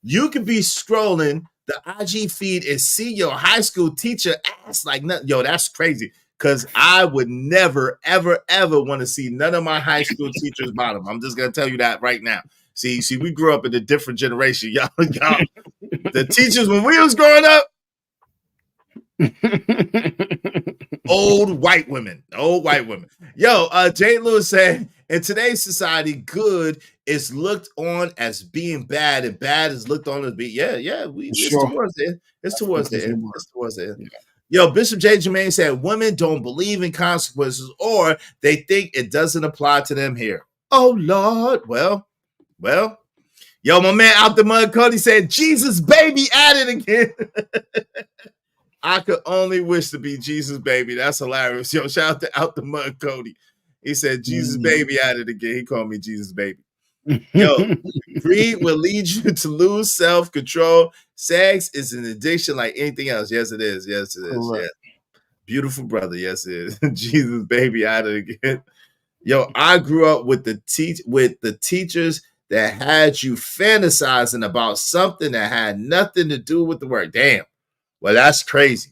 You could be scrolling the IG feed and see your high school teacher ass like nothing. Yo, that's crazy. Because I would never, ever, ever want to see none of my high school teachers bottom. I'm just going to tell you that right now. See, we grew up in a different generation. Y'all, the teachers, when we was growing up, old white women. Yo, Jay Lewis said, in today's society, good is looked on as being bad, and bad is looked on as being it's towards it. It's towards the end. It's towards the end. Yeah. Yo, Bishop J. Jermaine said women don't believe in consequences, or they think it doesn't apply to them here. Oh Lord. Well. Yo, my man out the mud, Cody said, Jesus baby at it again. I could only wish to be Jesus baby. That's hilarious. Yo, shout out to out the mud, Cody. He said, Jesus baby at it again. He called me Jesus baby. Yo, greed will lead you to lose self-control. Sex is an addiction like anything else. Yes, it is. Yes, it is. Yeah. Beautiful brother. Yes, it is. Jesus baby at it again. Yo, I grew up with the teachers that had you fantasizing about something that had nothing to do with the work. Damn. Well, that's crazy.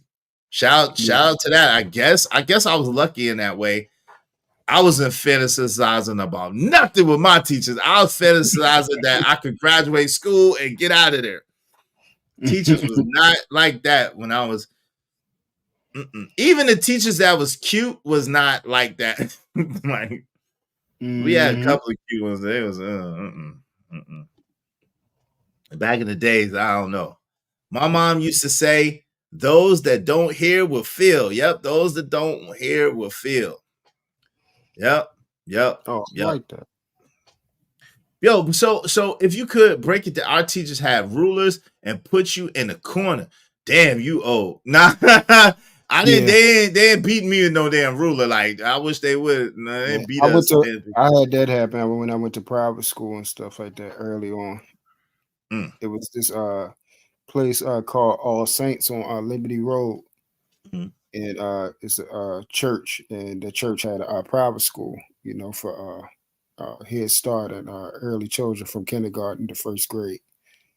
Shout out to that. I guess I was lucky in that way. I wasn't fantasizing about nothing with my teachers. I was fantasizing that I could graduate school and get out of there. Teachers was not like that when I was. Even the teachers that was cute was not like that. Like we had a couple of cute ones. They was back in the days. I don't know. My mom used to say, "Those that don't hear will feel." Yep, those that don't hear will feel. Yep. Oh, yep. Like that. Yo, so if you could break it down, our teachers had rulers and put you in a corner. Damn, you old. Nah, I didn't. They didn't beat me with no damn ruler. Like I wish they would. No, they didn't beat us. I had that happen when I went to private school and stuff like that early on. It was this place called All Saints on Liberty Road. And it's a church, and the church had a private school, you know, for Head Start and early children from kindergarten to first grade.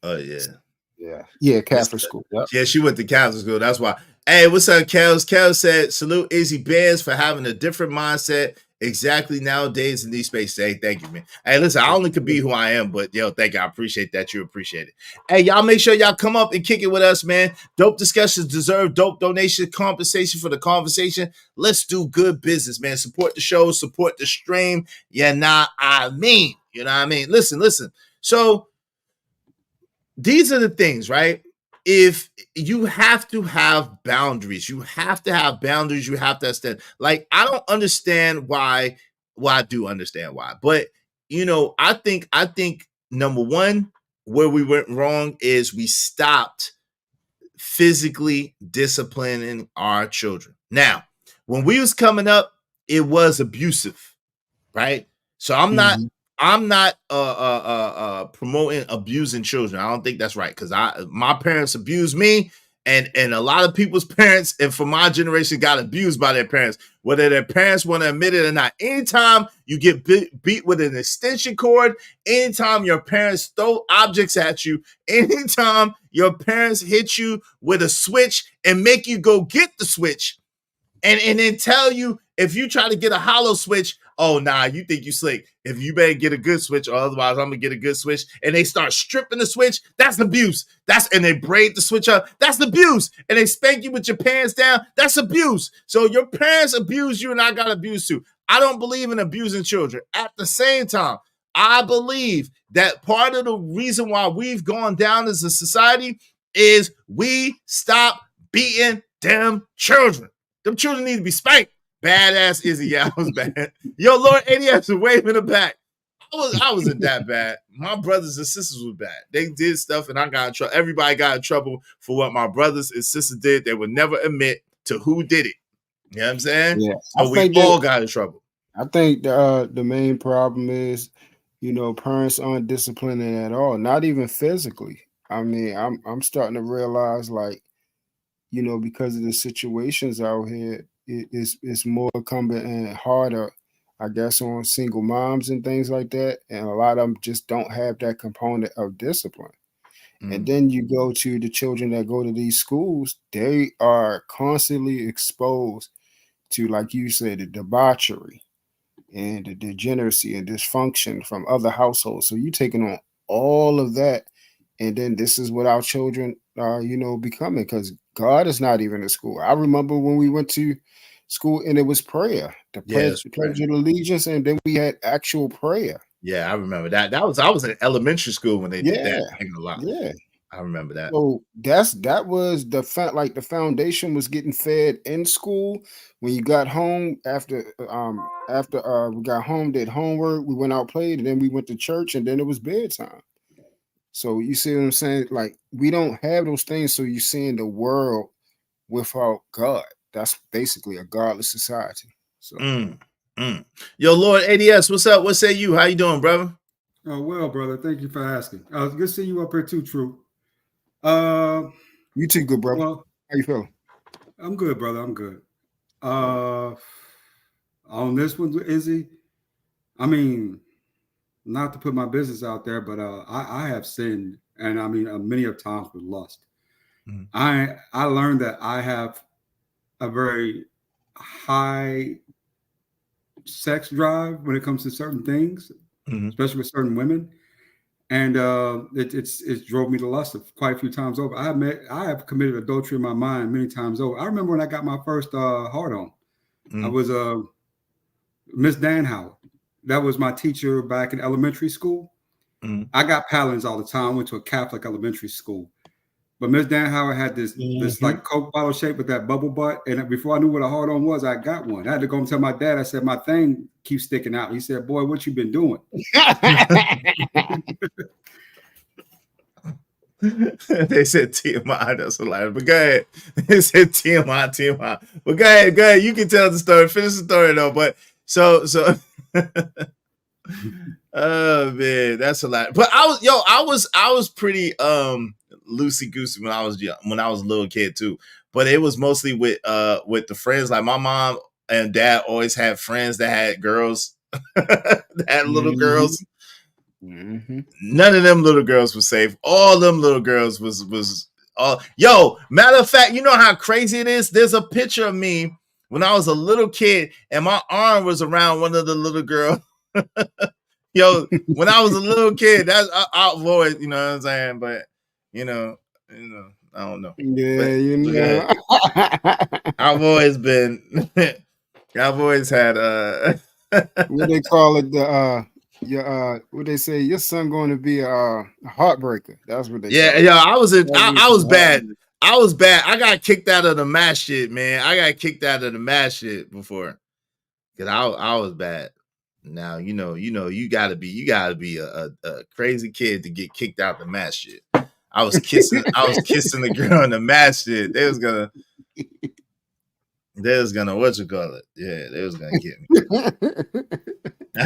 Oh yeah, Catholic school. Yep. Yeah, she went to Catholic school. That's why. Hey, what's up, Kels? Kels said, "Salute Izzy Benz for having a different mindset exactly nowadays in these spaces." Hey, thank you, man. Hey, listen, I only could be who I am, but yo, thank you. I appreciate that. You appreciate it. Hey, y'all make sure y'all come up and kick it with us, man. Dope discussions deserve dope donation compensation for the conversation. Let's do good business, man. Support the show, support the stream. Yeah, You know what I mean? Listen. So these are the things, right? If you have to have boundaries, you have to have boundaries. You have to understand. Like, I don't understand why. Well, I do understand why, but you know, I think number one, where we went wrong is we stopped physically disciplining our children. Now, when we was coming up, it was abusive, right? So I'm not promoting abusing children. I don't think that's right, because my parents abused me, and a lot of people's parents, and for my generation, got abused by their parents, whether their parents want to admit it or not. Anytime you get beat with an extension cord, anytime your parents throw objects at you, anytime your parents hit you with a switch and make you go get the switch, and then tell you, if you try to get a hollow switch, oh, nah, you think you slick. If you better get a good switch, or otherwise I'm gonna get a good switch, and they start stripping the switch, that's abuse. And they braid the switch up, that's abuse. And they spank you with your pants down, that's abuse. So your parents abuse you, and I got abused too. I don't believe in abusing children. At the same time, I believe that part of the reason why we've gone down as a society is we stop beating them children. Them children need to be spanked. Badass Izzy, yeah, I was bad. Yo, Lord ADS was waving in the back. I wasn't that bad. My brothers and sisters were bad. They did stuff, and I got in trouble. Everybody got in trouble for what my brothers and sisters did. They would never admit to who did it. You know what I'm saying? Yeah. So we all got in trouble. I think the main problem is, you know, parents aren't disciplining at all, not even physically. I mean, I'm starting to realize, like, you know, because of the situations out here, it's more incumbent and harder, I guess, on single moms and things like that. And a lot of them just don't have that component of discipline. And then you go to the children that go to these schools, they are constantly exposed to, like you said, the debauchery and the degeneracy and dysfunction from other households. So you're taking on all of that. And then this is what our children are, you know, becoming, because God is not even in school. I remember when we went to school, and it was prayer, the pledge of allegiance, and then we had actual prayer. Yeah, I remember that. I was in elementary school when they did that a lot. Yeah, I remember that. So that was the the foundation was getting fed in school. When you got home after we got home, did homework, we went out, played, and then we went to church, and then it was bedtime. So you see what I'm saying? Like, we don't have those things. So you're seeing the world without God. That's basically a godless society. So Yo, Lord ADS, what's up? What say you? How you doing, brother? Oh, well, brother. Thank you for asking. Good to see you up here too, True. You too, good brother. Well, how you feeling? I'm good, brother. I'm good. On this one, Izzy, I mean, not to put my business out there, but I have sinned, and I mean, many of times with lust. I learned that I have a very high sex drive when it comes to certain things, especially with certain women. And it's drove me to lust quite a few times over. I have committed adultery in my mind many times over. I remember when I got my first hard on. I was Miss Danhauer. That was my teacher back in elementary school. I got palins all the time. I went to a Catholic elementary school. But Miss Danhauer had this like Coke bottle shape with that bubble butt. And before I knew what a hard on was, I got one. I had to go and tell my dad. I said, my thing keeps sticking out. He said, boy, what you been doing? They said TMI. That's a lie. But go ahead. They said TMI. But go ahead. You can tell the story. Finish the story though. But so oh man, that's a lot. But I was pretty loosey goosey when I was young, when I was a little kid too. But it was mostly with the friends. Like my mom and dad always had friends that had girls, that had little girls. None of them little girls was safe. All them little girls was all. Yo, matter of fact, you know how crazy it is? There's a picture of me when I was a little kid and my arm was around one of the little girls. Yo, when I was a little kid, that's I avoid, you know what I'm saying? But you know, I don't know. Yeah, but, I've always had what they call it, what they say, your son going to be a heartbreaker. That's what they call it. I was bad. I was bad. I got kicked out of the math shit, man. I got kicked out of the math shit before. Cause I was bad. Now you gotta be a crazy kid to get kicked out the math shit. I was kissing the girl in the math shit. They was gonna what you call it? Yeah, they was gonna get me.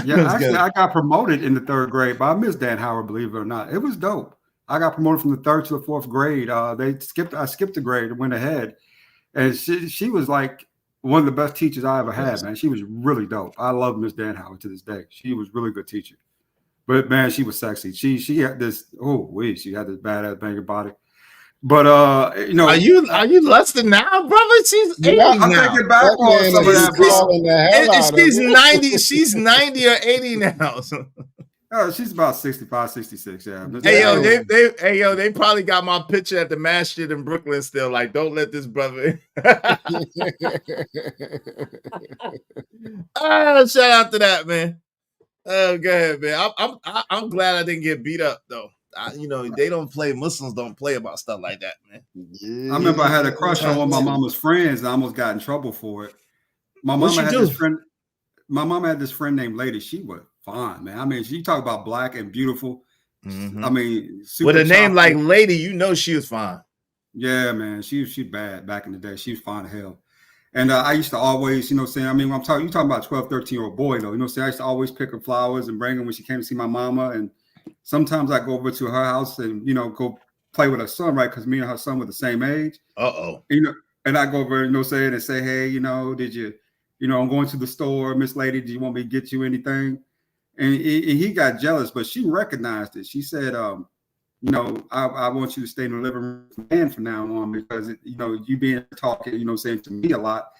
Yeah, actually, I got promoted in the 3rd grade by Miss Danhauer, believe it or not. It was dope. I got promoted from the 3rd to the 4th grade. I skipped a grade and went ahead. And she was like one of the best teachers I ever had, man. She was really dope. I love Miss Danhauer to this day. She was really good teacher. But man, she was sexy. She had this, she had this badass banging body. But are you lusting now, brother? She's 80 now. I'm taking back on some of that, bro. She's 90. She's 90 or 80 now. Oh, she's about 65, 66. Yeah. They probably got my picture at the mass shit in Brooklyn still. Like, don't let this brother. Shout out to that, man. Oh, go ahead, man. I'm glad I didn't get beat up though. They don't play. Muslims don't play about stuff like that, man. Yeah. I remember I had a crush on one of my mama's friends. And I almost got in trouble for it. My mama had this friend named Lady. She was fine, man. I mean, she talk about black and beautiful. I mean, with a name like Lady, she was fine. Yeah, man. She bad back in the day. She was fine as hell. And I used to always, you talking about 12, 13-year-old boy, though. I used to always pick her flowers and bring them when she came to see my mama. And sometimes I go over to her house and, go play with her son, right? Because me and her son were the same age. And I go over, and say, hey, did you, I'm going to the store, Miss Lady, do you want me to get you anything? And he got jealous, but she recognized it. She said, I want you to stay in the living room with man from now on because, you being talking, saying to me a lot,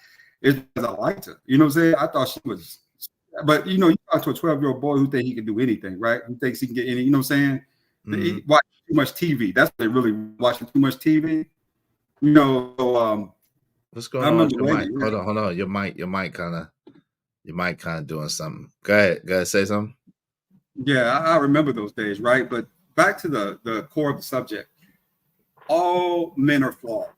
it's because I liked her. You know what I'm saying? I thought she was, but, you talk to a 12-year-old boy who thinks he can do anything, right? Who thinks he can get any, you know what I'm saying? He watch too much TV. That's what they really watching too much TV. What's going on with your mic? Hold on. Your mic kind of doing something. Go ahead, say something. Yeah, I remember those days, right? But back to the core of the subject. All men are flawed.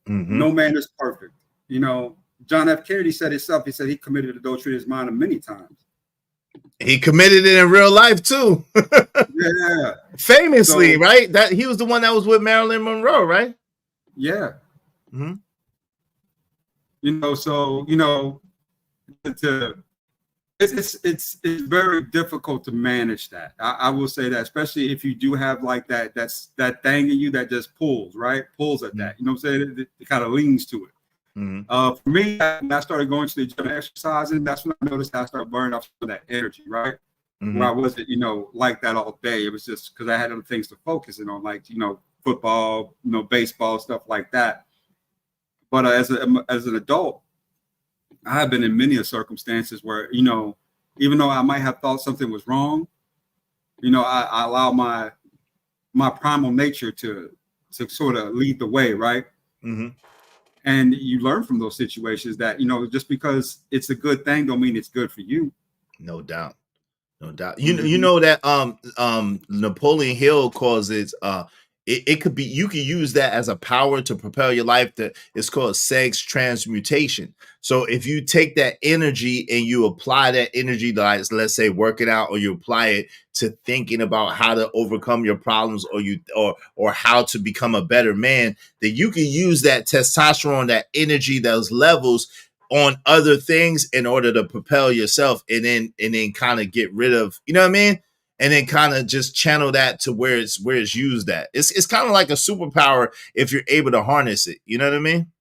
Mm-hmm. No man is perfect. You know, John F. Kennedy said himself, he said he committed adultery in his mind many times. He committed it in real life too. Yeah. Famously, right? That he was the one that was with Marilyn Monroe, right? Yeah. Mm-hmm. You know, so you know, it's very difficult to manage that. I will say that, especially if you do have like that thing in you that just pulls at that. You know what I'm saying? It kind of leans to it. Mm-hmm. For me, when I started going to the gym and exercising, that's when I noticed I started burning off some of that energy, right? Mm-hmm. Where I wasn't, you know, like that all day. It was just because I had other things to focus in on, like, you know, football, you know, baseball, stuff like that. But as an adult, I have been in many circumstances where, you know, even though I might have thought something was wrong, you know, I allow my primal nature to sort of lead the way, right? Mm-hmm. And you learn from those situations that, you know, just because it's a good thing don't mean it's good for you. No doubt. You know that Napoleon Hill calls it it could be, you can use that as a power to propel your life. It's called sex transmutation. So if you take that energy and you apply that energy to, like, let's say, working out, or you apply it to thinking about how to overcome your problems, or how to become a better man, then you can use that testosterone, that energy, those levels on other things in order to propel yourself, and then kind of get rid of, you know what I mean? And then kind of just channel that to where it's used at. It's kind of like a superpower if you're able to harness it. You know what I mean?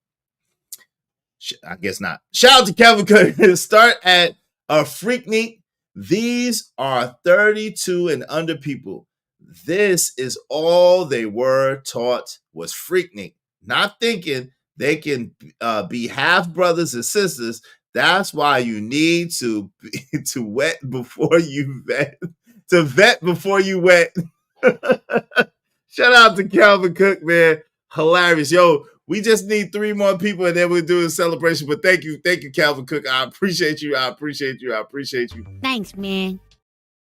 I guess not. Shout out to Calvin Cook. Start at a Freaknik. These are 32 and under people. This is all they were taught was Freaknik. Not thinking they can be half brothers and sisters. That's why you need to wet before you vet. To vet before you wet. Shout out to Calvin Cook, man. Hilarious. Yo, we just need 3 more people and then we'll do a celebration. But thank you, Calvin Cook. I appreciate you. Thanks, man.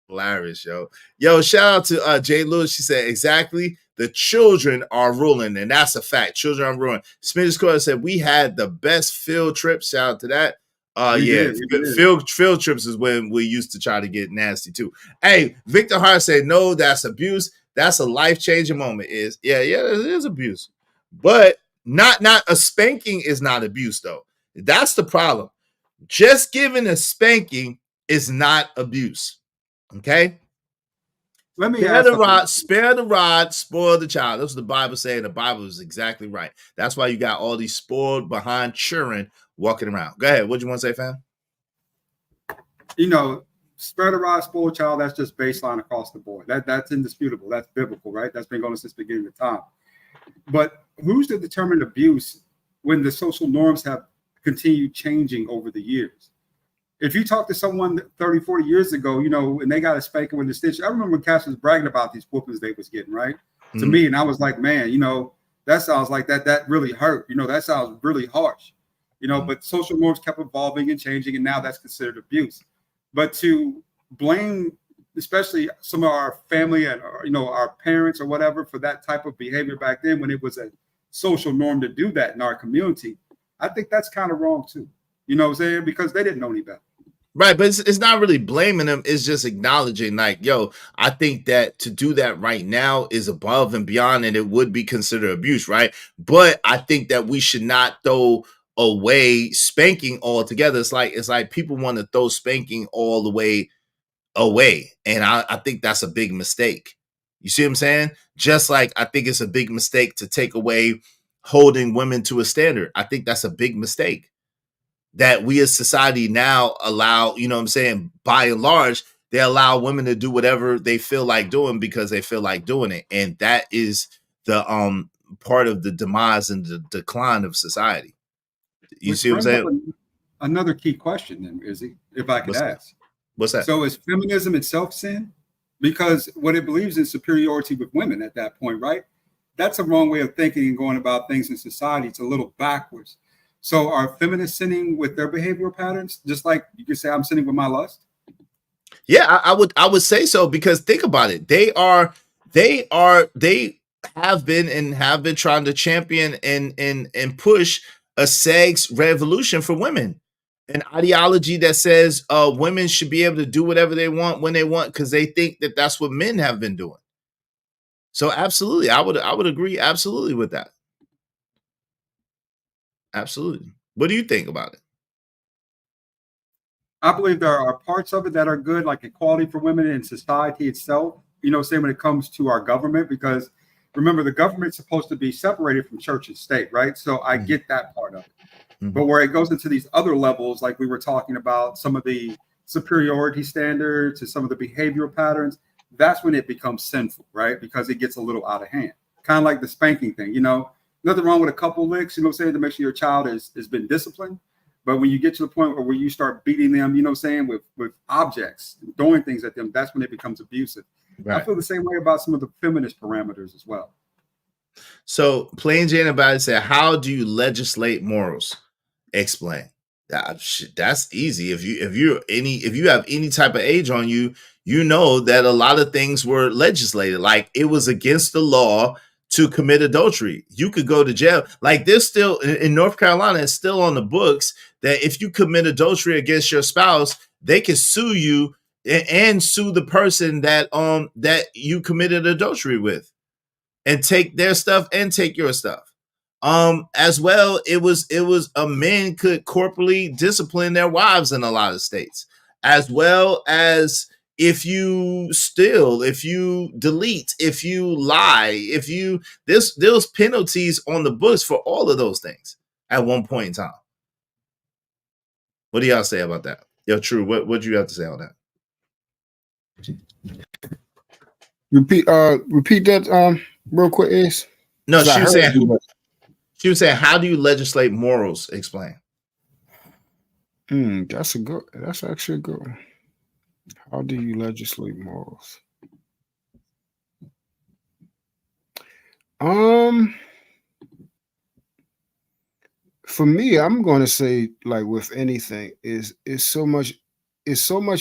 Hilarious, yo. Yo, shout out to Jay Lewis. She said, exactly. The children are ruling, and that's a fact. Children are ruling. Smithers Corner said, we had the best field trips. Shout out to that. We did. Field trips is when we used to try to get nasty too. Hey, Victor Hart said, no, that's abuse. That's a life-changing moment. It is abuse. But not a spanking is not abuse, though. That's the problem. Just giving a spanking is not abuse. Okay? Let me spare the rod, spoil the child. That's what the Bible saying. The Bible is exactly right. That's why you got all these spoiled behind children walking around. Go ahead. What do you want to say, fam? You know, spare the rod, spoil the child, that's just baseline across the board. That's indisputable. That's biblical, right? That's been going on since the beginning of time. But who's to determine abuse when the social norms have continued changing over the years? If you talk to someone 30, 40 years ago, you know, and they got a spanking with a stitch, I remember when Cash was bragging about these whoopings they was getting, right? Mm-hmm. To me, and I was like, man, you know, that sounds like that really hurt. You know, that sounds really harsh. You know, but social norms kept evolving and changing, and now that's considered abuse. But to blame, especially some of our family and, you know, our parents or whatever for that type of behavior back then when it was a social norm to do that in our community, I think that's kind of wrong too. You know what I'm saying? Because they didn't know any better. Right, but it's not really blaming them. It's just acknowledging, like, yo, I think that to do that right now is above and beyond, and it would be considered abuse, right? But I think that we should not throw away spanking altogether. It's like people want to throw spanking all the way away, and I think that's a big mistake. You see what I'm saying? Just like I think it's a big mistake to take away holding women to a standard. I think that's a big mistake. That we as society now allow, you know what I'm saying, by and large, they allow women to do whatever they feel like doing because they feel like doing it. And that is the part of the demise and the decline of society. You see what I'm saying? Another key question then, Izzy, if I could ask. What's that? So is feminism itself sin? Because what it believes in superiority with women at that point, right? That's a wrong way of thinking and going about things in society. It's a little backwards. So are feminists sinning with their behavioral patterns, just like you could say I'm sinning with my lust? Yeah, I would say so, because think about it. They have been trying to champion and push a sex revolution for women. An ideology that says women should be able to do whatever they want when they want, because they think that that's what men have been doing. So absolutely, I would agree absolutely with that. Absolutely. What do you think about it? I believe there are parts of it that are good, like equality for women in society itself. You know, say when it comes to our government, because remember, the government's supposed to be separated from church and state, right? So I get that part of it. But where it goes into these other levels, like we were talking about, some of the superiority standards and some of the behavioral patterns, that's when it becomes sinful, right? Because it gets a little out of hand. Kind of like the spanking thing, you know, nothing wrong with a couple licks, you know what I'm saying, to make sure your child has been disciplined. But when you get to the point where you start beating them, you know what I'm saying, with objects, throwing things at them, that's when it becomes abusive. Right. I feel the same way about some of the feminist parameters as well. So Plain Jane about it said, how do you legislate morals? Explain. That's easy. If you have any type of age on you, you know that a lot of things were legislated. Like, it was against the law to commit adultery. You could go to jail. Like, there's still in North Carolina, it's still on the books that if you commit adultery against your spouse, they can sue you and sue the person that you committed adultery with, and take their stuff and take your stuff. As well, it was a men could corporally discipline their wives in a lot of states, as well as if you steal, if you delete, if you lie, if you there's penalties on the books for all of those things at one point in time. What do y'all say about that? Yo, True, what do you have to say on that? Repeat that real quick, is no, she was saying, how do you legislate morals? Explain. That's actually a good one. How do you legislate morals? For me, I'm going to say, like with anything, is so much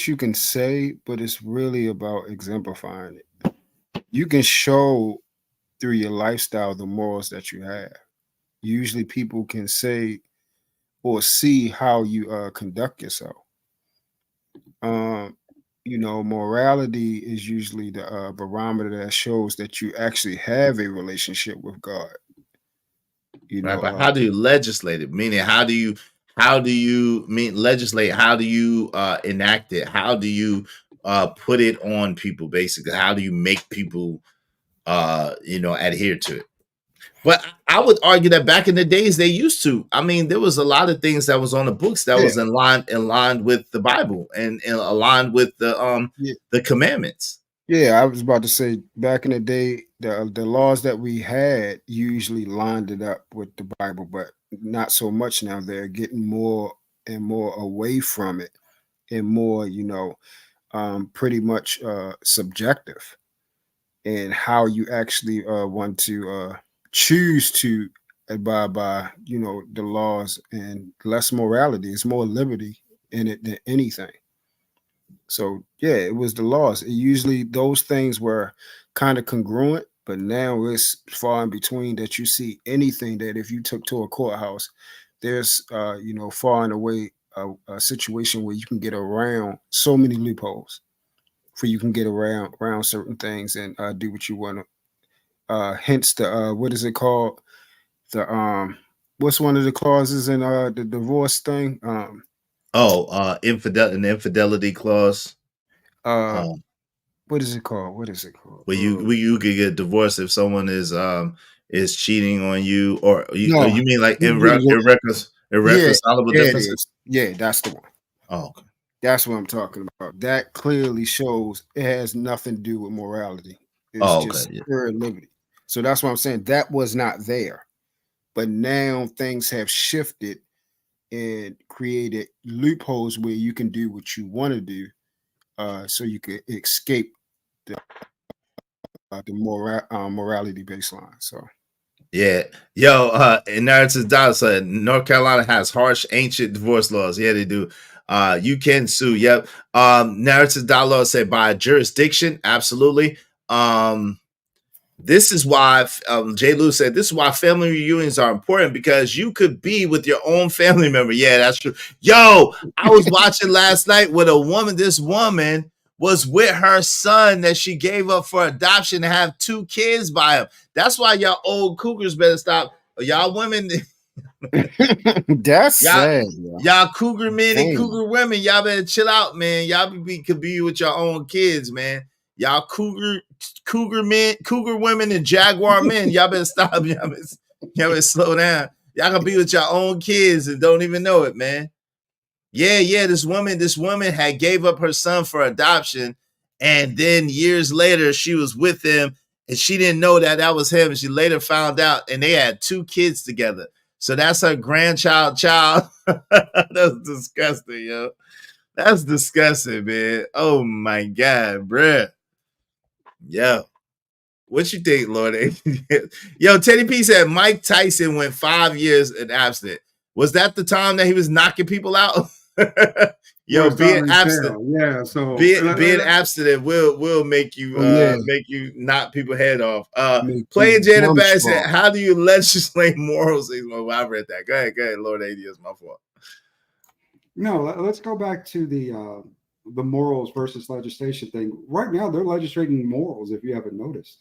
you can say, but it's really about exemplifying it. You can show through your lifestyle the morals that you have. Usually people can say or see how you conduct yourself. You know, morality is usually the barometer that shows that you actually have a relationship with God. You know, but how do you legislate it? Meaning, how do you legislate? How do you enact it? How do you put it on people? Basically, how do you make people adhere to it? But I would argue that back in the days they used to. I mean, there was a lot of things that was on the books that was in line with the Bible and aligned with the commandments. Yeah, I was about to say, back in the day, the laws that we had usually lined it up with the Bible, but not so much now. They're getting more and more away from it, and more, pretty much subjective, and how you actually want to choose to abide by, the laws, and less morality. It's more liberty in it than anything. So yeah, it was the laws. Usually those things were kind of congruent, but now it's far in between that you see anything that if you took to a courthouse, there's far and away a situation where you can get around so many loopholes, for you can get around certain things and do what you want to. Hence the what is it called? The what's one of the clauses in the divorce thing? An infidelity clause. What is it called? Where you could get divorced if someone is cheating on you, or you mean like irreconcilable differences? Yeah, that's the one. Oh, okay. That's what I'm talking about. That clearly shows it has nothing to do with morality. It's just pure liberty. So that's what I'm saying. That was not there. But now things have shifted and created loopholes where you can do what you want to do, so you can escape the morality baseline. So Yeah. Yo, Inheritance Dollar said North Carolina has harsh ancient divorce laws. Yeah, they do. You can sue. Yep. Narrative Dollar said by jurisdiction. Absolutely. This is why Jay Lou said this is why family reunions are important, because you could be with your own family member. Yeah, that's true. Yo, I was watching last night with a woman. This woman was with her son that she gave up for adoption to have 2 kids by him. That's why y'all old cougars better stop. Y'all women, That's sad. y'all cougar men and cougar women, y'all better chill out, man. Y'all could be with your own kids, man. Y'all cougar men, cougar women, and jaguar men, y'all better stop. Y'all better slow down. Y'all can be with your own kids and don't even know it, man. Yeah. This woman had gave up her son for adoption, and then years later she was with him, and she didn't know that was him. And she later found out, and they had 2 kids together. So that's her grandchild child. That's disgusting, yo. That's disgusting, man. Oh my God, bruh. Yo. What you think, Lord? Yo, Teddy P said Mike Tyson went 5 years in abstinent. Was that the time that he was knocking people out? Yo, being abstinent. Yeah, so being abstinent will make you make you knock people's head off. Playing Jay the Bad said, how do you legislate morals? Well, I read that. Go ahead, Lord AD, it's my fault. No, let's go back to the morals versus legislation thing. Right now, they're legislating morals, if you haven't noticed.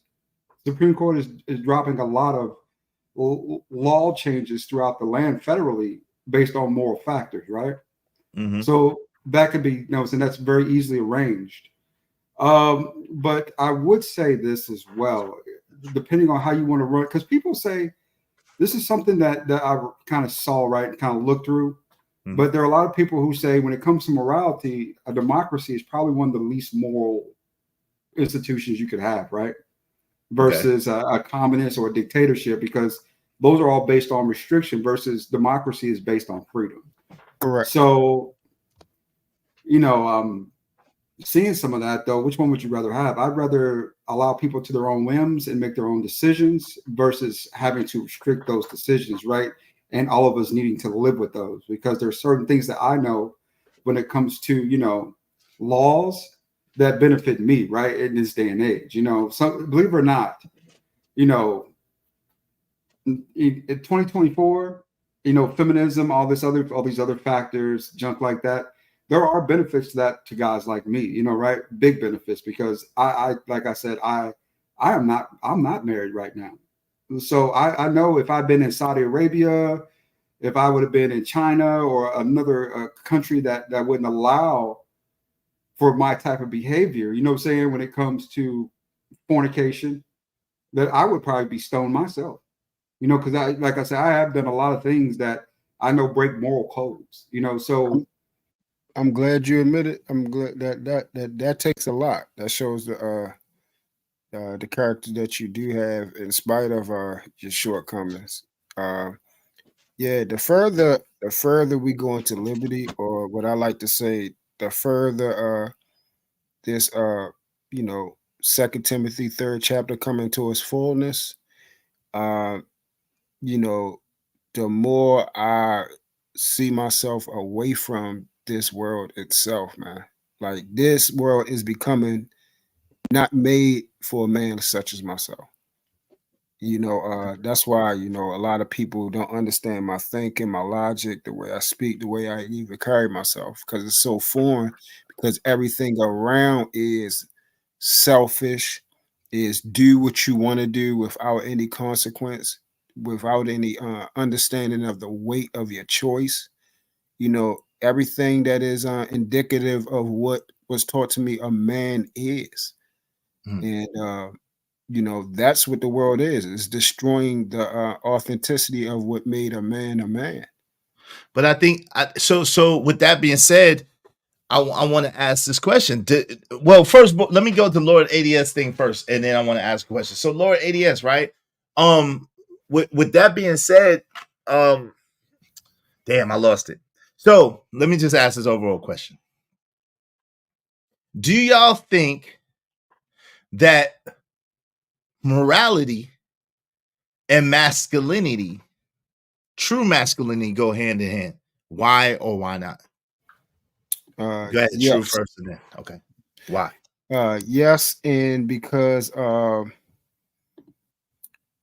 Supreme Court is dropping a lot of law changes throughout the land federally based on moral factors, right? Mm-hmm. So that could be, and that's very easily arranged. But I would say this as well, depending on how you want to run, because people say this is something that I kind of saw, right, and kind of looked through. Mm-hmm. But there are a lot of people who say when it comes to morality, a democracy is probably one of the least moral institutions you could have, right? Versus a communist or a dictatorship, because those are all based on restriction versus democracy is based on freedom. Correct. So, seeing some of that though, which one would you rather have? I'd rather allow people to their own whims and make their own decisions versus having to restrict those decisions, right? And all of us needing to live with those, because there are certain things that I know when it comes to, laws that benefit me, right, in this day and age. So believe it or not, in 2024, feminism, all these other factors, junk like that, there are benefits to that to guys like me, right? Big benefits, because I like I said, I'm not married right now. So I know if I've been in Saudi Arabia, if I would have been in China or another country that wouldn't allow for my type of behavior, you know what I'm saying, when it comes to fornication, that I would probably be stoned myself, because like I said, I have done a lot of things that I know break moral codes, so. I'm glad you admit it. I'm glad that takes a lot. That shows the character that you do have in spite of your shortcomings. The further we go into liberty, or what I like to say, the further this 2 Timothy 3rd chapter coming to its fullness, the more I see myself away from this world itself, man. Like, this world is becoming not made for a man such as myself. That's why, a lot of people don't understand my thinking, my logic, the way I speak, the way I even carry myself, because it's so foreign, because everything around is selfish, is do what you want to do without any consequence, without any understanding of the weight of your choice. Everything that is indicative of what was taught to me a man is. And that's what the world is. It's destroying the authenticity of what made a man a man. But I think so with that being said, I want to ask this question. First, let me go to Lord ADS thing first, and then I want to ask a question. So Lord ADS, right? With that being said, damn, I lost it. So let me just ask this overall question. Do y'all think that morality and masculinity, true masculinity, go hand in hand? Why or why not? Go ahead, yes. True first, and then okay. Why? Yes, and because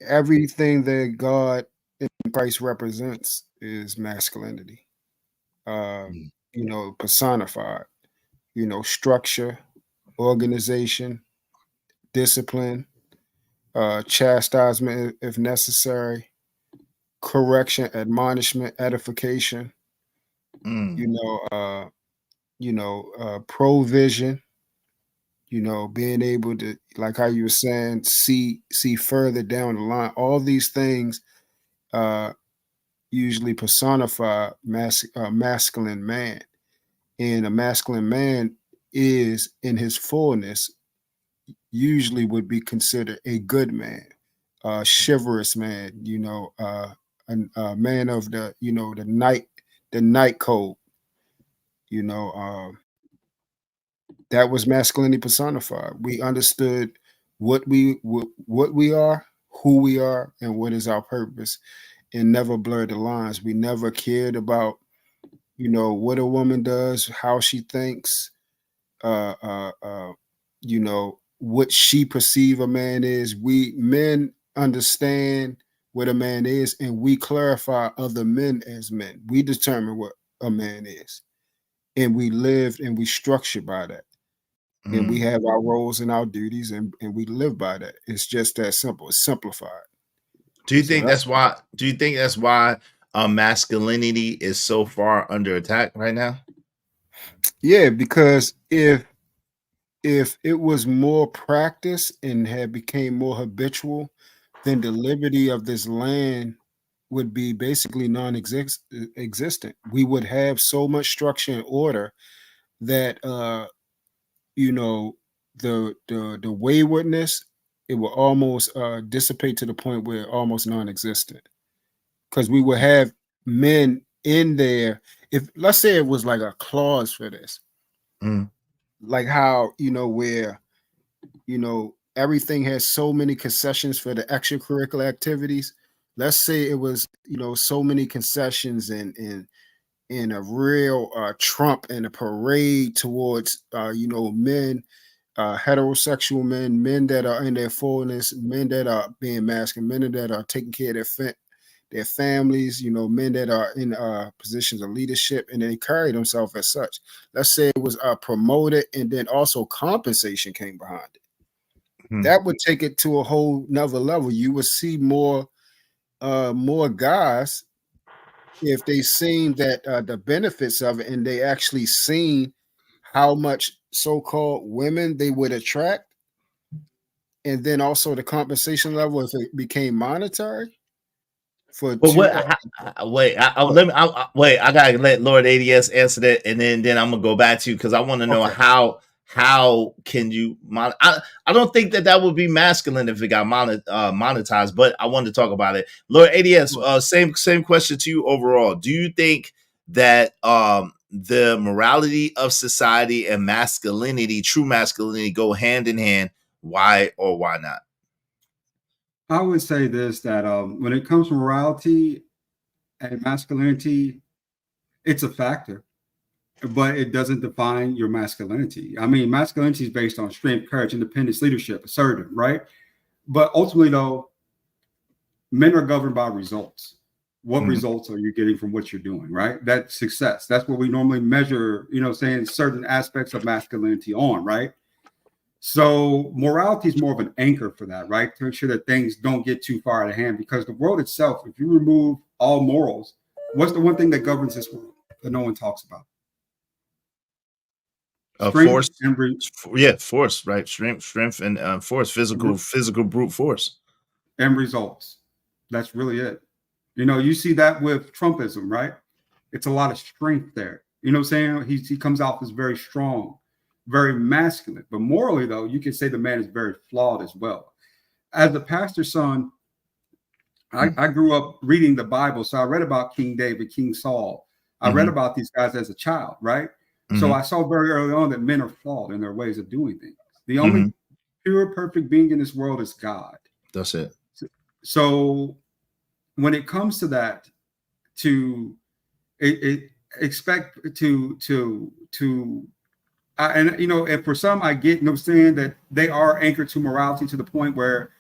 everything that God in Christ represents is masculinity. You know, personified. You know, structure, organization, discipline, chastisement if necessary, correction, admonishment, edification. You know, provision. You know, being able to, like how you were saying, see further down the line. All these things usually personify masculine man, and a masculine man is in his fullness usually would be considered a good man, a chivalrous man, you know, a man of the, you know, the night code, you know, that was masculinity personified. We understood what we are, who we are, and what is our purpose, and never blurred the lines. We never cared about, you know, what a woman does, how she thinks, you know, what she perceive a man is. We men understand what a man is, and we clarify other men as men. We determine what a man is, and we live and we structure by that. And we have our roles and our duties, and we live by that. It's just that simple. It's simplified. Do you think that's why? Do you think that's why masculinity is so far under attack right now? Yeah, because if it was more practice and had became more habitual, then the liberty of this land would be basically non-existent. We would have so much structure and order that you know, the waywardness, it will almost dissipate to the point where almost non-existent, because we would have men in there. If let's say it was like a clause for this, like how, you know, where, you know, everything has so many concessions for the extracurricular activities. Let's say it was, you know, so many concessions and a real trump and a parade towards you know, men, heterosexual men that are in their fullness, men that are being masculine, men that are taking care of their families, you know, men that are in positions of leadership, and they carry themselves as such. Let's say it was promoted, and then also compensation came behind it. That would take it to a whole nother level. You would see more guys, if they seen that the benefits of it, and they actually seen how much so-called women they would attract, and then also the compensation level if it became monetary. But wait, let me. Wait, I gotta let Lord ADS answer that, and then I'm gonna go back to you, because I want to know how can you I don't think that would be masculine if it got monetized, but I wanted to talk about it. Lord ADS, same question to you overall. Do you think that the morality of society and masculinity, true masculinity, go hand in hand? Why or why not? I would say this, that when it comes to morality and masculinity, it's a factor, but it doesn't define your masculinity. I mean, masculinity is based on strength, courage, independence, leadership, assertive, right? But ultimately, though, men are governed by results. What results are you getting from what you're doing, right? That's success. That's what we normally measure, you know, saying certain aspects of masculinity on, right? So morality is more of an anchor for that, right? To ensure that things don't get too far out of hand, because the world itself, if you remove all morals, what's the one thing that governs this world that no one talks about? Force, force, right? Strength and force, physical brute force. And results. That's really it. You know, you see that with Trumpism, right? It's a lot of strength there. You know what I'm saying? He comes off as very strong, very masculine. But morally, though, you can say the man is very flawed as well. As a pastor's son, I grew up reading the Bible. So I read about King David, King Saul. I read about these guys as a child, right? So I saw very early on that men are flawed in their ways of doing things. The only pure, perfect being in this world is God. That's it. So when it comes to that, expect and you know, and for some, I get, you know, saying that they are anchored to morality to the point where,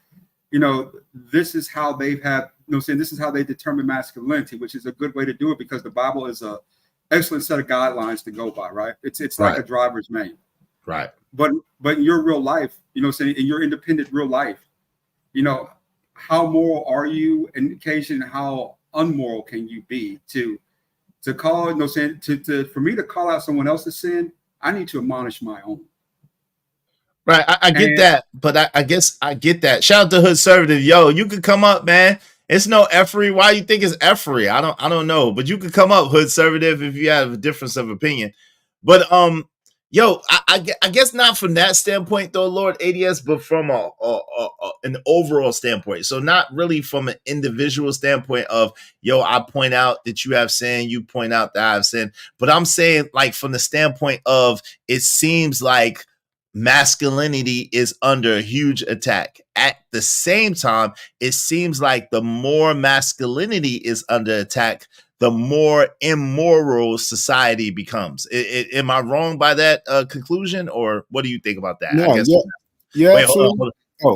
you know, this is how they've had, you know, saying this is how they determine masculinity, which is a good way to do it because the Bible is a excellent set of guidelines to go by, right? It's like a driver's manual, right? But in your real life, you know, saying in your independent real life, you know, how moral are you? And occasion, how unmoral can you be to call, you know, saying to for me to call out someone else's sin? I need to admonish my own. Right, I get that, but I guess I get that. Shout out to Hood Conservative, yo, you could come up, man. It's no effery. Why you think it's effery? I don't know, but you could come up, Hood Conservative, if you have a difference of opinion. But yo, I guess not from that standpoint though, Lord ADS, but from an overall standpoint. So not really from an individual standpoint of, yo, I point out that you have sin, you point out that I have sin, but I'm saying like from the standpoint of it seems like masculinity is under a huge attack. At the same time, it seems like the more masculinity is under attack, the more immoral society becomes. Am I wrong by that conclusion, or what do you think about that? No, I guess. Yeah. Wait, hold on.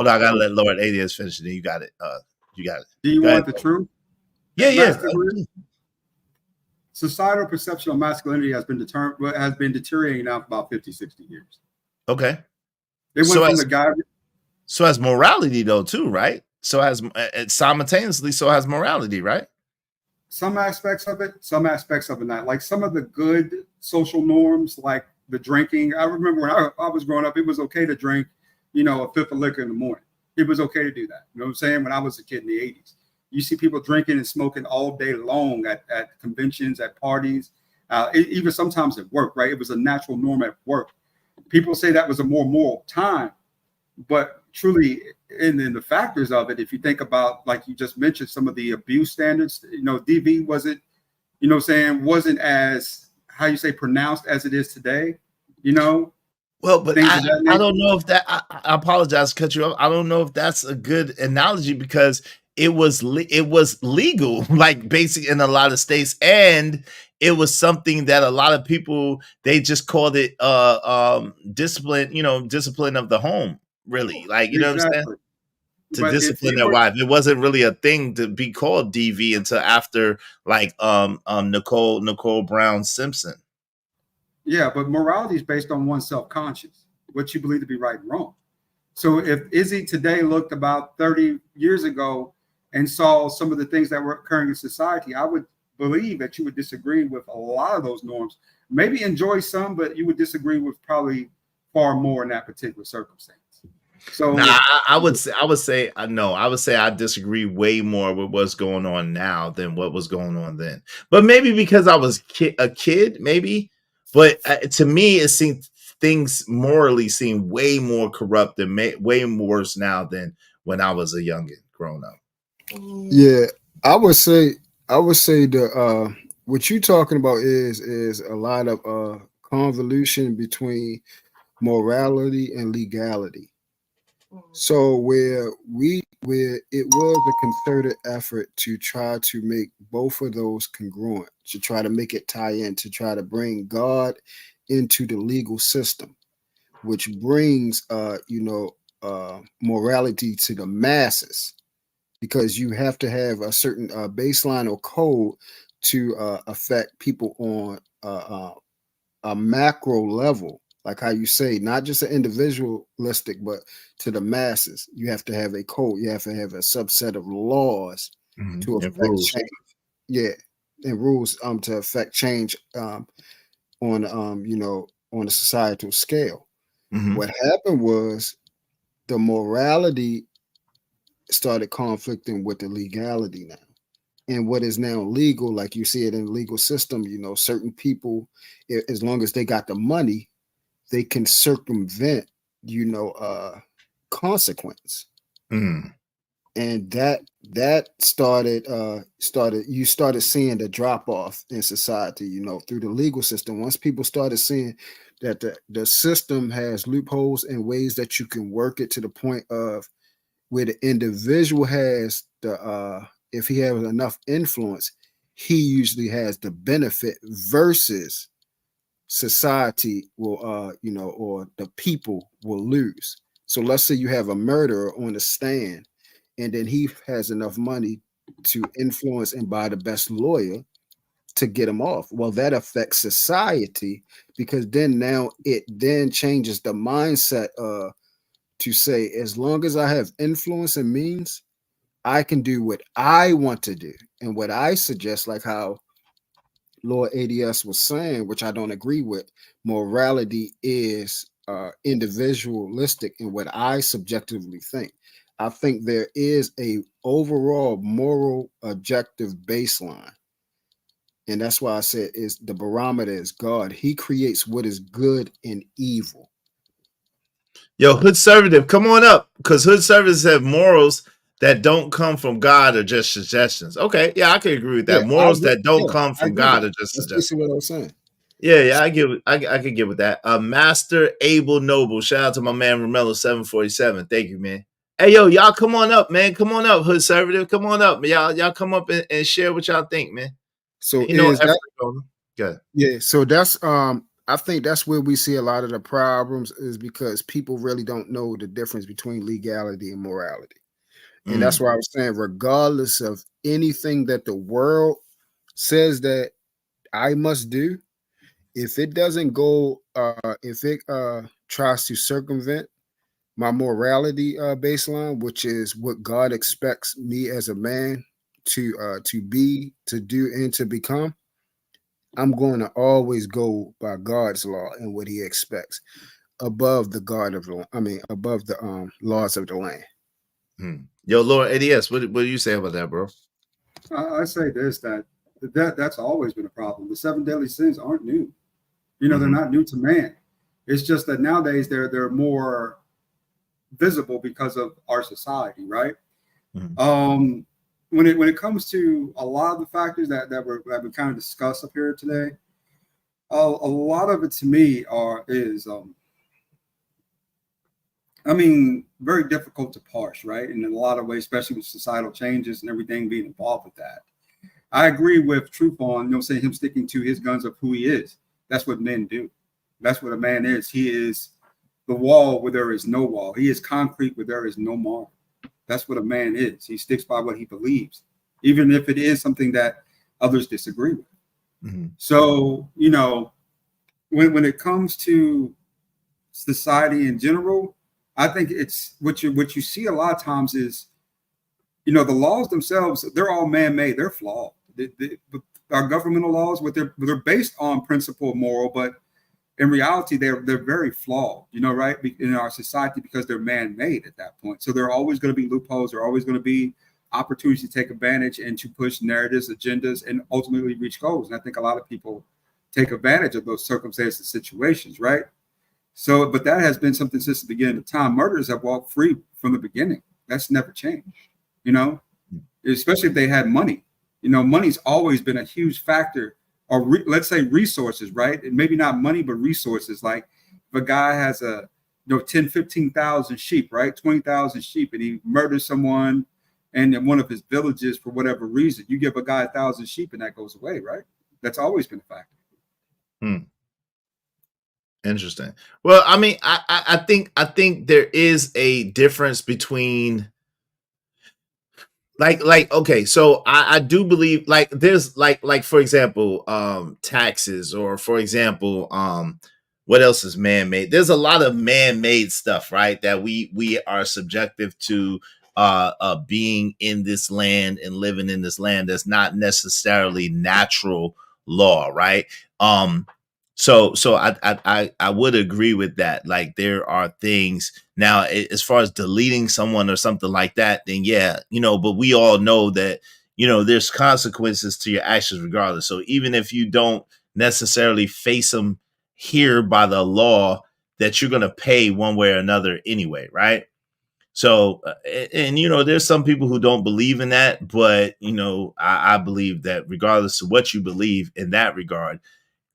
I gotta let Lord ADS finish it. Then you got it. You got it. Do you want the truth? Yeah. Societal perception of masculinity has been deteriorating now for about 50, 60 years. Okay. It went from the guy. So has morality though too, right? So has simultaneously, so has morality, right? Some aspects of it not. Like some of the good social norms, like the drinking. I remember when I was growing up, it was okay to drink, you know, a fifth of liquor in the morning. It was okay to do that. You know what I'm saying? When I was a kid in the 80s, you see people drinking and smoking all day long at conventions, at parties, even sometimes at work, right? It was a natural norm at work. People say that was a more moral time, but truly in the factors of it, if you think about, like you just mentioned, some of the abuse standards, you know, DV wasn't, you know, wasn't as, how you say, pronounced as it is today, you know? Well, but I don't know if that, I apologize to cut you off. I don't know if that's a good analogy because it was legal, like basic in a lot of states, and it was something that a lot of people, they just called it discipline, you know, discipline of the home, really. Like, you know what I'm saying? To discipline their wife. It wasn't really a thing to be called DV until after like Nicole Brown Simpson. Yeah, but morality is based on one's self-conscious, what you believe to be right and wrong. So if Izzy today looked about 30 years ago and saw some of the things that were occurring in society, I would believe that you would disagree with a lot of those norms. Maybe enjoy some, but you would disagree with probably far more in that particular circumstance. So I would say I disagree way more with what's going on now than what was going on then. But maybe because I was a kid, maybe. But to me, it seemed things morally seem way more corrupt and way worse now than when I was a youngin' growing up. Yeah, I would say the what you're talking about is a lot of convolution between morality and legality. So where it was a concerted effort to try to make both of those congruent, to try to make it tie in, to try to bring God into the legal system, which brings morality to the masses, because you have to have a certain baseline or code to affect people on a macro level. Like how you say, not just an individualistic, but to the masses. You have to have a code. You have to have a subset of laws to affect change. Yeah, and rules to affect change on a societal scale. What happened was the morality started conflicting with the legality now. And what is now legal, like you see it in the legal system, you know, certain people, as long as they got the money, they can circumvent, consequence. And that started you started seeing the drop off in society, you know, through the legal system. Once people started seeing that the system has loopholes and ways that you can work it to the point of where the individual has the if he has enough influence, he usually has the benefit versus society will or the people will lose. So let's say you have a murderer on the stand and then he has enough money to influence and buy the best lawyer to get him off. Well, that affects society because then now it then changes the mindset to say, as long as I have influence and means, I can do what I want to do. And what I suggest, like how Lord ADS was saying, which I don't agree with, morality is individualistic in what I subjectively think. I think there is a overall moral objective baseline. And that's why I said is the barometer is God. He creates what is good and evil. Yo, Hood Conservative, come on up, because Hood Conservatives have morals that don't come from God or just suggestions. Okay, yeah, I can agree with that. Morals that don't come from God or just suggestions. That's basically what I was saying. Yeah, I could get with that. Master Abel Noble, shout out to my man Romello 747. Thank you, man. Hey, yo, y'all come on up, man. Come on up, Hood Conservative. Come on up, y'all come up and share what y'all think, man. So yeah, so that's I think that's where we see a lot of the problems is because people really don't know the difference between legality and morality. And that's why I was saying, regardless of anything that the world says that I must do, if it doesn't go, if it tries to circumvent my morality baseline, which is what God expects me as a man to be, to do, and to become, I'm going to always go by God's law and what He expects above the above the laws of the land. Yo, Lord ADS, what do you say about that, bro? I say this, that's always been a problem. The 7 deadly sins aren't new. They're not new to man. It's just that nowadays they're more visible because of our society, right? When it comes to a lot of the factors that we kind of discussed up here today, a lot of it to me is very difficult to parse, right? And in a lot of ways, especially with societal changes and everything being involved with that. I agree with Truth on, saying him sticking to his guns of who he is. That's what men do. That's what a man is. He is the wall where there is no wall. He is concrete where there is no marble. That's what a man is. He sticks by what he believes, even if it is something that others disagree with. So, when it comes to society in general, I think it's what you see a lot of times is, the laws themselves, they're all man-made. They're flawed. Our governmental laws, they're based on principle, moral, but in reality, they're very flawed, right, in our society because they're man-made at that point. So there are always going to be loopholes. There are always going to be opportunities to take advantage and to push narratives, agendas, and ultimately reach goals. And I think a lot of people take advantage of those circumstances, situations, right? So, but that has been something since the beginning of time. Murderers have walked free from the beginning. That's never changed, especially if they had money. Money's always been a huge factor. Or let's say resources, right? And maybe not money, but resources. Like if a guy has 10, 15,000 sheep, right? 20,000 sheep, and he murders someone in one of his villages for whatever reason, you give a guy 1,000 sheep and that goes away, right? That's always been a factor. Interesting. Well, I think there is a difference between okay, so I do believe there's for example taxes, or for example what else is man-made. There's a lot of man-made stuff, right, that we are subjective to being in this land and living in this land that's not necessarily natural law, right? So I would agree with that. Like there are things now as far as deleting someone or something like that, then yeah, but we all know that, there's consequences to your actions regardless. So even if you don't necessarily face them here by the law, that you're going to pay one way or another anyway, right? So, and there's some people who don't believe in that, but, I believe that regardless of what you believe in that regard,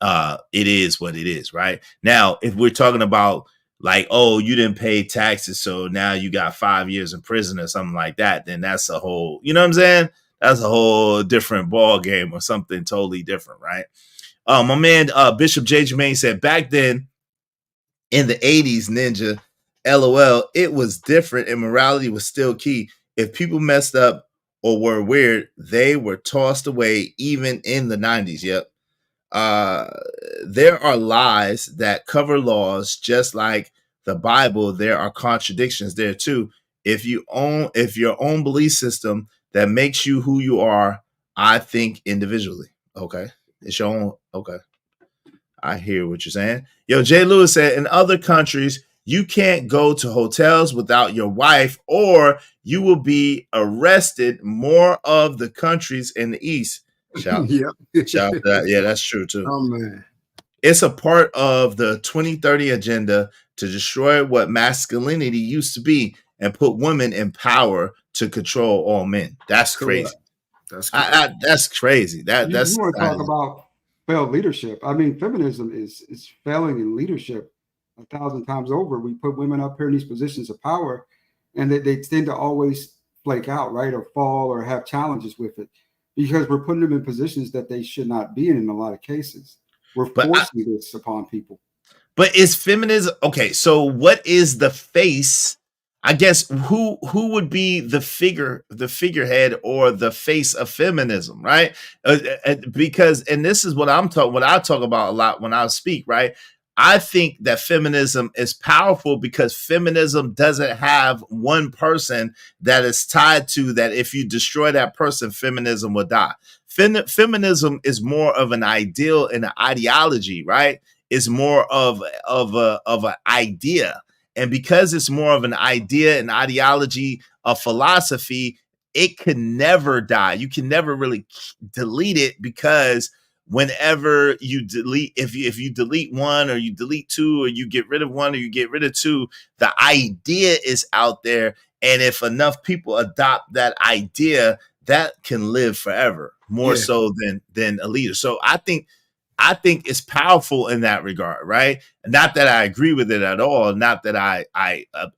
it is what it is, right? Now, if we're talking about like, oh, you didn't pay taxes, so now you got 5 years in prison or something like that, then that's a whole, you know what I'm saying? That's a whole different ball game or something totally different, right? My man Bishop J. Jermaine said back then in the 80s, Ninja, LOL, it was different and morality was still key. If people messed up or were weird, they were tossed away even in the 90s. Yep. There are lies that cover laws, just like the Bible. There are contradictions there too. If your own belief system that makes you who you are, I think individually. Okay, it's your own. Okay, I hear what you're saying. Yo, Jay Lewis said in other countries you can't go to hotels without your wife, or you will be arrested. More of the countries in the East. Shout to that. Yeah, that's true too. Oh man, it's a part of the 2030 agenda to destroy what masculinity used to be and put women in power to control all men. That's crazy. That's crazy. That's crazy. That's you want to talk about failed leadership. I mean, feminism is failing in leadership 1,000 times over. We put women up here in these positions of power, and they tend to always flake out, right, or fall or have challenges with it, because we're putting them in positions that they should not be in a lot of cases. We're forcing this upon people. But is feminism okay? So what is the face? I guess who would be the figurehead or the face of feminism, right? Because, and this is what I talk about a lot when I speak, right? I think that feminism is powerful because feminism doesn't have one person that is tied to that. If you destroy that person, feminism will die. Feminism is more of an ideal and an ideology, right? It's more of an idea. And because it's more of an idea, an ideology, a philosophy, it can never die. You can never really delete it, because whenever you delete, if you delete one or you delete two, or you get rid of one or you get rid of two, the idea is out there. And if enough people adopt that idea, that can live forever, more so than a leader. So I think it's powerful in that regard, right? Not that I agree with it at all, not that I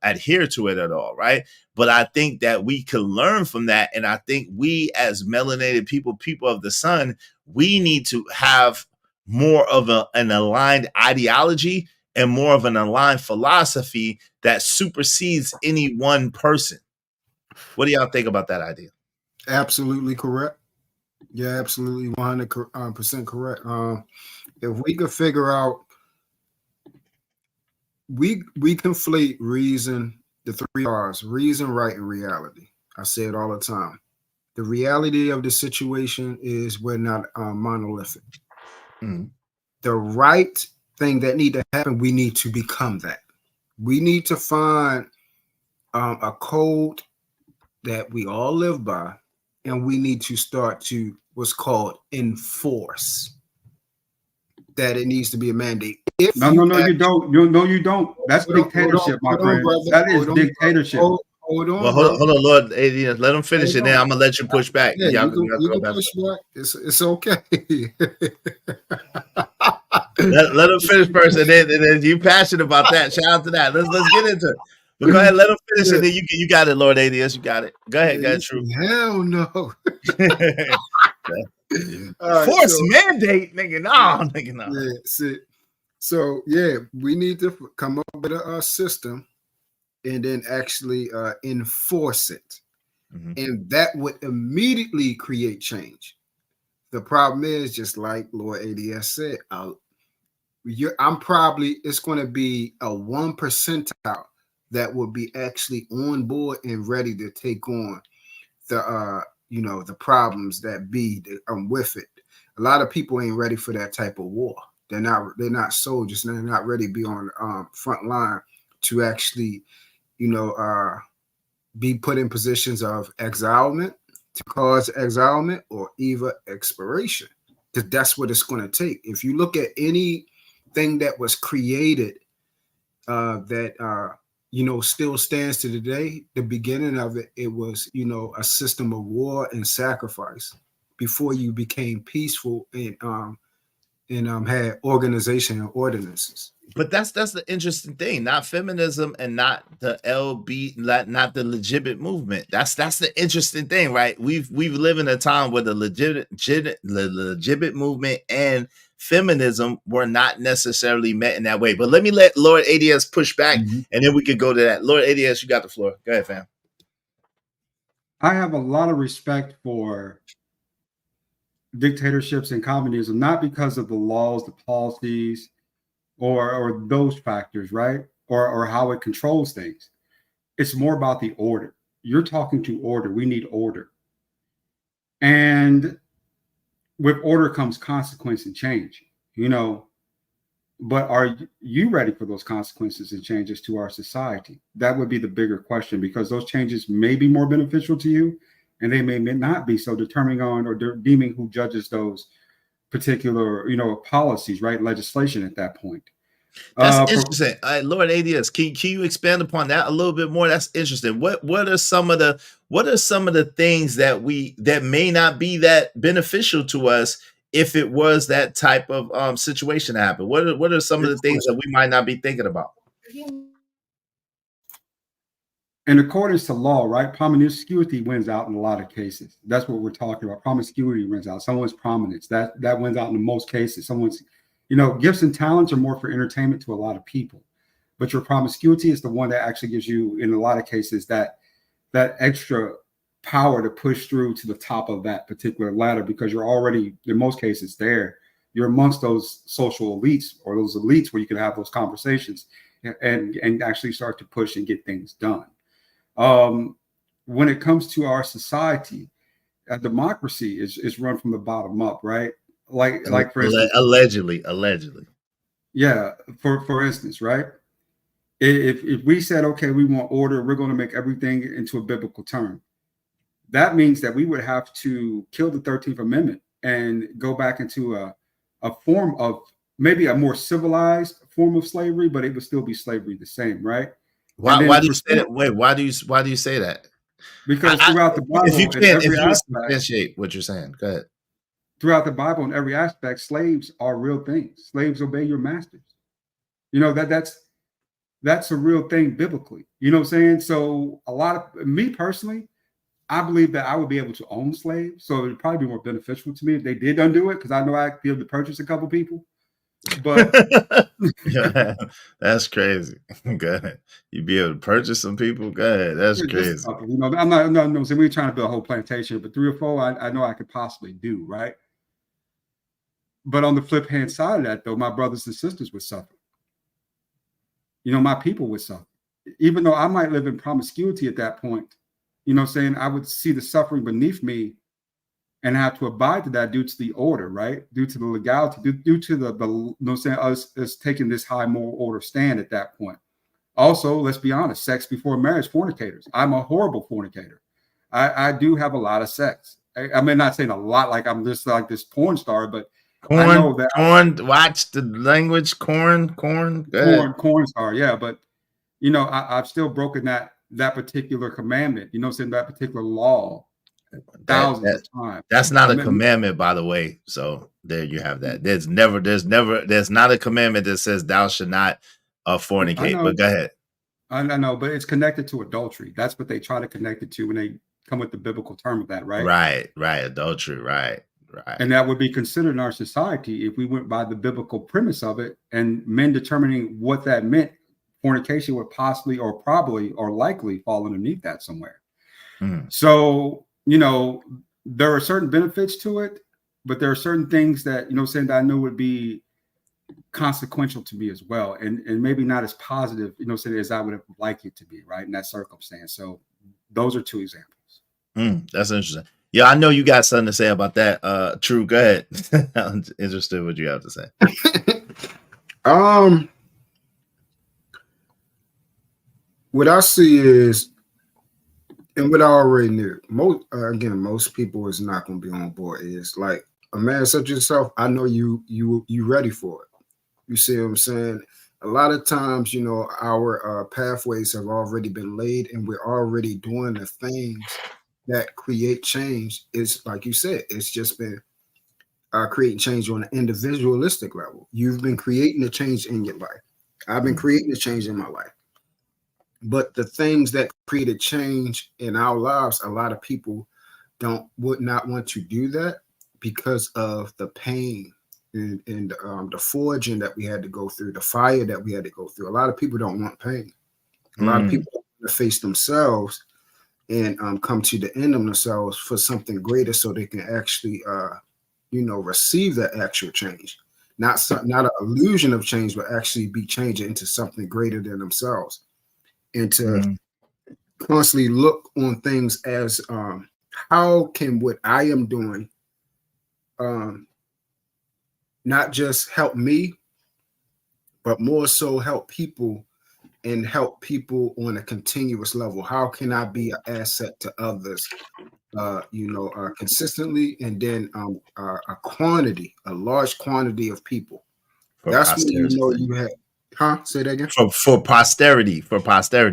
adhere to it at all, right? But I think that we can learn from that. And I think we as melanated people of the sun, we need to have more of an aligned ideology and more of an aligned philosophy that supersedes any one person. What do y'all think about that idea? Absolutely correct. Yeah, absolutely 100% correct. If we could figure out, we conflate reason, the three R's: reason, right, and reality. I say it all the time. The reality of the situation is we're not monolithic. The right thing that need to happen, we need to become that. We need to find a code that we all live by, and we need to start to what's called enforce. That it needs to be a mandate. No, you don't. You don't. That's dictatorship, my friend. That is dictatorship. Hold on, well, hold on, Lord. Let him finish it. Then I'm gonna let you push back. Yeah, you can push back. It's okay. let him finish first, and then you passionate about that. Shout out to that. Let's get into it. But go ahead, let him finish, and then you got it, Lord ADS. You got it. Go ahead, go ahead. True. Hell no. Force mandate, nigga. No, nigga, no. Yeah, see. So yeah, we need to come up with a system and then actually enforce it. And that would immediately create change. The problem is, just like Lord ADS said, it's going to be a 1% that will be actually on board and ready to take on the the problems that be with it. A lot of people ain't ready for that type of war. They're not soldiers, and they're not ready to be on front line to actually be put in positions of exilement, to cause exilement or even expiration, because that's what it's going to take. If you look at anything that was created that still stands to today, the beginning of it was a system of war and sacrifice before you became peaceful and and had organization and ordinances. But that's the interesting thing, not feminism and not the not the legitimate movement. That's the interesting thing, right? We've lived in a time where the legitimate movement and feminism were not necessarily met in that way. But let me let Lord ADS push back, and then we could go to that. Lord ADS, you got the floor. Go ahead, fam. I have a lot of respect for dictatorships and communism, not because of the laws, the policies, or those factors, right? Or how it controls things. It's more about the order. You're talking to order. We need order. And with order comes consequence and change, but are you ready for those consequences and changes to our society? That would be the bigger question, because those changes may be more beneficial to you and they may not be. So determining on or deeming who judges those particular, policies, right? Legislation at that point. That's interesting. Lord ADS, can you expand upon that a little bit more? That's interesting. What are some of the things that may not be that beneficial to us if it was that type of situation to happen? What are some of the things that we might not be thinking about? In accordance to law, right? Promiscuity wins out in a lot of cases. That's what we're talking about. Promiscuity wins out. Someone's prominence that wins out in most cases. Someone's, gifts and talents are more for entertainment to a lot of people, but your promiscuity is the one that actually gives you, in a lot of cases, that extra power to push through to the top of that particular ladder, because you're already, in most cases, there. You're amongst those social elites, or those elites where you can have those conversations and actually start to push and get things done. When it comes to our society, a democracy is run from the bottom up, right? Like for instance, allegedly. Yeah. For instance, right? If we said, okay, we want order, we're going to make everything into a biblical term. That means that we would have to kill the 13th Amendment and go back into a form of maybe a more civilized form of slavery, but it would still be slavery the same, right? Why do you say that? Wait, why do you say that? Because throughout the Bible, if you aspect, substantiate what you're saying, go ahead. Throughout the Bible, in every aspect, slaves are real things. Slaves obey your masters. That's a real thing biblically. You know what I'm saying? So me personally, I believe that I would be able to own slaves. So it'd probably be more beneficial to me if they did undo it, because I know I'd be able to purchase a couple people. But yeah, that's crazy. Go ahead. You'd be able to purchase some people. Go ahead. That's crazy. I'm not saying we're trying to build a whole plantation, but 3 or 4 I know I could possibly do, right? But on the flip hand side of that, though, my brothers and sisters would suffer. My people would suffer. Even though I might live in promiscuity at that point, I would see the suffering beneath me and have to abide to that due to the order, right? Due to the legality, due to the us taking this high moral order stand at that point. Also, let's be honest, sex before marriage, fornicators. I'm a horrible fornicator. I do have a lot of sex. I mean, not saying a lot, like I'm just like this porn star, but I know that watch the language, corn star, yeah. But I've still broken that particular commandment, that particular law thousands of times. That's not a commandment, by the way. So there you have that. There's not a commandment that says thou should not fornicate. But go ahead. I know, but it's connected to adultery. That's what they try to connect it to when they come with the biblical term of that, right? Right. Adultery, right. And that would be considered in our society if we went by the biblical premise of it, and men determining what that meant. Fornication would possibly or probably or likely fall underneath that somewhere. So, there are certain benefits to it, but there are certain things that, that I know would be consequential to me as well. And maybe not as positive, as I would have liked it to be, right, in that circumstance. So those are 2 examples. That's interesting. Yeah, I know you got something to say about that. True, go ahead. I'm interested in what you have to say. What I see is, and what I already knew, most people is not going to be on board, is like a man such as yourself. I know you ready for it. You see what I'm saying? A lot of times, our pathways have already been laid, and we're already doing the things that create change. Is like you said, it's just been creating change on an individualistic level. You've been creating a change in your life. I've been creating a change in my life. But the things that created change in our lives, a lot of people would not want to do that because of the pain and the forging that we had to go through, the fire that we had to go through. A lot of people don't want pain. A lot of people don't want to face themselves and come to the end of themselves for something greater, so they can actually, receive that actual change. Not an illusion of change, but actually be changed into something greater than themselves, and to constantly look on things as how can what I am doing not just help me, but more so help people, and help people on a continuous level. How can I be an asset to others, consistently, and then a large quantity of people. That's when you have, say that again? For posterity,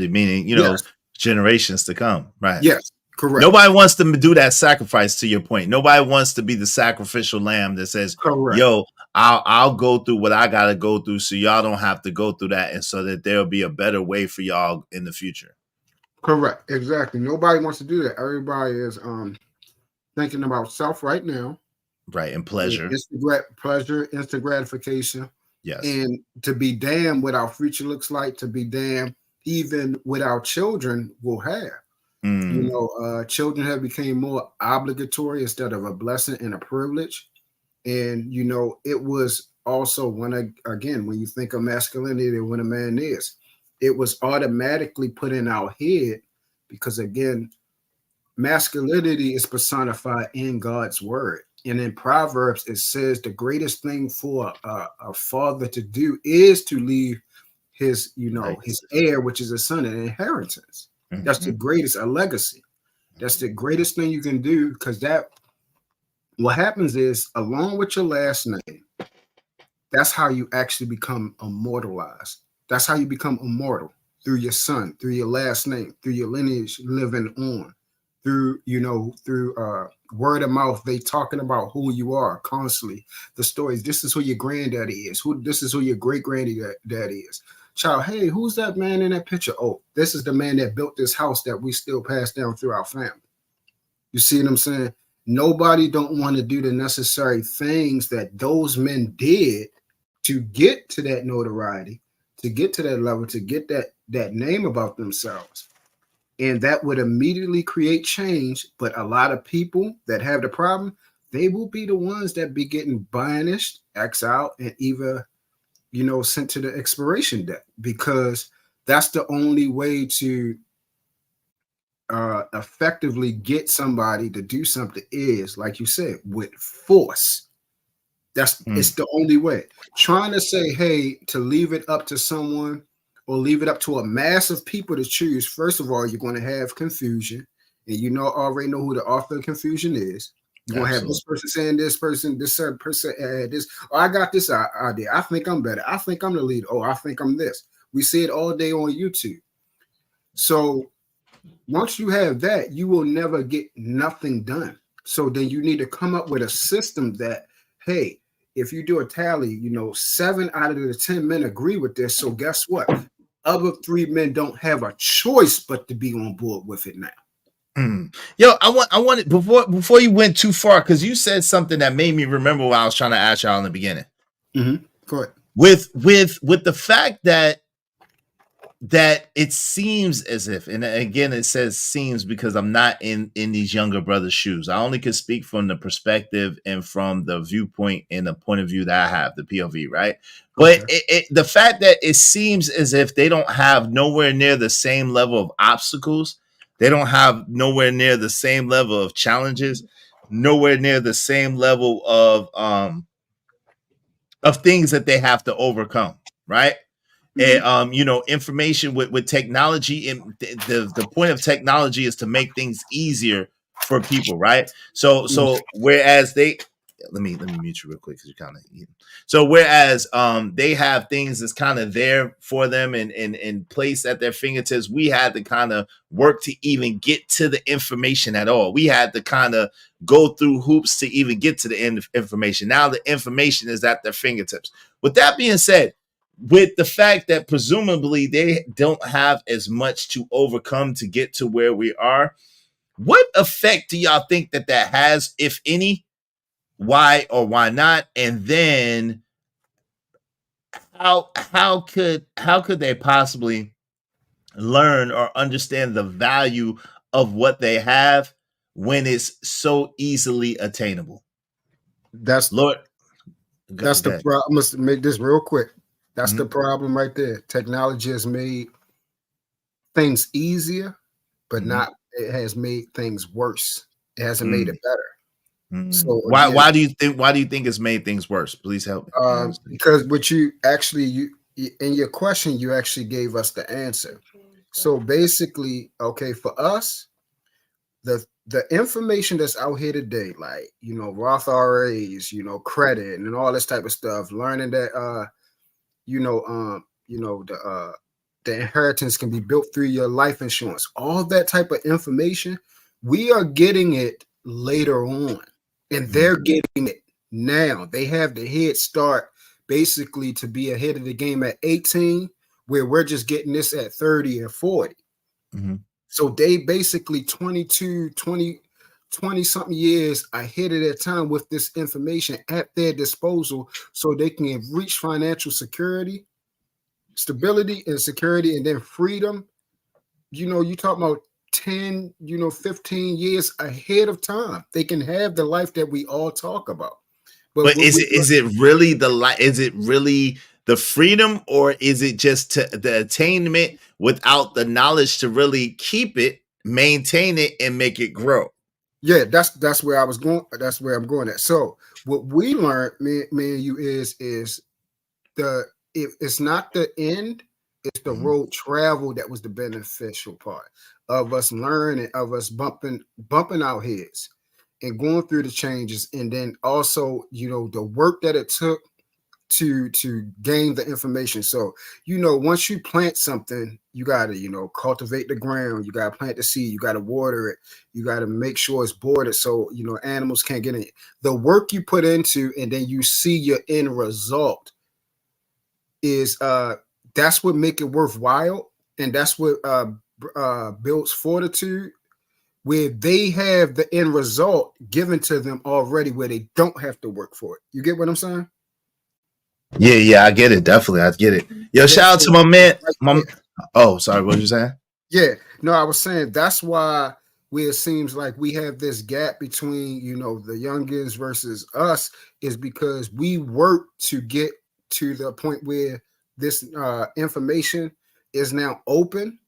meaning, Yes. generations to come, right? Yes, correct. Nobody wants to do that sacrifice, to your point. Nobody wants to be the sacrificial lamb that says, correct. Yo, I'll go through what I got to go through so y'all don't have to go through that, and so that there'll be a better way for y'all in the future. Correct. Exactly. Nobody wants to do that. Everybody is thinking about self right now. Right. And pleasure. Pleasure, instant gratification. Yes. And to be damned what our future looks like, to be damned even what our children will have. Children have become more obligatory instead of a blessing and a privilege. And, it was also when you think of masculinity and what a man is, it was automatically put in our head because, again, masculinity is personified in God's word. And in Proverbs, it says the greatest thing for a father to do is to leave his, his heir, which is a son, an inheritance. Mm-hmm. That's the greatest, a legacy. That's the greatest thing you can do, because what happens is, along with your last name, that's how you actually become immortalized. That's how you become immortal, through your son, through your last name, through your lineage living on, through word of mouth. They talking about who you are constantly. The stories. This is who your granddaddy is. This is who your great granddaddy is. Child, hey, who's that man in that picture? Oh, this is the man that built this house that we still pass down through our family. You see what I'm saying? Nobody don't want to do the necessary things that those men did to get to that notoriety, to get to that level, to get that name about themselves. And that would immediately create change. But a lot of people that have the problem, they will be the ones that be getting banished, exiled, and either, sent to the expiration debt, because that's the only way to effectively get somebody to do something is, like you said, with force. It's the only way. Trying to say, hey, to leave it up to someone or leave it up to a mass of people to choose, first of all, you're going to have confusion, and already know who the author of confusion is. You're going to have this person saying this person add this. Oh, I got this idea. I think I'm better. I think I'm the leader. Oh, I think I'm this. We see it all day on YouTube. So once you have that, you will never get nothing done. So then you need to come up with a system that, hey, if you do a tally, 7 out of the 10 men agree with this. So guess what? Other 3 men don't have a choice but to be on board with it now. Yo, I want before you went too far, because you said something that made me remember what I was trying to ask y'all in the beginning. Mm-hmm. Go ahead. With the fact that it seems as if, and again, it says seems because I'm not in these younger brothers' shoes. I only can speak from the perspective and from the viewpoint and the point of view that I have, the POV, right? But the fact that it seems as if they don't have nowhere near the same level of obstacles, they don't have nowhere near the same level of challenges, nowhere near the same level of things that they have to overcome, right? And information with technology, and the point of technology is to make things easier for people, right? So whereas they let me mute you real quick because you're kind of eating. So whereas they have things that's kind of there for them and placed at their fingertips, we had to kind of work to even get to the information at all. We had to kind of go through hoops to even get to the end of information. Now the information is at their fingertips. With that being said, with the fact that presumably they don't have as much to overcome to get to where we are, what effect do y'all think that has, if any? Why or why not? And then how could they possibly learn or understand the value of what they have when it's so easily attainable? That's Lord. That's the problem. I must make this real quick. That's the problem right there. Technology has made things easier, but not. It has made things worse. It hasn't made it better. So why do you think it's made things worse? Please help me. Because what you actually in your question, you actually gave us the answer. So basically, okay, for us, the information that's out here today, like, you know, Roth IRAs, you know, credit and all this type of stuff, learning that the inheritance can be built through your life insurance, all that type of information, we are getting it later on, and they're getting it now. They have the head start basically to be ahead of the game at 18, where we're just getting this at 30 and 40. So they basically 20 something years ahead of their time with this information at their disposal, so they can reach financial security, stability and security, and then freedom. You know, you talk about 10, 15 years ahead of time. They can have the life that we all talk about. But is it really the freedom, or is it just the attainment without the knowledge to really keep it, maintain it, and make it grow? Yeah, that's where I was going. That's where I'm going at. So what we learned, me and you, is it's not the end, it's the road travel that was the beneficial part of us learning, of us bumping our heads and going through the changes, and then also, you know, the work that it took to gain the information. So, you know, once you plant something, you got to, you know, cultivate the ground, you got to plant the seed, you got to water it, you got to make sure it's bordered so, you know, animals can't get in it. The work you put into, and then you see your end result, is that's what make it worthwhile, and that's what builds fortitude, where they have the end result given to them already, where they don't have to work for it. You get what I'm saying? Yeah, I get it. Definitely, I get it. Yo, shout out to my man. Oh, sorry, what were you saying? Yeah, no, I was saying that's why it seems like we have this gap between, you know, the youngins versus us, is because we work to get to the point where this information is now open.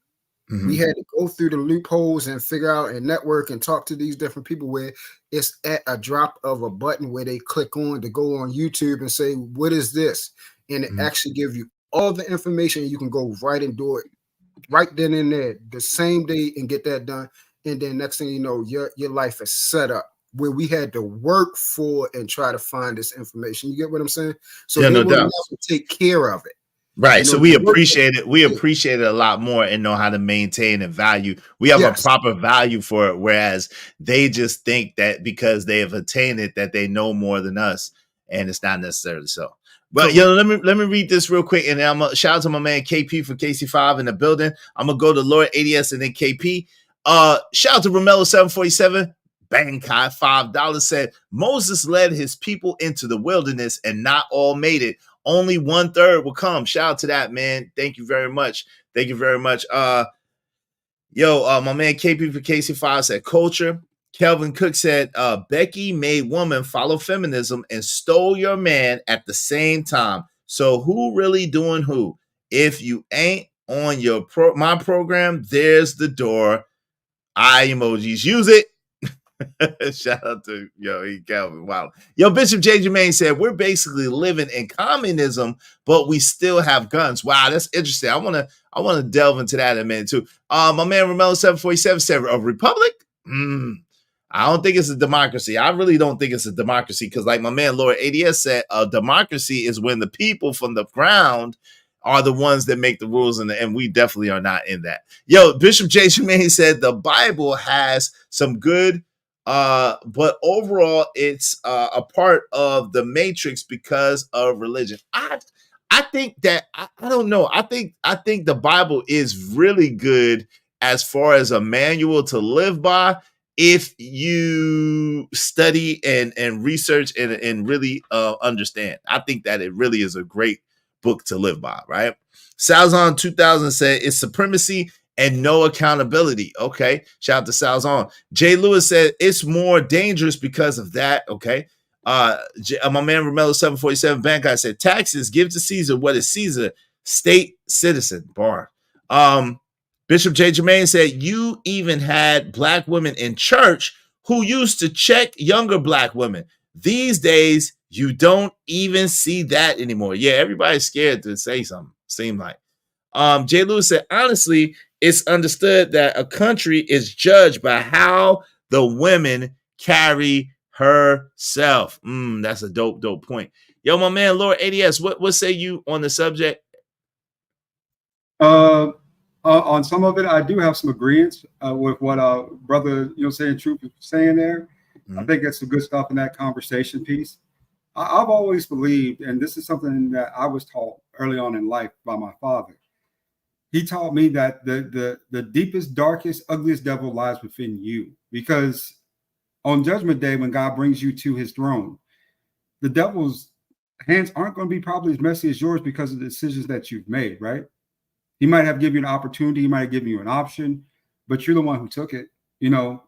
We had to go through the loopholes and figure out and network and talk to these different people, where it's at a drop of a button where they click on to go on YouTube and say, what is this? And it actually gives you all the information. You can go right and do it right then and there the same day and get that done. And then next thing you know, your life is set up, where we had to work for and try to find this information. You get what I'm saying? So yeah, they no will doubt. never take care of it. Right. You know, So we appreciate it. We appreciate it a lot more and know how to maintain and value. We have a proper value for it. Whereas they just think that because they have attained it, that they know more than us. And it's not necessarily so. But let me read this real quick. And then I'm gonna shout out to my man KP for KC5 in the building. I'm gonna go to Lord ADS and then KP. Shout out to Romello 747. Bankai $5 said Moses led his people into the wilderness and not all made it. Only 1/3 will come. Shout out to that, man. Thank you very much. Thank you very much. My man KP for KC5 said culture. Kelvin Cook said Becky made woman follow feminism and stole your man at the same time. So who really doing who? If you ain't on your my program, there's the door. Eye emojis. Use it. Shout out to Calvin. Wow. Bishop J. Jermaine said we're basically living in communism, but we still have guns. Wow, that's interesting. I want to delve into that in a minute too. My man Romello 747 said a republic. I don't think it's a democracy. I really don't think it's a democracy, because like my man Lord ADS said, a democracy is when the people from the ground are the ones that make the rules, and we definitely are not in that. Bishop J. Jermaine said the Bible has some good But overall, it's a part of the matrix because of religion. I think that I don't know. I think the Bible is really good as far as a manual to live by if you study and research and really understand. I think that it really is a great book to live by, right? Salzon 2000 said it's supremacy and no accountability. Okay. Shout out to Salzon. Jay Lewis said it's more dangerous because of that. Okay. My man Romello 747 Bank guy said taxes, give to Caesar what is Caesar, state citizen. Bar. Bishop J. Jermaine said you even had black women in church who used to check younger black women. These days, you don't even see that anymore. Yeah, everybody's scared to say something, seem like. Jay Lewis said, honestly, it's understood that a country is judged by how the women carry herself. That's a dope point. Yo, my man, Lord ADS, what say you on the subject? On some of it, I do have some agreements with what brother, saying Truth is saying there. I think that's some good stuff in that conversation piece. I've always believed, and this is something that I was taught early on in life by my father. He taught me that the deepest, darkest, ugliest devil lies within you. Because on Judgment Day, when God brings you to his throne, the devil's hands aren't going to be probably as messy as yours because of the decisions that you've made, right? He might have given you an opportunity, he might have given you an option, but you're the one who took it.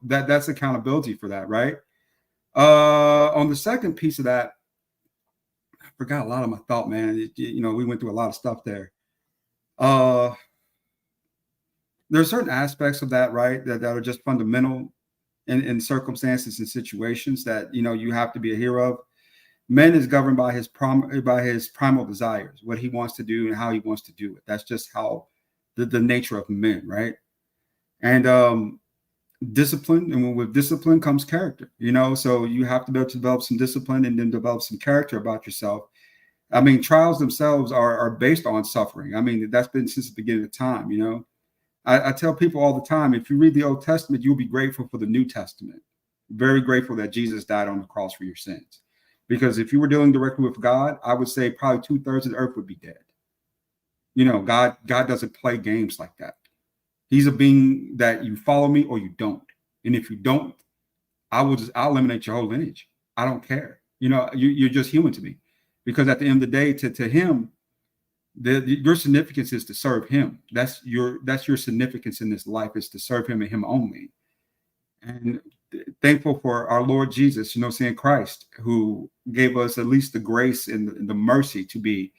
That's accountability for that, right? On the second piece of that, I forgot a lot of my thought, man. We went through a lot of stuff there. There are certain aspects of that, right, that are just fundamental in circumstances and situations that you have to be a hero of. Man is governed by his primal desires, what he wants to do and how he wants to do it. That's just how the nature of men, right? And discipline, and with discipline comes character. So you have to be able to develop some discipline and then develop some character about yourself. I mean, trials themselves are based on suffering. I mean, that's been since the beginning of time. I tell people all the time, if you read the Old Testament, you'll be grateful for the New Testament. Very grateful that Jesus died on the cross for your sins. Because if you were dealing directly with God, I would say probably 2/3 of the earth would be dead. God doesn't play games like that. He's a being that you follow me or you don't. And if you don't, I'll eliminate your whole lineage. I don't care. You're just human to me. Because at the end of the day, to him, your significance is to serve him. That's your significance in this life, is to serve him and him only. And thankful for our Lord Jesus, saying Christ, who gave us at least the grace and the mercy to be,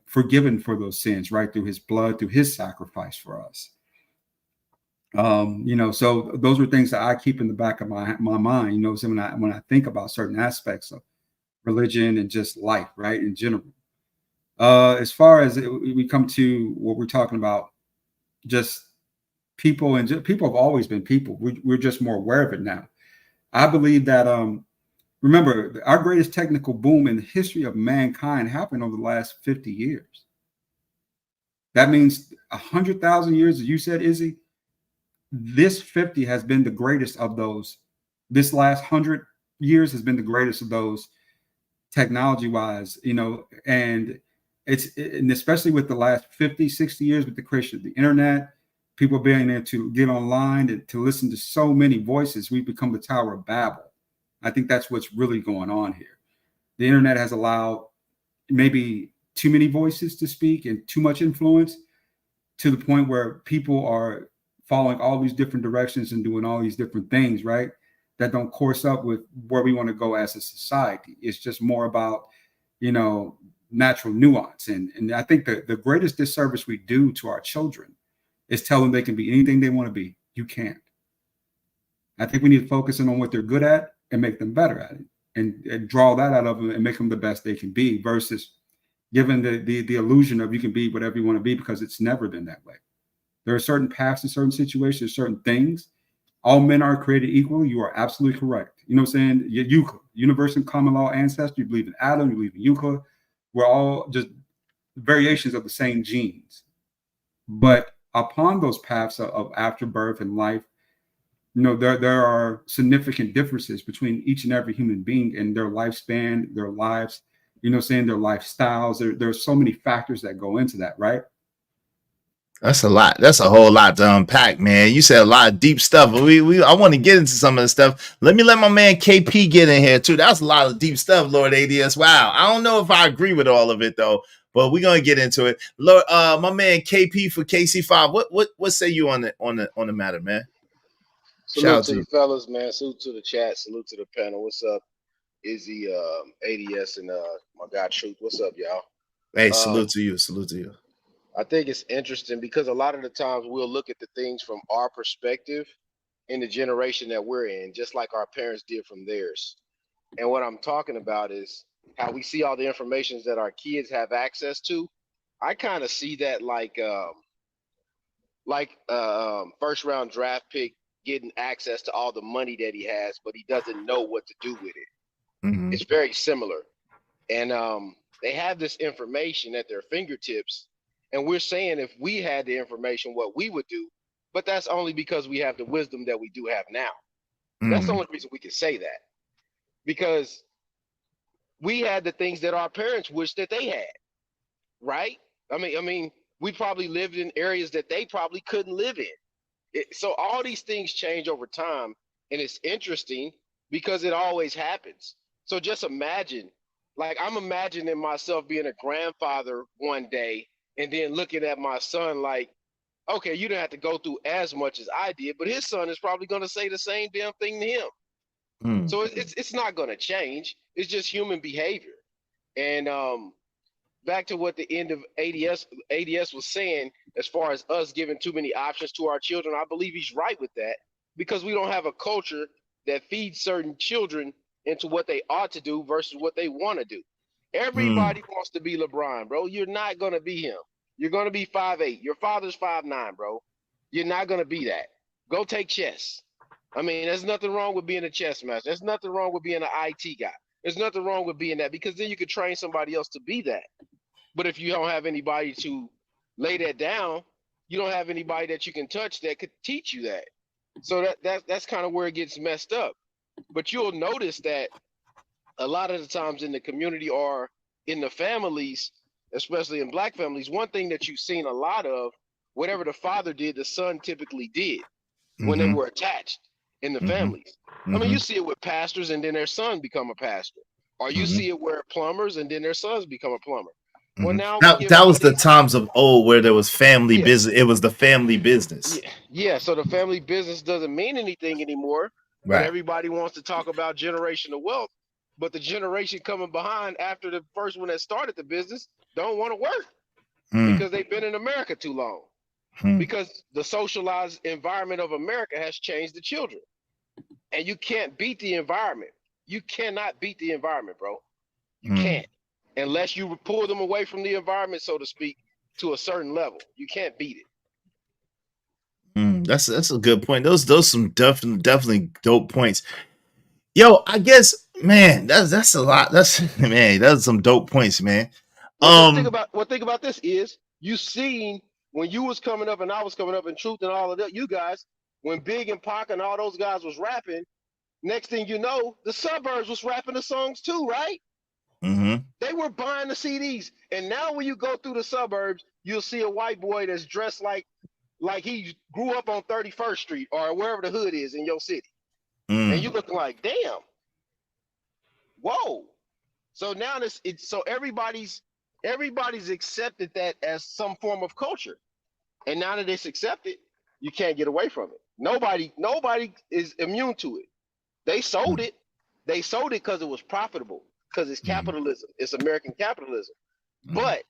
forgiven for those sins, right, through his blood, through his sacrifice for us. So those are things that I keep in the back of my mind, so when I think about certain aspects of religion and just life, right, in general. As far as we come to what we're talking about, just people, and people have always been people. We're just more aware of it now. I believe that, remember, our greatest technical boom in the history of mankind happened over the last 50 years. That means 100,000 years, as you said, Izzy, this 50 has been the greatest of those. This last 100 years has been the greatest of those technology-wise, and especially with the last 50, 60 years with the creation of the internet, people being able to get online and to listen to so many voices, we've become the Tower of Babel. I think that's what's really going on here. The internet has allowed maybe too many voices to speak and too much influence, to the point where people are following all these different directions and doing all these different things, right, that don't course up with where we want to go as a society. It's just more about, natural nuance. And I think that the greatest disservice we do to our children is tell them they can be anything they want to be. You can't. I think we need to focus in on what they're good at and make them better at it, and draw that out of them and make them the best they can be, versus giving the illusion of you can be whatever you want to be, because it's never been that way. There are certain paths in certain situations, certain things. All men are created equal. You are absolutely correct. You know what I'm saying? Euclid, universal common law ancestry. You believe in Adam, you believe in Euclid. We're all just variations of the same genes. But upon those paths of afterbirth and life, there are significant differences between each and every human being and their lifespan, their lives, their lifestyles. There's so many factors that go into that, right? That's a lot. That's a whole lot to unpack, man. You said a lot of deep stuff. I want to get into some of the stuff. Let my man KP get in here too. That's a lot of deep stuff, Lord ADS. Wow. I don't know if I agree with all of it though, but we're gonna get into it. Lord, my man KP for KC5. What say you on the matter, man? Salute to the fellas, man. Salute to the chat. Salute to the panel. What's up, Izzy, ADS, and my guy Truth. What's up, y'all? Hey, salute to you. Salute to you. I think it's interesting because a lot of the times we'll look at the things from our perspective in the generation that we're in, just like our parents did from theirs. And what I'm talking about is how we see all the information that our kids have access to. I kind of see that like first round draft pick getting access to all the money that he has, but he doesn't know what to do with it. Mm-hmm. It's very similar. And they have this information at their fingertips. And we're saying if we had the information, what we would do, but that's only because we have the wisdom that we do have now. Mm-hmm. That's the only reason we can say that. Because we had the things that our parents wish that they had, right? I mean, we probably lived in areas that they probably couldn't live in. So all these things change over time, and it's interesting because it always happens. So just imagine, like I'm imagining myself being a grandfather one day and then looking at my son like, okay, you didn't have to go through as much as I did, but his son is probably going to say the same damn thing to him. So it's not going to change. It's just human behavior. And back to what the end of ADS was saying, as far as us giving too many options to our children, I believe he's right with that because we don't have a culture that feeds certain children into what they ought to do versus what they want to do. Everybody wants to be LeBron, bro. You're not going to be him. You're going to be 5'8". Your father's 5'9", bro. You're not going to be that. Go take chess. I mean, there's nothing wrong with being a chess master. There's nothing wrong with being an IT guy. There's nothing wrong with being that because then you could train somebody else to be that. But if you don't have anybody to lay that down, you don't have anybody that you can touch that could teach you that. So that's kind of where it gets messed up. But you'll notice that a lot of the times in the community or in the families, especially in Black families, one thing that you've seen a lot of, whatever the father did, the son typically did when they were attached in the families. I mean, you see it with pastors and then their son become a pastor. Or you see it where plumbers and then their sons become a plumber. Well, now that was the times of old where there was family business. It was the family business. Yeah. So the family business doesn't mean anything anymore. Right. But everybody wants to talk about generational wealth. But the generation coming behind after the first one that started the business don't want to work because they've been in America too long. Because the socialized environment of America has changed the children. And you can't beat the environment. You cannot beat the environment, bro. You can't. Unless you pull them away from the environment, so to speak, to a certain level. You can't beat it. That's a good point. Those some definitely dope points. Yo, I guess, man, that's a lot. That's some dope points, man. Think about this is you seen when you was coming up and I was coming up in Truth and all of that, you guys, when Big and Pac and all those guys was rapping, next thing you know, the suburbs was rapping the songs too, right? They were buying the CDs. And now when you go through the suburbs, you'll see a white boy that's dressed like he grew up on 31st Street or wherever the hood is in your city. And you looking like, damn. Whoa. So now so everybody's accepted that as some form of culture. And now that it's accepted, you can't get away from it. Nobody is immune to it. They sold it. They sold it because it was profitable. Because it's capitalism. It's American capitalism. But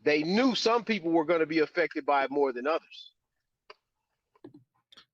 they knew some people were going to be affected by it more than others.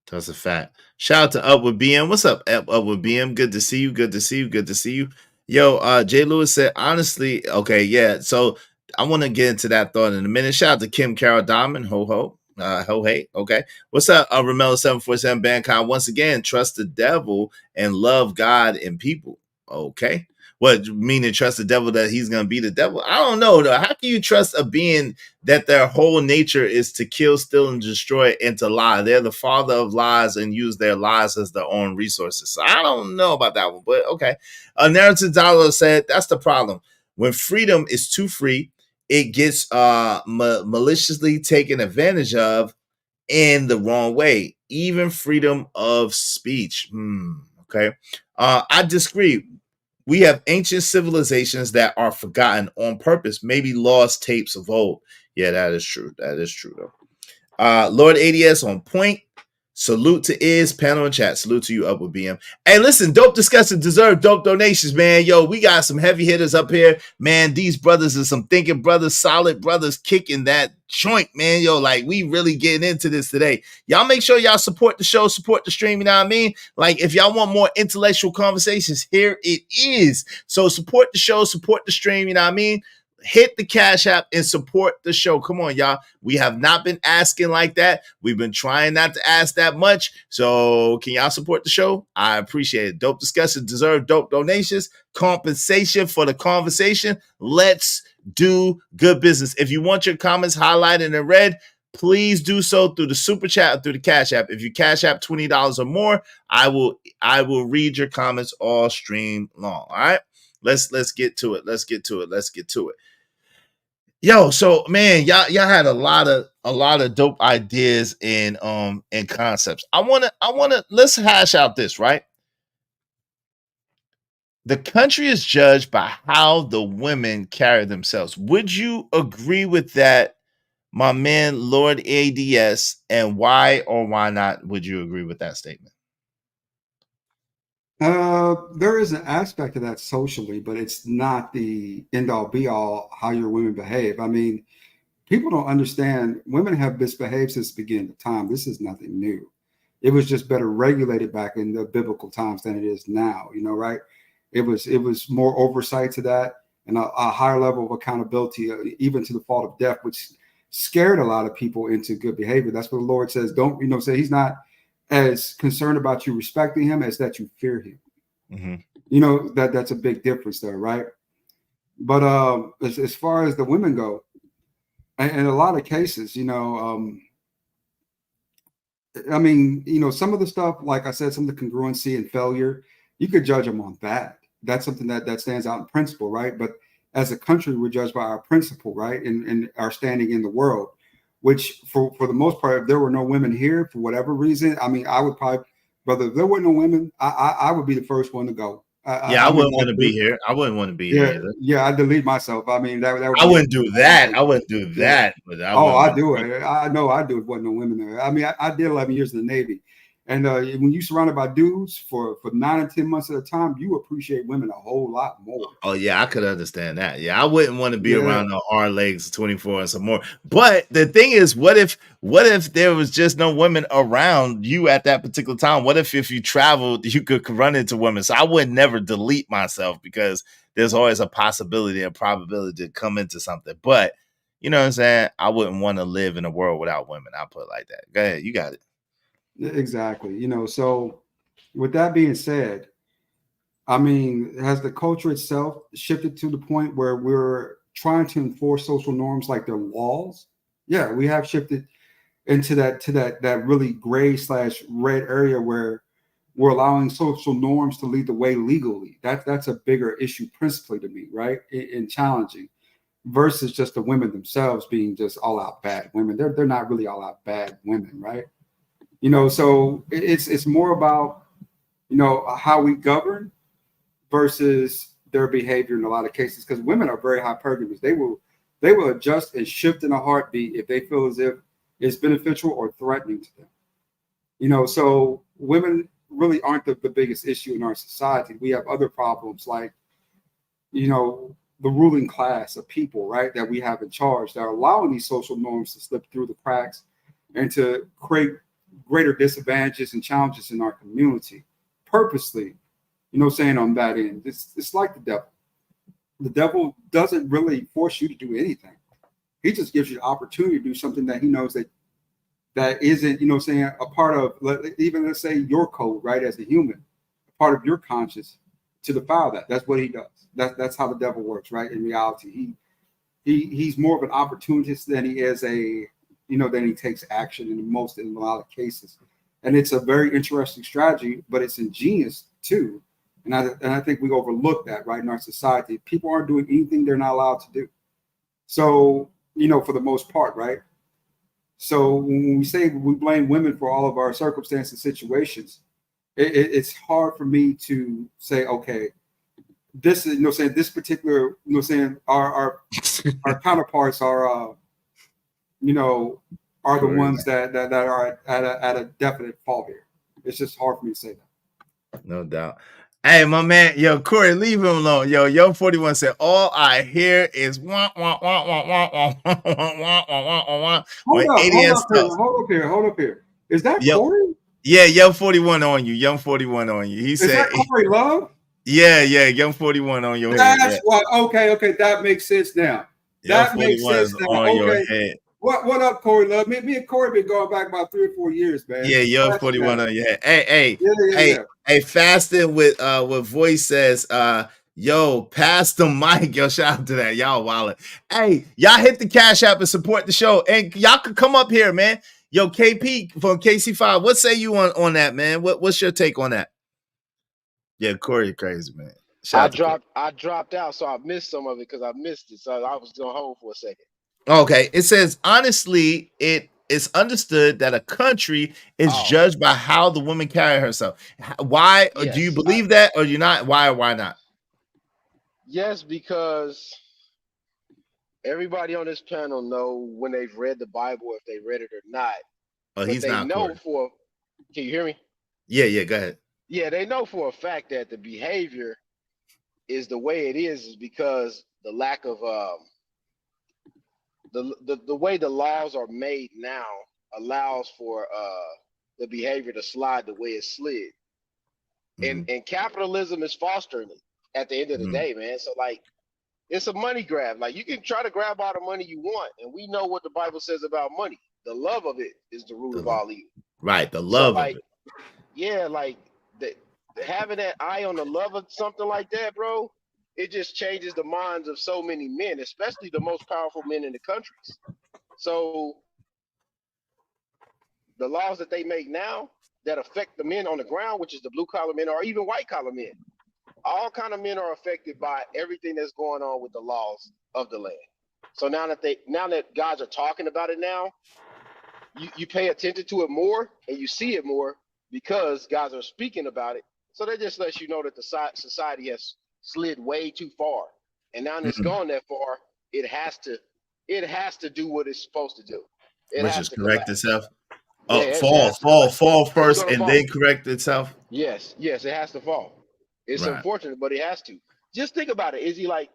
That's a fact. Shout out to Upward BM. What's up, Upward BM? Good to see you. Good to see you. Good to see you. Yo, Jay Lewis said, honestly, okay, yeah. So I want to get into that thought in a minute. Shout out to Kim Carol Diamond. Ho, hey. Okay. What's up, Ramela 747 Bancon? Once again, trust the devil and love God and people. Okay. What, meaning trust the devil that he's going to be the devil? I don't know, though. How can you trust a being that their whole nature is to kill, steal, and destroy and to lie? They're the father of lies and use their lies as their own resources. So I don't know about that one, but okay. Narrative Dollar said that's the problem. When freedom is too free, it gets maliciously taken advantage of in the wrong way. Even freedom of speech. Okay. I disagree. We have ancient civilizations that are forgotten on purpose, maybe lost tapes of old. Yeah, that is true. That is true, though. Lord ADS on point. Salute to Iz, panel and chat. Salute to you, Upward BM. Hey, listen, dope discussion deserve dope donations, man. Yo, we got some heavy hitters up here, man. These brothers are some thinking brothers, solid brothers kicking that joint, man. Yo, like, we really getting into this today. Y'all make sure y'all support the show, support the stream, you know what I mean? Like, if y'all want more intellectual conversations, here it is. So support the show, support the stream, you know what I mean? Hit the Cash App and support the show. Come on, y'all. We have not been asking like that. We've been trying not to ask that much. So can y'all support the show? I appreciate it. Dope discussion deserve dope donations. Compensation for the conversation. Let's do good business. If you want your comments highlighted in red, please do so through the super chat or through the Cash App. If you Cash App $20 or more, I will read your comments all stream long. All right. Let's get to it. Let's get to it. Yo, so man, y'all had a lot of dope ideas and concepts. I wanna let's hash out this, right? The country is judged by how the women carry themselves. Would you agree with that, my man, Lord ADS? And why or why not would you agree with that statement? There is an aspect of that socially, but it's not the end all be all how your women behave. I mean, people don't understand women have misbehaved since the beginning of time. This is nothing new. It was just better regulated back in the biblical times than it is now, you know, right? It was more oversight to that and a higher level of accountability, even to the fault of death, which scared a lot of people into good behavior. That's what the Lord says. Don't, you know, say he's not as concerned about you respecting him as that you fear him. Mm-hmm. You know, that's a big difference there, right? But as far as the women go, in a lot of cases, you know, I mean, you know, some of the stuff, like I said, some of the congruency and failure, you could judge them on that. That's something that stands out in principle, right? But as a country, we're judged by our principle, right? And our standing in the world, which for the most part, if there were no women here for whatever reason, I mean, I would probably, brother, if there weren't no women, I would be the first one to go. I wouldn't want to be here. I wouldn't want to be here either. Yeah, I delete myself. I mean, that would I wouldn't do that. I wouldn't do that. But I do it. I know I do it. Wasn't no women there. I mean, I did 11 years in the Navy. And when you're surrounded by dudes for 9 and 10 months at a time, you appreciate women a whole lot more. Oh yeah, I could understand that. Yeah, I wouldn't want to be around the hard legs 24 and some more. But the thing is, what if there was just no women around you at that particular time? What if you traveled, you could run into women? So I would never delete myself because there's always a possibility and probability to come into something. But you know what I'm saying? I wouldn't want to live in a world without women. I'll put it like that. Go ahead, you got it. Exactly. You know, so with that being said, I mean, has the culture itself shifted to the point where we're trying to enforce social norms like they're laws? Yeah, we have shifted into that really gray/red area where we're allowing social norms to lead the way legally. That's a bigger issue principally to me, right? In challenging versus just the women themselves being just all out bad women. They're not really all out bad women, right? You know, so it's more about, you know, how we govern versus their behavior in a lot of cases, because women are very hypergamous. They will adjust and shift in a heartbeat if they feel as if it's beneficial or threatening to them. You know, so women really aren't the biggest issue in our society. We have other problems like, you know, the ruling class of people, right, that we have in charge that are allowing these social norms to slip through the cracks and to create greater disadvantages and challenges in our community purposely, you know, saying on that end. It's like the devil. The devil doesn't really force you to do anything. He just gives you the opportunity to do something that he knows that isn't, you know, saying a part of, even let's say your code, right, as a human, a part of your conscious, to defile that. That's what he does. That's how the devil works, right? In reality, he's more of an opportunist than he is than he takes action in a lot of cases. And it's a very interesting strategy, but it's ingenious too. And I think we overlook that, right, in our society. People aren't doing anything they're not allowed to do. So, for the most part, right? So when we say we blame women for all of our circumstances, situations, it's hard for me to say, okay, this is, this particular, our counterparts are, are the ones that are at a definite fault here. It's just hard for me to say that. No doubt. Hey, my man, yo, Corey, leave him alone. Yo 41 said, all I hear is wah, wah, wah, wah, wah, wah, wah, wah, wah, wah, wah. Hold up here. Is that Corey? Yeah, Young 41 on you. Young 41 on you. He said, is that Corey Love? Yeah, Young 41 on your head. That's why. Okay, that makes sense now. That makes sense now. On your head. What up, Corey Love? Me and Corey been going back about 3 or 4 years, man. Yeah, Young 41 on your head. Hey, fasting with voice says, yo, pass the mic. Yo, shout out to that. Y'all wildin'. Hey, y'all hit the Cash App and support the show. And y'all could come up here, man. Yo, KP from KC5, what say you on that, man? What's your take on that? Yeah, Corey crazy, man. I dropped out, so I missed some of it because I missed it. So I was gonna hold for a second. Okay, it says, honestly, it is understood that a country is judged by how the woman carry herself. Why? Yes, do you believe that or you not? Why or why not? Yes, because everybody on this panel know when they've read the Bible, if they read it or not. Oh, he's not. Can you hear me? Yeah, go ahead. Yeah, they know for a fact that the behavior is the way it is because the lack of the way the laws are made now allows for the behavior to slide the way it slid. Mm-hmm. And capitalism is fostering it at the end of the day, man. So like it's a money grab. Like you can try to grab all the money you want, and we know what the Bible says about money. The love of it is the root of all evil. Right, the love of it. Yeah, like having that eye on the love of something like that, bro, it just changes the minds of so many men, especially the most powerful men in the countries. So the laws that they make now that affect the men on the ground, which is the blue collar men or even white collar men, all kind of men are affected by everything that's going on with the laws of the land. So now that guys are talking about it now, you pay attention to it more and you see it more because guys are speaking about it. So that just lets you know that the society has slid way too far. And now that it's gone that far, it has to do what it's supposed to do. Which is correct itself. Fall first and then correct itself. Yes, it has to fall. It's unfortunate, but it has to. Just think about it. Is he like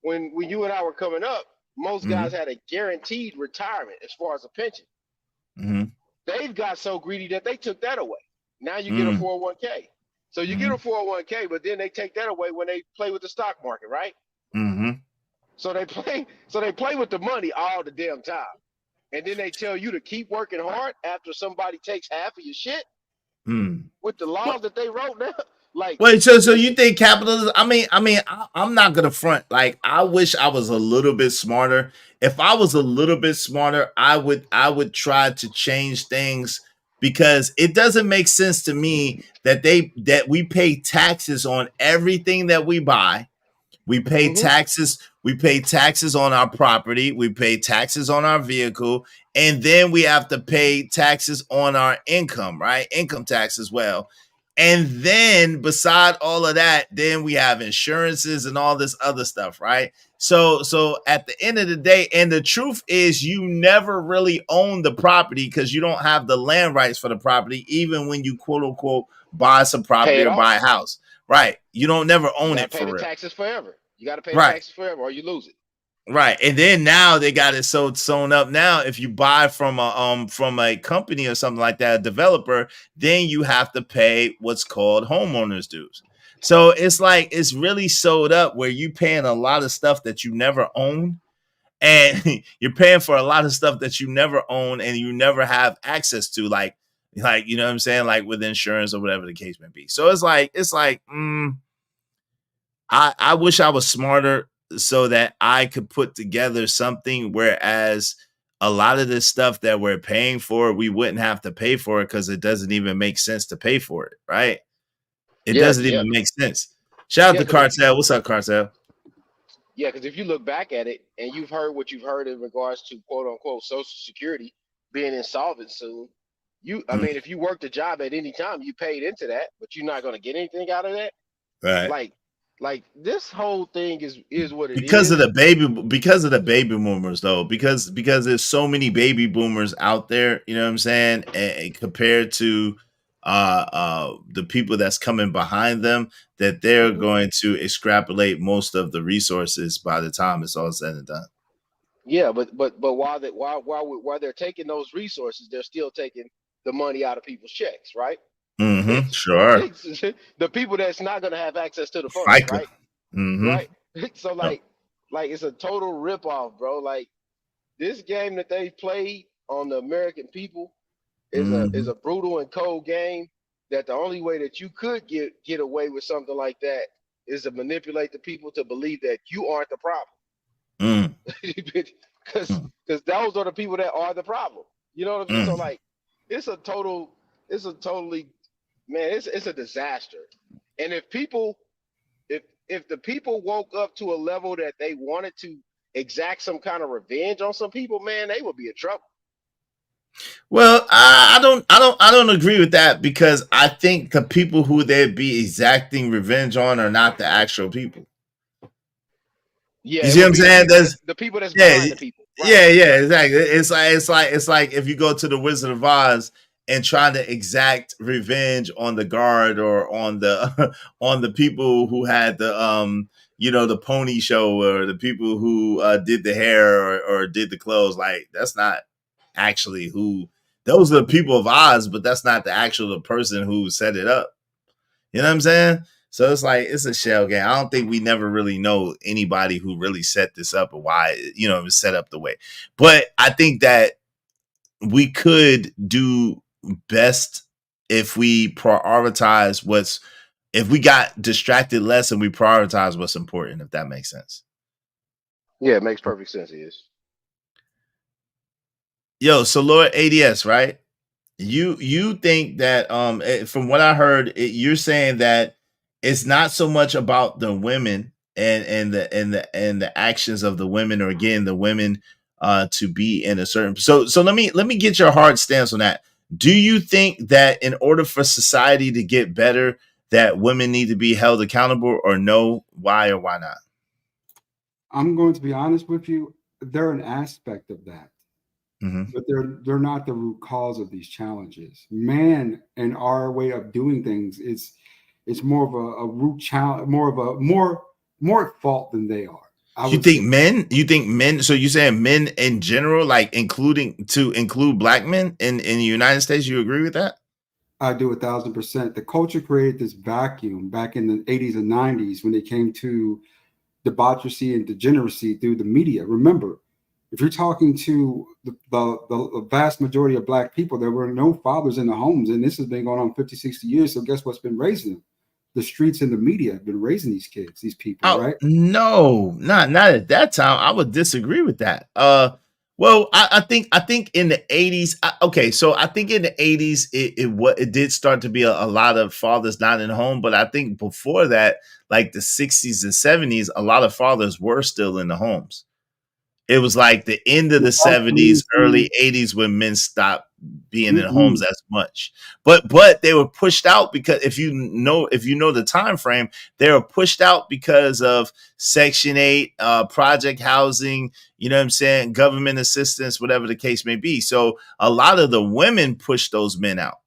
when you and I were coming up, most guys had a guaranteed retirement as far as a pension. Mm-hmm. They've got so greedy that they took that away. Now you get a 401k. So you get a 401k, but then they take that away when they play with the stock market, right? Mm-hmm. So they play with the money all the damn time. And then they tell you to keep working hard after somebody takes half of your shit with the laws that they wrote down. Like, wait, so you think capitalism? I'm not gonna front. Like, I wish I was a little bit smarter. If I was a little bit smarter, I would try to change things because it doesn't make sense to me that we pay taxes on everything that we buy. We pay taxes. We pay taxes on our property. We pay taxes on our vehicle, and then we have to pay taxes on our income, right? Income tax as well. And then beside all of that, then we have insurances and all this other stuff, right? So at the end of the day, and the truth is you never really own the property because you don't have the land rights for the property, even when you quote unquote buy some property or buy a house. Right. You don't never own it for real. You got to pay the taxes forever. You got to pay the taxes forever or you lose it. Right. And then now they got it sewn up. Now, if you buy from a company or something like that, a developer, then you have to pay what's called homeowners dues. So it's like it's really sewed up where you paying a lot of stuff that you never own. And you're paying for a lot of stuff that you never own and you never have access to, like you know what I'm saying, like with insurance or whatever the case may be. So it's like I wish I was smarter so that I could put together something, whereas a lot of this stuff that we're paying for, we wouldn't have to pay for it because it doesn't even make sense to pay for it, right? It Yeah, doesn't yeah, even make sense. Shout out yeah. to Cartel. What's up, Cartel? Yeah, because if you look back at it and you've heard what you've heard in regards to quote unquote Social Security being insolvent soon, I mean, if you worked a job at any time, you paid into that, but you're not going to get anything out of that. Right. Like this whole thing is what it Because is. of the baby boomers, though, because there's so many baby boomers out there, you know what I'm saying, and compared to the people that's coming behind them, that they're going to extrapolate most of the resources by the time it's all said and done. Yeah, but while they're taking those resources, they're still taking the money out of people's checks, right? Mm-hmm. Sure. The people that's not going to have access to the funds, FICA. right? Mm-hmm. Right. So like it's a total ripoff, bro. Like this game that they played on the American people is a brutal and cold game. That the only way that you could get away with something like that is to manipulate the people to believe that you aren't the problem. Because those are the people that are the problem. You know what I mean? So like it's a totally man, it's a disaster. And if the people woke up to a level that they wanted to exact some kind of revenge on some people, man, they would be in trouble. Well, I don't agree with that, because I think the people who they'd be exacting revenge on are not the actual people. Yeah, you see what I'm saying? There's the people that's behind the people. Right? Yeah, exactly. It's like if you go to the Wizard of Oz and trying to exact revenge on the guard or on the on the people who had the the pony show, or the people who did the hair or did the clothes. Like, that's not actually who. Those are the people of Oz, but that's not the actual person who set it up. You know what I'm saying? So it's like, it's a shell game. I don't think we never really know anybody who really set this up or why, it was set up the way. But I think that we could do best if we prioritize if we got distracted less and we prioritize what's important, if that makes sense. Yeah, it makes perfect sense. It is. Yo, so Lord ADS, right? You think that from what I heard, you're saying that it's not so much about the women and the actions of the women, or again the women to be in a certain. So let me get your hard stance on that. Do you think that in order for society to get better, that women need to be held accountable, or no? Why or why not? I'm going to be honest with you. They're an aspect of that. But they're not the root cause of these challenges. Man and our way of doing things, it's more of a root challenge, more at fault than they are. You think men? So you're saying men in general, like include black men in the United States? You agree with that? I do 1,000%. The culture created this vacuum back in the 80s and 90s when it came to debauchery and degeneracy through the media. Remember, if you're talking to the vast majority of black people, there were no fathers in the homes. And this has been going on 50, 60 years. So guess what's been raising them? The streets and the media have been raising these kids, these people, right? No, not at that time. I would disagree with that. Well, I think in the 80s, so I think in the 80s, it did start to be a lot of fathers not in home. But I think before that, like the 60s and 70s, a lot of fathers were still in the homes. It was like the end of the 70s, early 80s when men stopped being in homes as much. But they were pushed out because if you know the time frame, they were pushed out because of Section 8, project housing, you know what I'm saying, government assistance, whatever the case may be. So a lot of the women pushed those men out.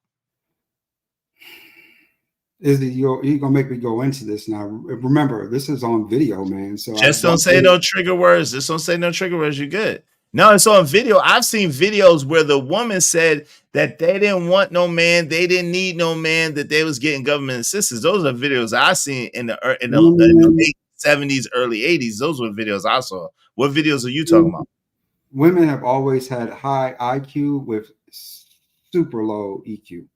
You're gonna make me go into this now. Remember, this is on video, man. So just don't say no trigger words. Just don't say no trigger words. You're good. No, it's on video. I've seen videos where the woman said that they didn't want no man, they didn't need no man, that they was getting government assistance. Those are videos I seen in the late 70s, early 80s. Those were videos I saw. What videos are you talking about? Women have always had high IQ with super low EQ.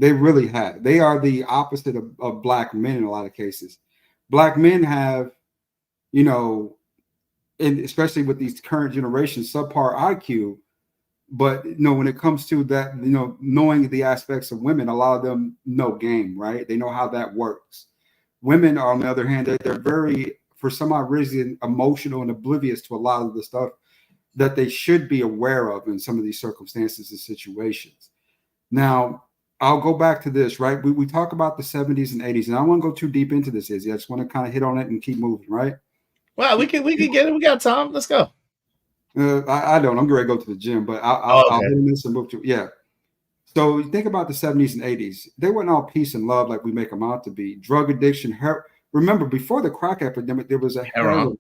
They really have. They are the opposite of black men in a lot of cases. Black men have, you know, and especially with these current generations, subpar IQ. But you know, when it comes to that, you know, knowing the aspects of women, a lot of them know game, right? They know how that works. Women, on the other hand, they're very, for some odd reason, emotional and oblivious to a lot of the stuff that they should be aware of in some of these circumstances and situations. Now, I'll go back to this, right? We talk about the 70s and 80s, and I don't want to go too deep into this, Izzy. I just want to kind of hit on it and keep moving, right? Well, we can get it. We got time. Let's go. I don't. I'm going to go to the gym, but I'll hit this and move to, yeah. So you think about the 70s and 80s. They weren't all peace and love like we make them out to be. Drug addiction. Remember, before the crack epidemic, there was a heroin.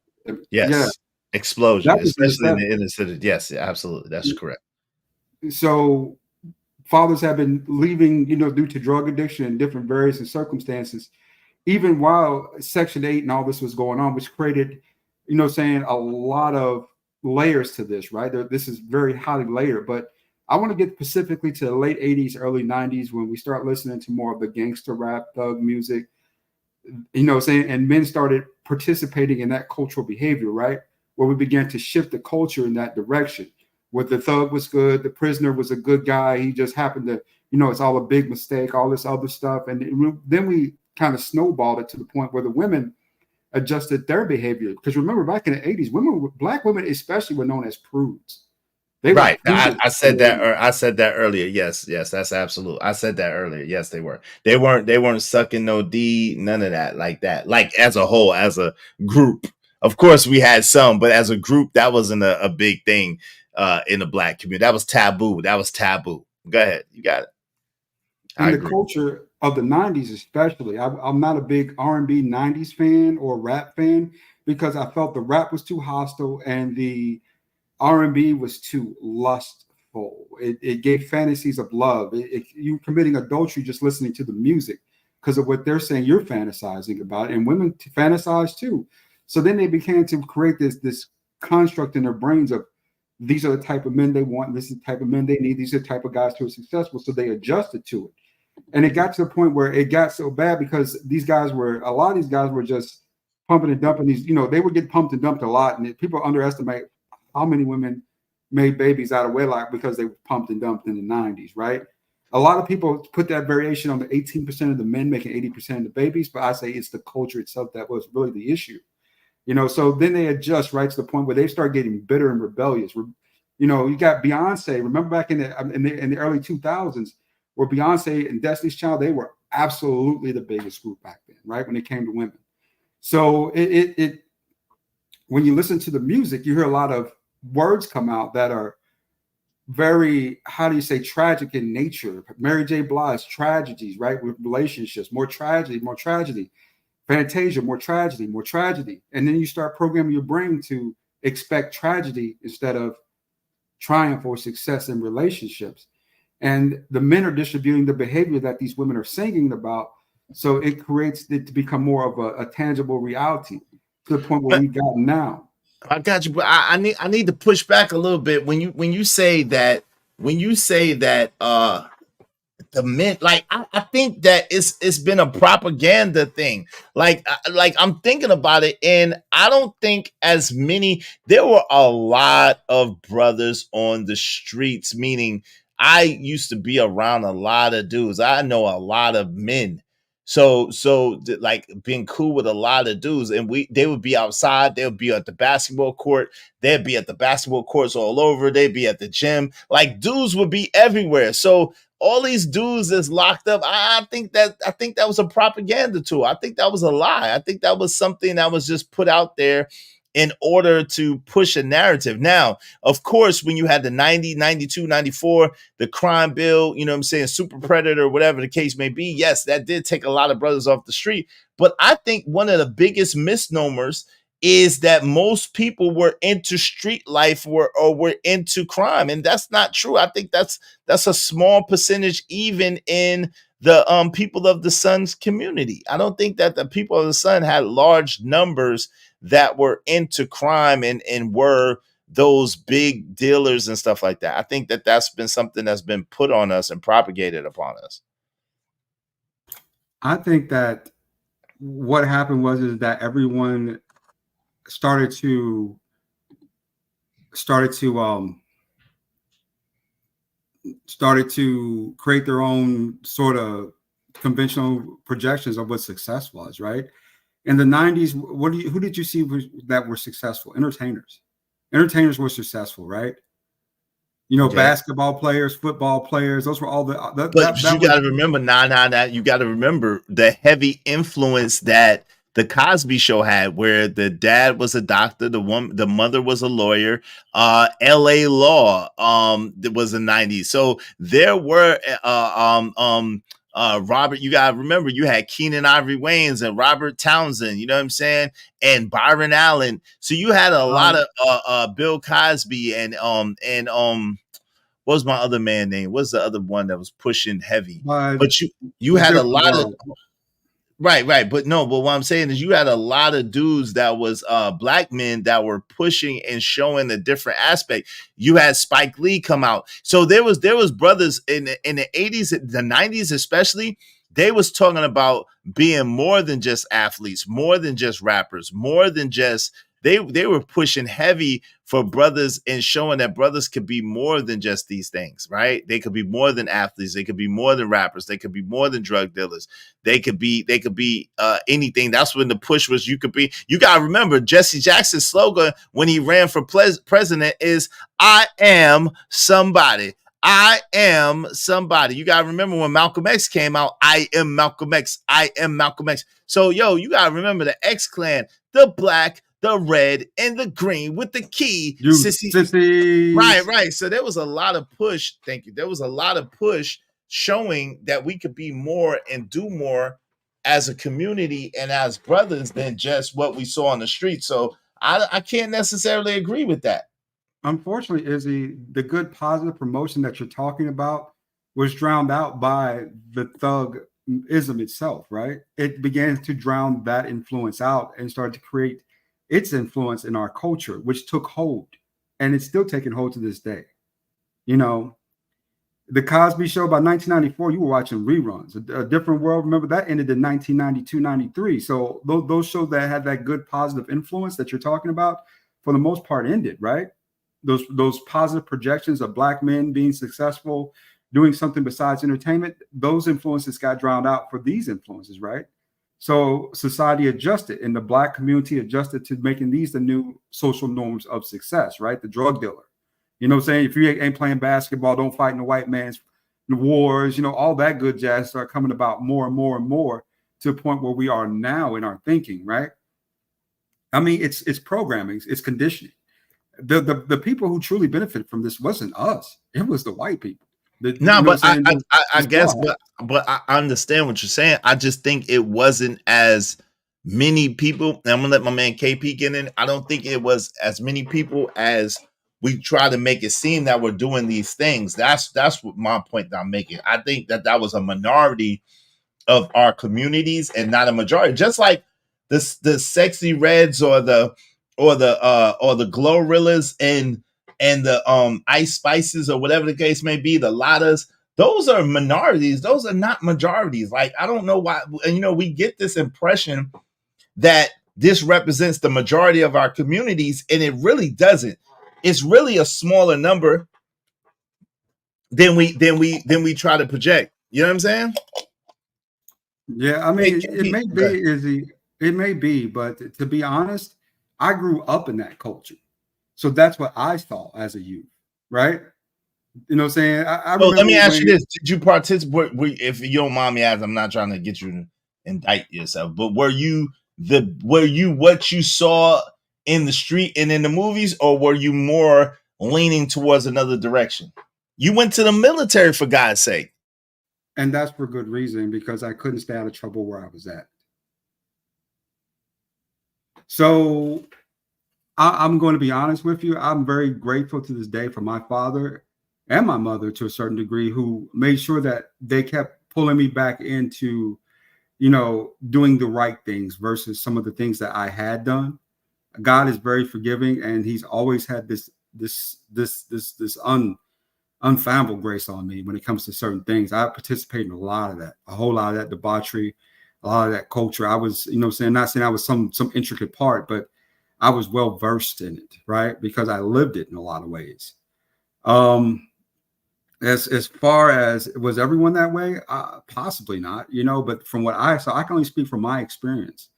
Yes. Yeah. Explosion, That was especially in the inner city. Yes, absolutely. That's correct. So fathers have been leaving, you know, due to drug addiction and different various circumstances, even while Section 8 and all this was going on, which created, you know, saying a lot of layers to this, right? This is very highly layered, but I want to get specifically to the late 80s, early 90s, when we start listening to more of the gangster rap, thug music, you know, saying, and men started participating in that cultural behavior, right? Where we began to shift the culture in that direction. Where the thug was good, the prisoner was a good guy. He just happened to, you know, it's all a big mistake, all this other stuff. And then we kind of snowballed it to the point where the women adjusted their behavior. Because remember, back in the 80s, black women especially were known as prudes. Right. I said that. I said that earlier. Yes, that's absolute. I said that earlier. Yes, they were. They weren't sucking no D, none of that like that. Like as a whole, as a group. Of course, we had some, but as a group, that wasn't a big thing in the black community. That was taboo. Go ahead. You got it. In the culture of the 90s, especially, I'm not a big R&B 90s fan or rap fan because I felt the rap was too hostile and the R&B was too lustful. It gave fantasies of love. You committing adultery just listening to the music because of what they're saying you're fantasizing about, and women fantasize too. So then they began to create this construct in their brains of these are the type of men they want, this is the type of men they need, these are the type of guys who are successful. So they adjusted to it. And it got to the point where it got so bad because a lot of these guys were just pumping and dumping these, you know, they would get pumped and dumped a lot. And people underestimate how many women made babies out of wedlock because they were pumped and dumped in the 90s, right? A lot of people put that variation on the 18% of the men making 80% of the babies, but I say it's the culture itself that was really the issue. You know, so then they adjust right to the point where they start getting bitter and rebellious. You know, you got Beyonce. Remember back in the early 2000s, where Beyonce and Destiny's Child, they were absolutely the biggest group back then, right? When it came to women. So it when you listen to the music, you hear a lot of words come out that are very, how do you say, tragic in nature. Mary J. Blige, tragedies, right? With relationships, more tragedy. Fantasia, more tragedy. And then you start programming your brain to expect tragedy instead of triumph or success in relationships. And the men are distributing the behavior that these women are singing about. So it creates it to become more of a tangible reality to the point where we've gotten now. I got you, but I need to push back a little bit when you say that the men, like I think that it's been a propaganda thing. Like I'm thinking about it, and I don't think as many. There were a lot of brothers on the streets. Meaning, I used to be around a lot of dudes. I know a lot of men. So like being cool with a lot of dudes, and they would be outside. They would be at the basketball court. They'd be at the basketball courts all over. They'd be at the gym. Like dudes would be everywhere. So all these dudes that's locked up, I think that was a propaganda tool. I think that was a lie. I think that was something that was just put out there in order to push a narrative. Now, of course, when you had the 90, 92, 94, the crime bill, you know what I'm saying, super predator, whatever the case may be, yes, that did take a lot of brothers off the street. But I think one of the biggest misnomers is that most people were into street life or were into crime. And that's not true. I think that's a small percentage even in the people of the Sun's community. I don't think that the people of the Sun had large numbers that were into crime and were those big dealers and stuff like that. I think that that's been something that's been put on us and propagated upon us. I think that what happened is that everyone started to create their own sort of conventional projections of what success was, right? In the 90s, who did you see that were successful? Entertainers were successful, right? You know, basketball players, football players, those were all But you got to remember, you got to remember the heavy influence that the Cosby Show had, where the dad was a doctor, the mother was a lawyer. L.A. Law, that was the 90s. So there were Robert. You got to remember, you had Keenan Ivory Wayans and Robert Townsend. You know what I'm saying? And Byron Allen. So you had a lot of Bill Cosby and what was my other man name? What's the other one that was pushing heavy? But you had a lot of right. But what I'm saying is you had a lot of dudes that was black men that were pushing and showing a different aspect. You had Spike Lee come out. So there was brothers in the 80s, the 90s especially. They was talking about being more than just athletes, more than just rappers, more than just they were pushing heavy for brothers and showing that brothers could be more than just these things, right? They could be more than athletes. They could be more than rappers. They could be more than drug dealers. They could be anything. That's when the push was. You got to remember Jesse Jackson's slogan when he ran for president is "I am somebody." I am somebody. You got to remember when Malcolm X came out, I am Malcolm X. I am Malcolm X. So, you got to remember the X Clan, the black, the red, and the green with the key. Sissies. Right. So there was a lot of push. Thank you. There was a lot of push showing that we could be more and do more as a community and as brothers than just what we saw on the street. So I can't necessarily agree with that. Unfortunately, Izzy, the good positive promotion that you're talking about was drowned out by the thugism itself, right? It began to drown that influence out and started to create its influence in our culture, which took hold, and it's still taking hold to this day. You know, the Cosby Show by 1994, you were watching reruns. A Different World, remember that ended in 1992, 93. So those shows that had that good positive influence that you're talking about, for the most part, ended, right? Those positive projections of black men being successful, doing something besides entertainment, those influences got drowned out for these influences, right? So society adjusted, and the black community adjusted to making these the new social norms of success, right? The drug dealer, you know what I'm saying? If you ain't playing basketball, don't fight in the white man's wars, all that good jazz start coming about more and more and more to a point where we are now in our thinking, right? I mean, it's programming, it's conditioning. The people who truly benefited from this wasn't us; it was the white people. I guess, but I understand what you're saying. I just think it wasn't as many people. And I'm gonna let my man KP get in. I don't think it was as many people as we try to make it seem that we're doing these things. That's what my point that I'm making. I think that was a minority of our communities and not a majority. Just like the Sexy Reds or the Glorrillas and the Ice Spices or whatever the case may be, the Lottas, those are minorities. Those are not majorities. Like, I don't know why, and we get this impression that this represents the majority of our communities, and it really doesn't. It's really a smaller number than we try to project. You know what I'm saying? Yeah, I mean, it may be, Izzy. It may be, but to be honest, I grew up in that culture. So that's what I saw as a youth, right? You know what I'm saying? Well, let me ask you this. Did you participate? If you don't mind me asking, I'm not trying to get you to indict yourself, but were you what you saw in the street and in the movies, or were you more leaning towards another direction? You went to the military, for God's sake. And that's for good reason, because I couldn't stay out of trouble where I was at. So I'm going to be honest with you. I'm very grateful to this day for my father and my mother to a certain degree, who made sure that they kept pulling me back into, doing the right things versus some of the things that I had done. God is very forgiving, and he's always had this unfathomable grace on me when it comes to certain things. I participate in a whole lot of that debauchery. a lot of that culture. I was, you know what I'm saying, not saying I was some intricate part, but I was well versed in it, right? Because I lived it in a lot of ways. As far as was everyone that way? Possibly not, you know, but from what I saw, I can only speak from my experience.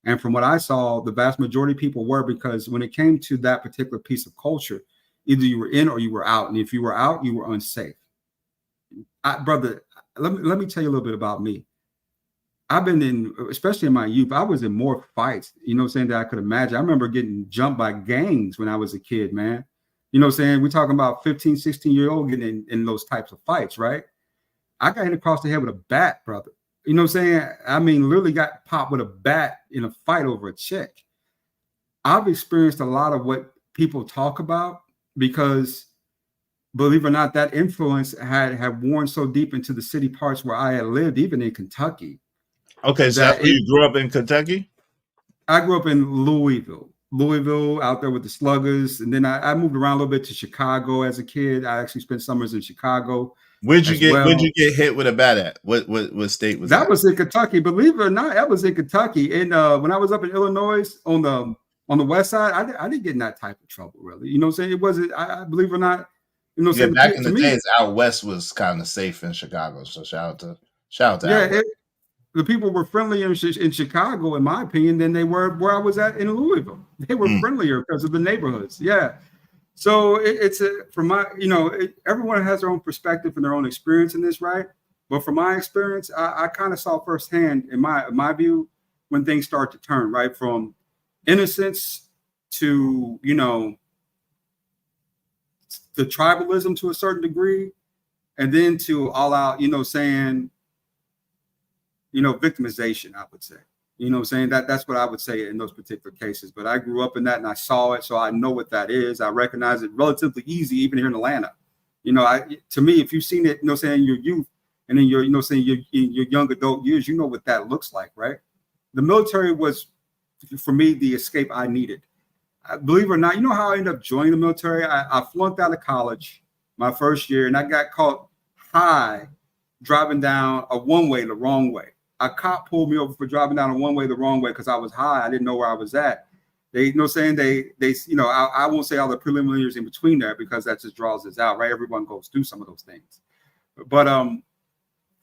And from what I saw, the vast majority of people were, because when it came to that particular piece of culture, either you were in or you were out. And if you were out, you were unsafe. Brother, let me tell you a little bit about me. I've been in, especially in my youth, I was in more fights, you know what I'm saying, that I could imagine. I remember getting jumped by gangs when I was a kid, man. You know what I'm saying? We're talking about 15, 16-year-old getting in those types of fights, right? I got hit across the head with a bat, brother. You know what I'm saying? I mean, literally got popped with a bat in a fight over a chick. I've experienced a lot of what people talk about because, believe it or not, that influence had worn so deep into the city parts where I had lived, even in Kentucky. Okay, so that's where you grew up in Kentucky? I grew up in Louisville, out there with the Sluggers. And then I moved around a little bit to Chicago as a kid. I actually spent summers in Chicago. Where'd you get hit with a bat at? What state was that? That was in Kentucky. Believe it or not, that was in Kentucky. And when I was up in Illinois on the west side, I didn't get in that type of trouble, really. You know what I'm saying? It wasn't, I believe it or not, you know what I'm saying? Back in the days, out west was kind of safe in Chicago. So shout out to yeah, the people were friendlier in Chicago, in my opinion, than they were where I was at in Louisville. They were friendlier because of the neighborhoods. Yeah. So from my, you know, everyone has their own perspective and their own experience in this, right? But from my experience, I kind of saw firsthand, in my view, when things start to turn, right? From innocence to, you know, the tribalism to a certain degree, and then to all out, you know, saying, you know, victimization, I would say. You know what I'm saying? That's what I would say in those particular cases. But I grew up in that and I saw it, so I know what that is. I recognize it relatively easy, even here in Atlanta. You know, to me, if you've seen it, you know what I'm saying, in your youth and in your, you know what I'm saying, your young adult years, you know what that looks like, right? The military was, for me, the escape I needed. Believe it or not, you know how I ended up joining the military? I flunked out of college my first year, and I got caught high driving down a one-way the wrong way. A cop pulled me over for driving down a one-way the wrong way because I was high. I didn't know where I was at. They, you know what I'm saying? They, you know, I won't say all the preliminaries in between there because that just draws us out, right? Everyone goes through some of those things. But I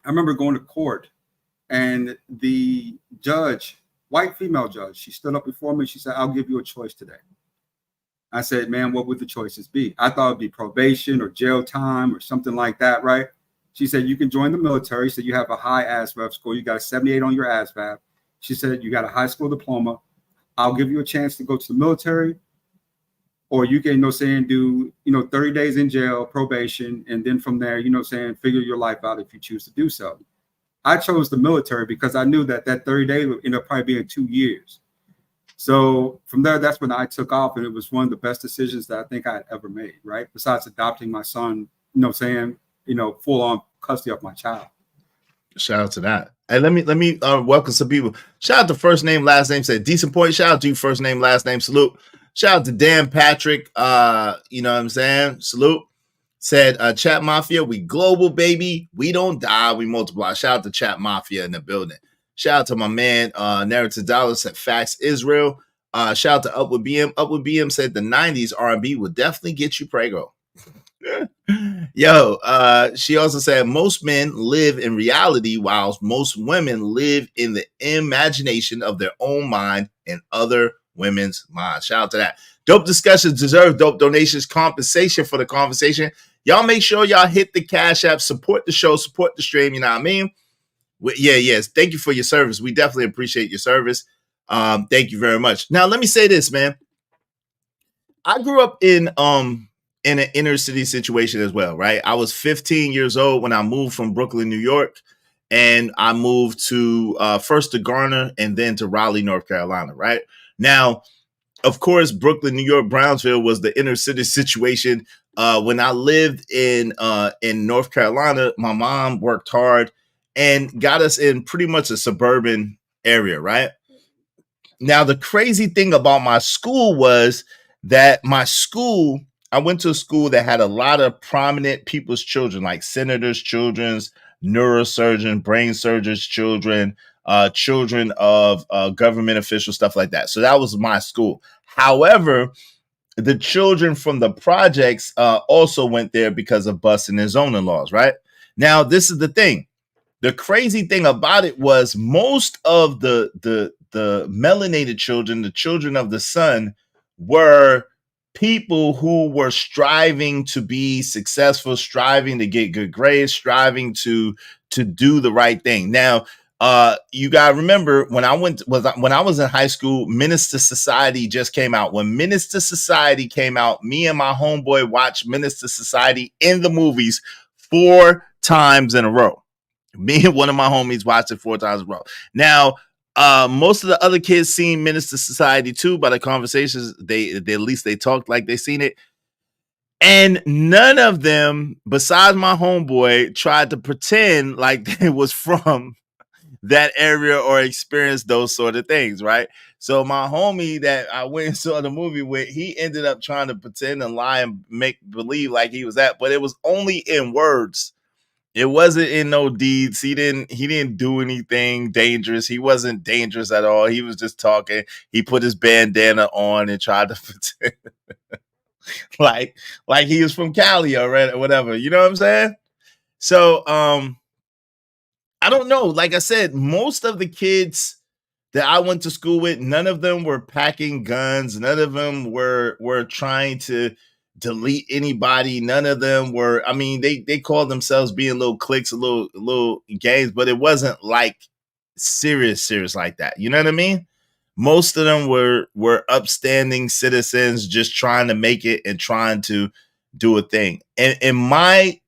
remember going to court, and the judge, white female judge, she stood up before me. She said, "I'll give you a choice today." I said, "Man, what would the choices be?" I thought it'd be probation or jail time or something like that, right? She said, "You can join the military." So you have a high ASVAB score. You got a 78 on your ASVAB. She said, "You got a high school diploma. I'll give you a chance to go to the military, or you can, you know, saying, do, you know, 30 days in jail, probation, and then from there, you know, saying, figure your life out if you choose to do so." I chose the military because I knew that 30 days would end up probably being 2 years. So from there, that's when I took off, and it was one of the best decisions that I think I had ever made, right? Besides adopting my son, you know, saying, you know, full on custody of my child. Shout out to that. And let me welcome some people. Shout out to first name, last name, said decent point. Shout out to you, first name, last name, salute. Shout out to Dan Patrick. You know what I'm saying? Salute. Said Chat Mafia, we global, baby. We don't die, we multiply. Shout out to Chat Mafia in the building. Shout out to my man, Narrative Dollar, said Facts Israel. Shout out to Upward BM. Upward BM said the 90s R&B will definitely get you prego. Yo, she also said most men live in reality while most women live in the imagination of their own mind and other women's minds. Shout out to that. Dope discussions deserve dope donations, compensation for the conversation. Y'all make sure y'all hit the Cash App, support the show, support the stream, you know what I mean? Yes, thank you for your service. We definitely appreciate your service. Thank you very much. Now, let me say this, man. I grew up in an inner city situation as well, right? I was 15 years old when I moved from Brooklyn, New York, and I moved to first to Garner and then to Raleigh, North Carolina, right? Now, of course, Brooklyn, New York, Brownsville was the inner city situation. When I lived in North Carolina, my mom worked hard and got us in pretty much a suburban area, right? Now, the crazy thing about my school was that I went to a school that had a lot of prominent people's children, like senators' children, neurosurgeon, brain surgeons' children, children of government officials, stuff like that. So that was my school. However, the children from the projects also went there because of busing and zoning laws, right? Now, this is the thing. The crazy thing about it was most of the melanated children, the children of the sun, were people who were striving to be successful, striving to get good grades, striving to do the right thing. Now, you gotta remember when I was in high school, Menace to Society just came out. When Menace to Society came out, me and my homeboy watched Menace to Society in the movies 4 times in a row. Me and one of my homies watched it 4 times in a row. Now, most of the other kids seen Menace to Society too. By the conversations, they at least they talked like they seen it. And none of them, besides my homeboy, tried to pretend like they was from that area or experienced those sort of things, right? So my homie that I went and saw the movie with, he ended up trying to pretend and lie and make believe like he was that, but it was only in words. It wasn't in no deeds. He didn't do anything dangerous. He wasn't dangerous at all. He was just talking. He put his bandana on and tried to pretend like he was from Cali or whatever. You know what I'm saying? So I don't know. Like I said, most of the kids that I went to school with, none of them were packing guns. None of them were trying to delete anybody. None of them were. I mean, they called themselves being little cliques, little gangs, but it wasn't like serious like that. You know what I mean? Most of them were upstanding citizens, just trying to make it and trying to do a thing. And in my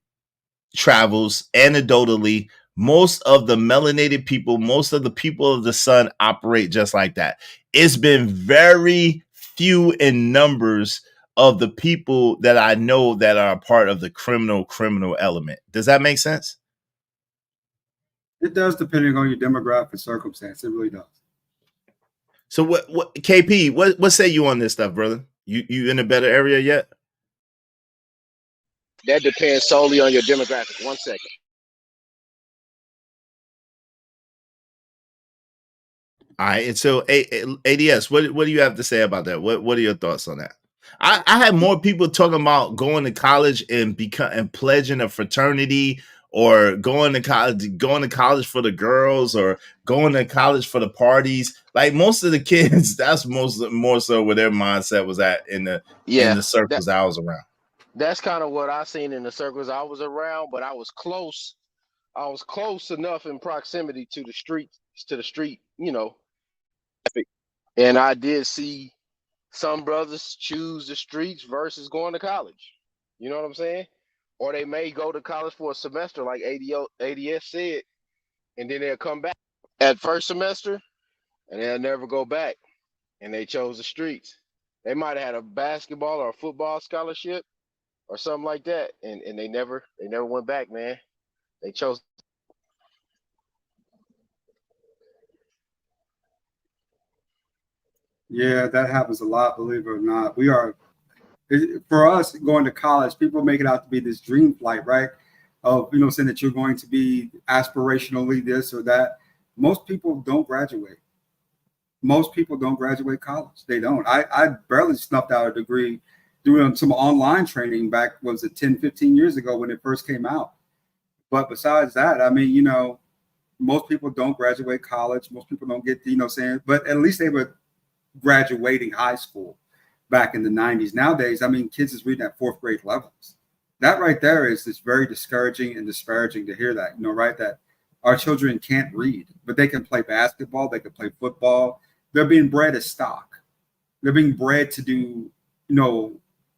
travels, anecdotally, most of the melanated people, most of the people of the sun operate just like that. It's been very few in numbers of the people that I know that are a part of the criminal element. Does that make sense? It does, depending on your demographic circumstance. It really does. So what KP, what say you on this stuff, brother? You in a better area yet? That depends solely on your demographic. 1 second. All right, and so ADS, what do you have to say about that? What are your thoughts on that? I had more people talking about going to college and pledging a fraternity, or going to college for the girls, or going to college for the parties. Like most of the kids, that's more so where their mindset was at in the circles I was around. That's kind of what I seen in the circles I was around, but I was close. I was close enough in proximity to the street, you know. And I did see some brothers choose the streets versus going to college. You know what I'm saying? Or they may go to college for a semester, like ADS said, and then they'll come back at first semester, and they'll never go back. And they chose the streets. They might have had a basketball or a football scholarship or something like that, and they never went back, man. They chose. Yeah, that happens a lot, believe it or not. For us going to college, people make it out to be this dream flight, right? Of, saying that you're going to be aspirationally this or that. Most people don't graduate. Most people don't graduate college. They don't. I barely snuffed out a degree doing some online training back, 10, 15 years ago when it first came out. But besides that, I mean, most people don't graduate college. Most people don't get, but at least they were graduating high school back in the 90s. Nowadays, I mean, kids is reading at 4th grade levels. That right there is just very discouraging and disparaging to hear that, right? That our children can't read, but they can play basketball, they can play football. They're being bred as stock. They're being bred to do,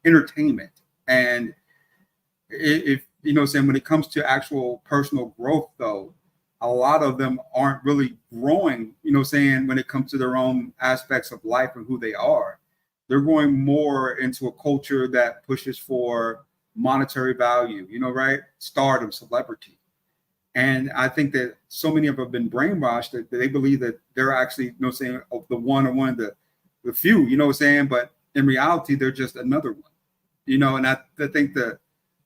entertainment. And if, when it comes to actual personal growth, though, a lot of them aren't really growing, when it comes to their own aspects of life and who they are. They're going more into a culture that pushes for monetary value, right? Stardom, celebrity. And I think that so many of them have been brainwashed that they believe that they're actually, the one of the few, but in reality, they're just another one, and I think that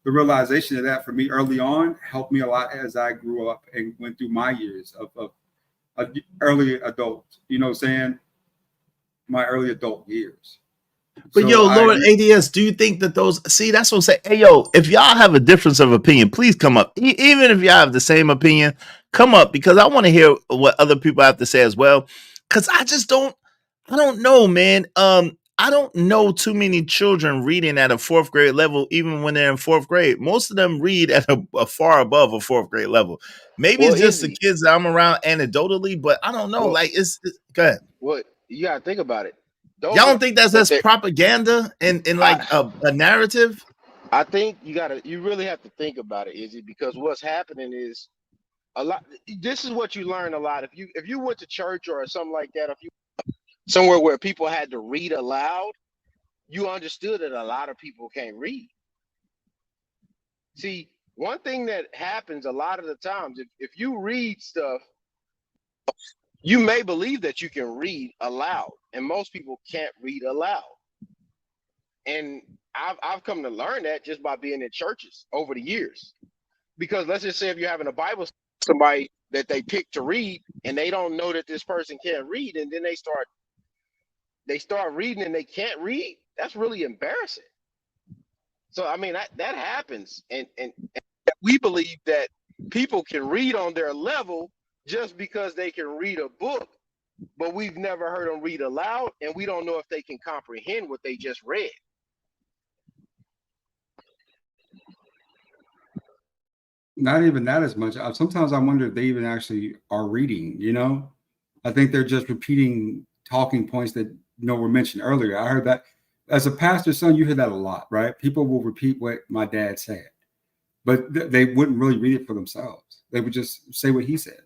the realization of that for me early on helped me a lot as I grew up and went through my years of early adult, you know what I'm saying? My early adult years. But yo, Lord ADS, do you think that those, see, that's what I'm saying. Hey, yo, if y'all have a difference of opinion, please come up. Even if y'all have the same opinion, come up, because I want to hear what other people have to say as well. Because I don't know, man. I don't know too many children reading at a 4th grade level, even when they're in 4th grade. Most of them read at a far above a 4th grade level. Maybe it's just the kids that I'm around anecdotally, but I don't know. Like, it's go ahead. What you gotta think about it. Y'all don't think that's propaganda and like a narrative? I think you really have to think about it, is it? Because what's happening is a lot. This is what you learn a lot. If you went to church or something like that, if you somewhere where people had to read aloud, you understood that a lot of people can't read. See, one thing that happens a lot of the times, if you read stuff, you may believe that you can read aloud, and most people can't read aloud. And I've come to learn that just by being in churches over the years. Because let's just say if you're having a Bible, somebody that they pick to read, and they don't know that this person can't read, and then they start reading and they can't read, that's really embarrassing. So I mean that happens, and we believe that people can read on their level just because they can read a book, but we've never heard them read aloud, and we don't know if they can comprehend what they just read. Not even that as much. Sometimes I wonder if they even actually are reading, you know? I think they're just repeating talking points that, were mentioned earlier. I heard that as a pastor's son, you hear that a lot, right? People will repeat what my dad said, but they wouldn't really read it for themselves. They would just say what he said.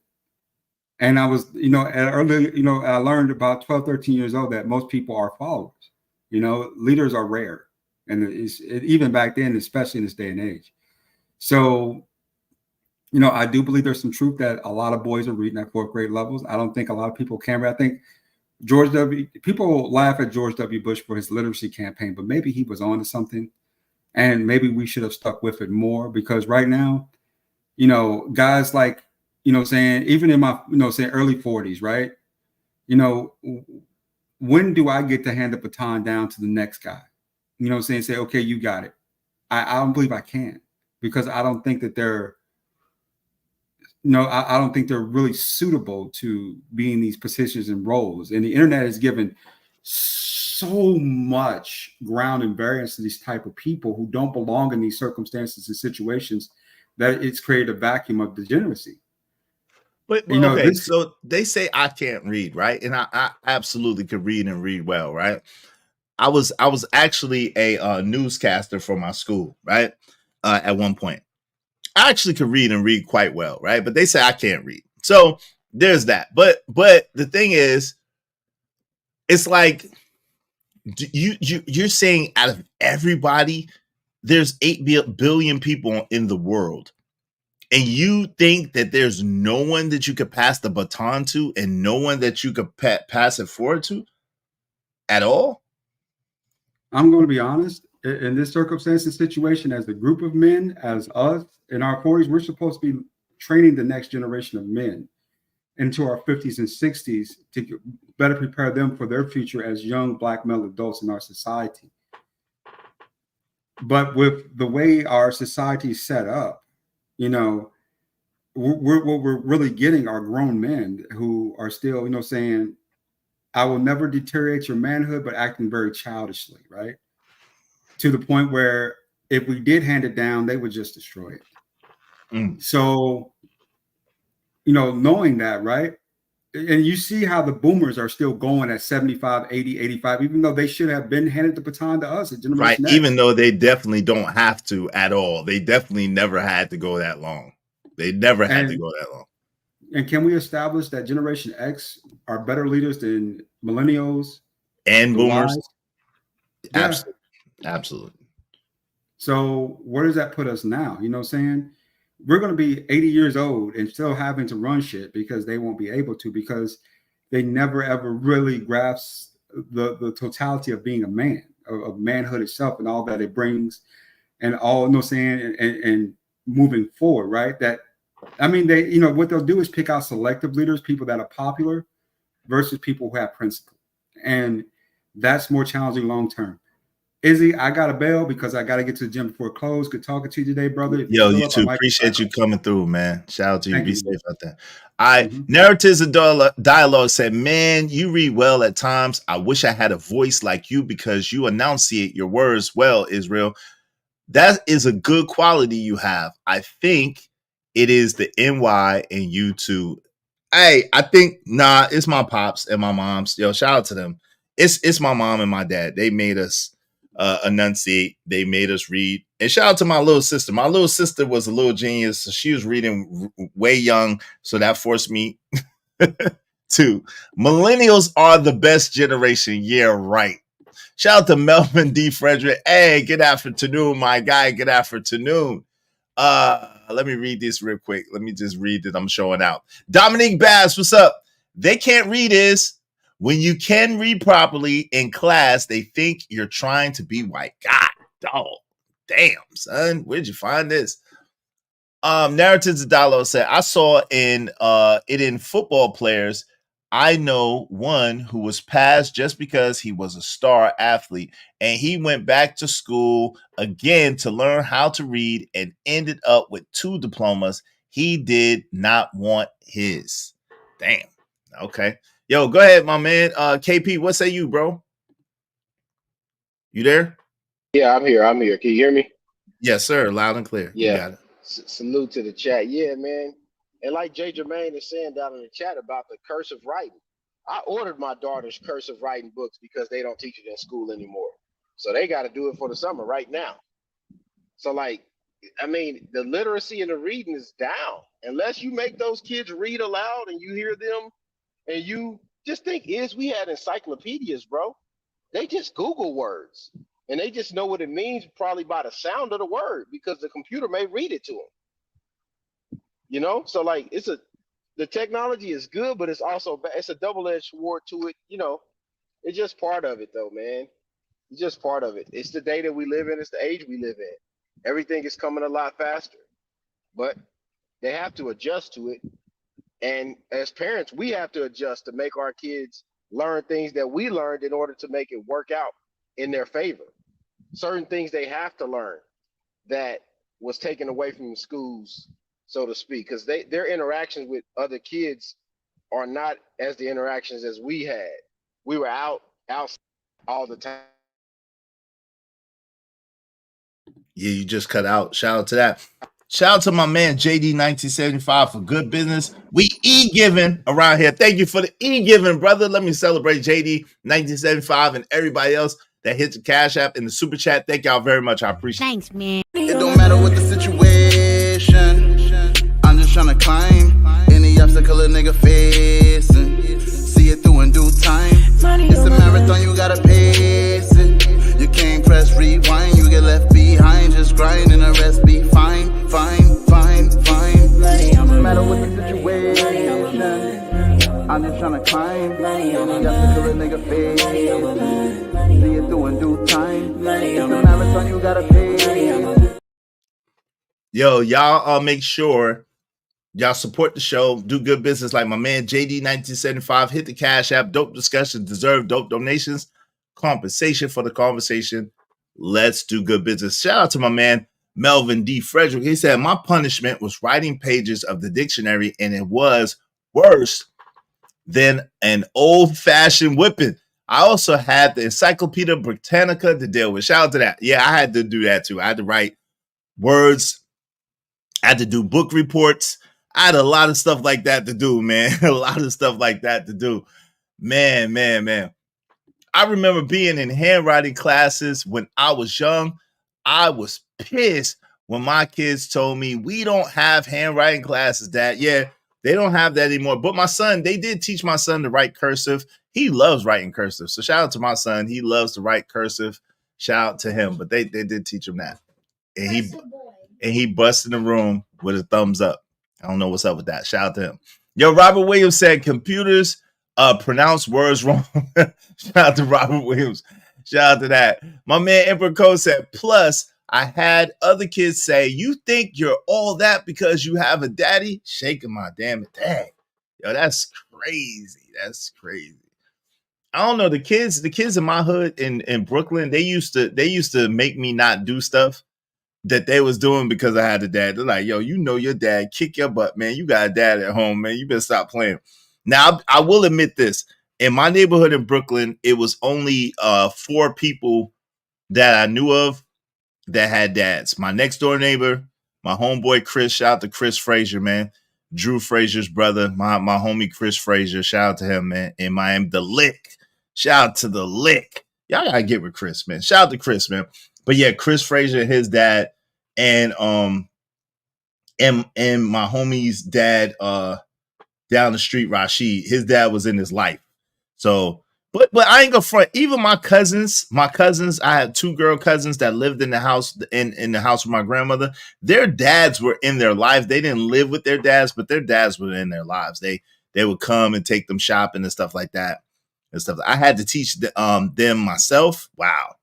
And I was, earlier, I learned about 12, 13 years old that most people are followers. Leaders are rare. And even back then, especially in this day and age. So, I do believe there's some truth that a lot of boys are reading at 4th grade levels. I don't think a lot of people can read. I think people laugh at George W. Bush for his literacy campaign, but maybe he was on to something, and maybe we should have stuck with it more, because right now, guys like, saying, even in my, saying early 40s, right? When do I get to hand the baton down to the next guy? Say, okay, you got it. I don't believe I can, because I don't think that they're, I don't think they're really suitable to be in these positions and roles. And the internet has given so much ground and variance to these type of people who don't belong in these circumstances and situations, that it's created a vacuum of degeneracy. But okay, so they say I can't read, right? And I absolutely could read and read well, right? I was actually a newscaster for my school, right? At one point. I actually could read and read quite well, right? But they say I can't read. So there's that. But the thing is, it's like you're saying out of everybody, there's 8 billion people in the world. And you think that there's no one that you could pass the baton to, and no one that you could pass it forward to at all? I'm going to be honest. In this circumstance and situation, as the group of men, as us in our 40s, we're supposed to be training the next generation of men into our 50s and 60s to better prepare them for their future as young Black male adults in our society. But with the way our society is set up, what we're really getting are grown men who are still, saying, I will never deteriorate your manhood, but acting very childishly, right? To the point where if we did hand it down, they would just destroy it. So, knowing that, right? And you see how the boomers are still going at 75, 80, 85, even though they should have been handed the baton to us at Generation X. Even though they definitely don't have to at all. They definitely never had to go that long. They never had to go that long. And can we establish that Generation X are better leaders than millennials and boomers? Yeah. Absolutely. So where does that put us now? You know what I'm saying? We're going to be 80 years old and still having to run shit because they won't be able to, because they never ever really grasp the totality of being a man, of manhood itself and all that it brings, and all, you know what I'm saying, and moving forward, right? That I mean, they, you know, what they'll do is pick out selective leaders, people that are popular versus people who have principle. And that's more challenging long term. Izzy, I got a bail because I got to get to the gym before it close. Good talking to you today, brother. If Yo, you up, too. Appreciate you coming through, man. Shout out to you. Thank Be you, safe out there. All right. Narratives and Dialogue said, man, you read well at times. I wish I had a voice like you because you enunciate your words well, Israel. That is a good quality you have. I think it is the NY and you too. Hey, I think, it's my pops and my moms. Yo, shout out to them. It's my mom and my dad. They made us enunciate. They made us read. And shout out to my little sister. My little sister was a little genius. So she was reading way young. So that forced me to. Millennials are the best generation. Yeah, right. Shout out to Melvin D. Frederick. Hey, good afternoon, my guy. Good afternoon. Let me read this real quick. Let me just read it. I'm showing out. Dominique Bass, what's up? They can't read is when you can read properly in class, they think you're trying to be white. God, dog. Damn, son. Where'd you find this? Narratives of Dialogue said, I saw it in football players. I know one who was passed just because he was a star athlete, and he went back to school again to learn how to read and ended up with 2 diplomas. He did not want his. Damn. Okay. Yo, go ahead, my man. KP, what say you, bro? You there? Yeah, I'm here. Can you hear me? Yes, sir. Loud and clear. Yeah. You got it. Salute to the chat. Yeah, man. And like Jay Jermaine is saying down in the chat about the cursive writing, I ordered my daughter's cursive writing books because they don't teach it in school anymore. So they got to do it for the summer right now. So like, I mean, the literacy and the reading is down. Unless you make those kids read aloud and you hear them and you just think we had encyclopedias, bro. They just Google words and they just know what it means probably by the sound of the word because the computer may read it to them. You know, so like the technology is good, but it's also it's a double-edged sword to it. You know, it's just part of it though, man. It's just part of it. It's the day that we live in. It's the age we live in. Everything is coming a lot faster, but they have to adjust to it. And as parents, we have to adjust to make our kids learn things that we learned in order to make it work out in their favor. Certain things they have to learn that was taken away from the schools, so to speak, because their interactions with other kids are not as the interactions as we had. We were out all the time. Yeah, you just cut out. Shout out to that. Shout out to my man JD1975 for good business. We e-giving around here. Thank you for the e-giving, brother. Let me celebrate JD1975 and everybody else that hit the Cash App in the super chat. Thank y'all very much. I appreciate it. Thanks, man. It don't matter what the situation. I'm just trying to climb any obstacle a nigga facing. See it through in due time. It's a marathon, you gotta pace it. You can't press rewind, you get left behind. Just grind and the rest be fine. No matter what the situation, I'm just trying to climb any obstacle a nigga facing. See it through in due time. It's a marathon, you gotta pace it. Yo, y'all make sure y'all support the show, do good business like my man JD1975. Hit the Cash App. Dope discussion, deserve dope donations, compensation for the conversation. Let's do good business. Shout out to my man Melvin D. Frederick. He said, my punishment was writing pages of the dictionary, and it was worse than an old-fashioned whipping. I also had the Encyclopedia Britannica to deal with. Shout out to that. Yeah, I had to do that too. I had to write words. I had to do book reports. I had a lot of stuff like that to do, man. A lot of stuff like that to do. Man. I remember being in handwriting classes when I was young. I was pissed when my kids told me we don't have handwriting classes, Dad. Yeah, they don't have that anymore. But my son, they did teach my son to write cursive. He loves writing cursive. So shout out to my son. He loves to write cursive. Shout out to him. But they did teach him that. And he busted in the room with a thumbs up. I don't know what's up with that. Shout out to him. Yo, Robert Williams said computers pronounce words wrong. Shout out to Robert Williams. Shout out to that. My man Emperor Cole said, plus, I had other kids say, you think you're all that because you have a daddy? Shaking my damn dang. Yo, that's crazy. That's crazy. I don't know. The kids in my hood in Brooklyn, they used to make me not do stuff that they was doing because I had a dad. They're like, yo, you know your dad, kick your butt, man. You got a dad at home, man. You better stop playing. Now, I will admit this. In my neighborhood in Brooklyn, it was only 4 people that I knew of that had dads. My next door neighbor, my homeboy Chris, shout out to Chris Frazier, man. Drew Frazier's brother, my homie Chris Frazier, shout out to him, man. In Miami, the Lick. Shout out to the Lick. Y'all gotta get with Chris, man. Shout out to Chris, man. But yeah, Chris Frazier, his dad, and my homie's dad down the street, Rashid, his dad was in his life. So, but I ain't gonna front. Even my cousins, I had 2 girl cousins that lived in the house in the house with my grandmother. Their dads were in their life. They didn't live with their dads, but their dads were in their lives. They would come and take them shopping and stuff like that. And stuff. I had to teach them myself. Wow.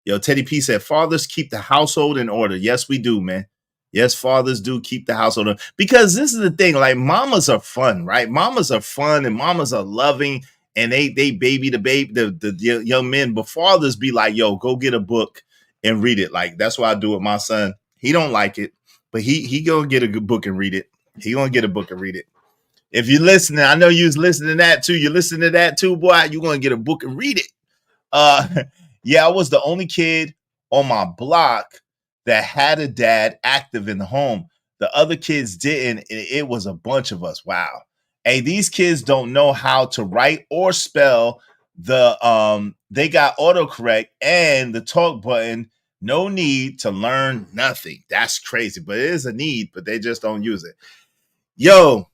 Yo, Teddy P said, fathers keep the household in order. Yes, we do, man. Yes, fathers do keep the household in order. Because this is the thing, like mamas are fun, right? Mamas are fun and mamas are loving and they baby the young men. But fathers be like, yo, go get a book and read it. Like, that's what I do with my son. He don't like it, but he gonna get a good book and read it. He gonna get a book and read it. If you're listening, I know you was listening to that too. You're listening to that too, boy. You're gonna get a book and read it. Yeah, I was the only kid on my block that had a dad active in the home. The other kids didn't. It was a bunch of us. Wow. Hey, these kids don't know how to write or spell. They got autocorrect and the talk button. No need to learn nothing. That's crazy, but it is a need, but they just don't use it. Yo,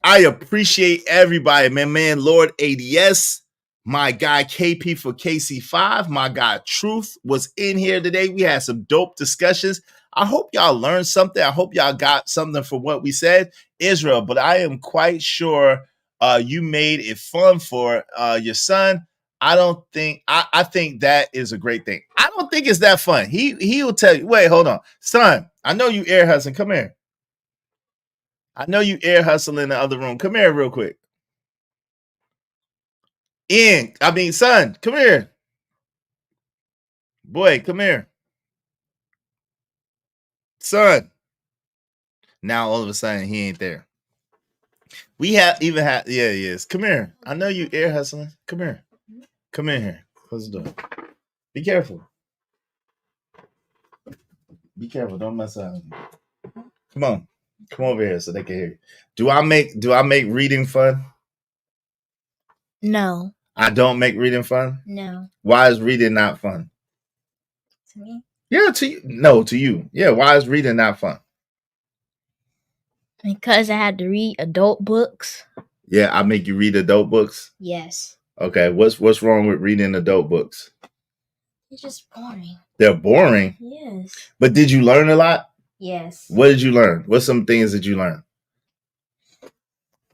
I appreciate everybody, man. Lord ADS, my guy KP for KC5, my guy Truth was in here today. We had some dope discussions. I hope y'all learned something. I hope y'all got something from what we said, Israel. But I am quite sure you made it fun for your son. I think that is a great thing. I don't think it's that fun. He will tell you. Wait, hold on, son. I know you air hustling. Come here. I know you air hustle in the other room. Come here real quick. Son, come here. Boy, come here. Son. Now all of a sudden he ain't there. We have yeah, he is. Come here. I know you air hustling. Come here. Come in here. Close the door. Be careful. Be careful. Don't mess up. Come on. Come over here so they can hear you. Do I make reading fun? No. I don't make reading fun? No. Why is reading not fun? To me? Yeah, to you. No, to you. Yeah, why is reading not fun? Because I had to read adult books. Yeah, I make you read adult books? Yes. Okay, what's wrong with reading adult books? It's just boring. They're boring? Yes. But did you learn a lot? Yes. What did you learn? What's some things that you learned?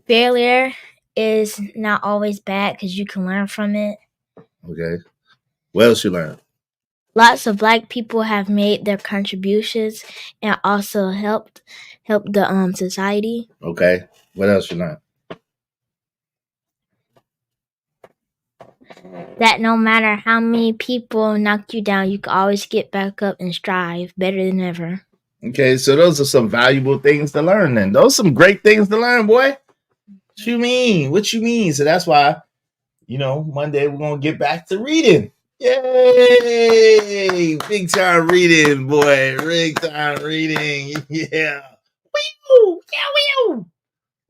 Failure is not always bad because you can learn from it. Okay. What else you learned? Lots of Black people have made their contributions and also helped the society. Okay. What else you learned? That no matter how many people knock you down, you can always get back up and strive better than ever. Okay, so those are some valuable things to learn then. Those are some great things to learn, boy. What you mean? What you mean? So that's why, Monday we're going to get back to reading. Yay! Big time reading, boy. Big time reading. Yeah. Wee-oo! Yeah, wee-oo!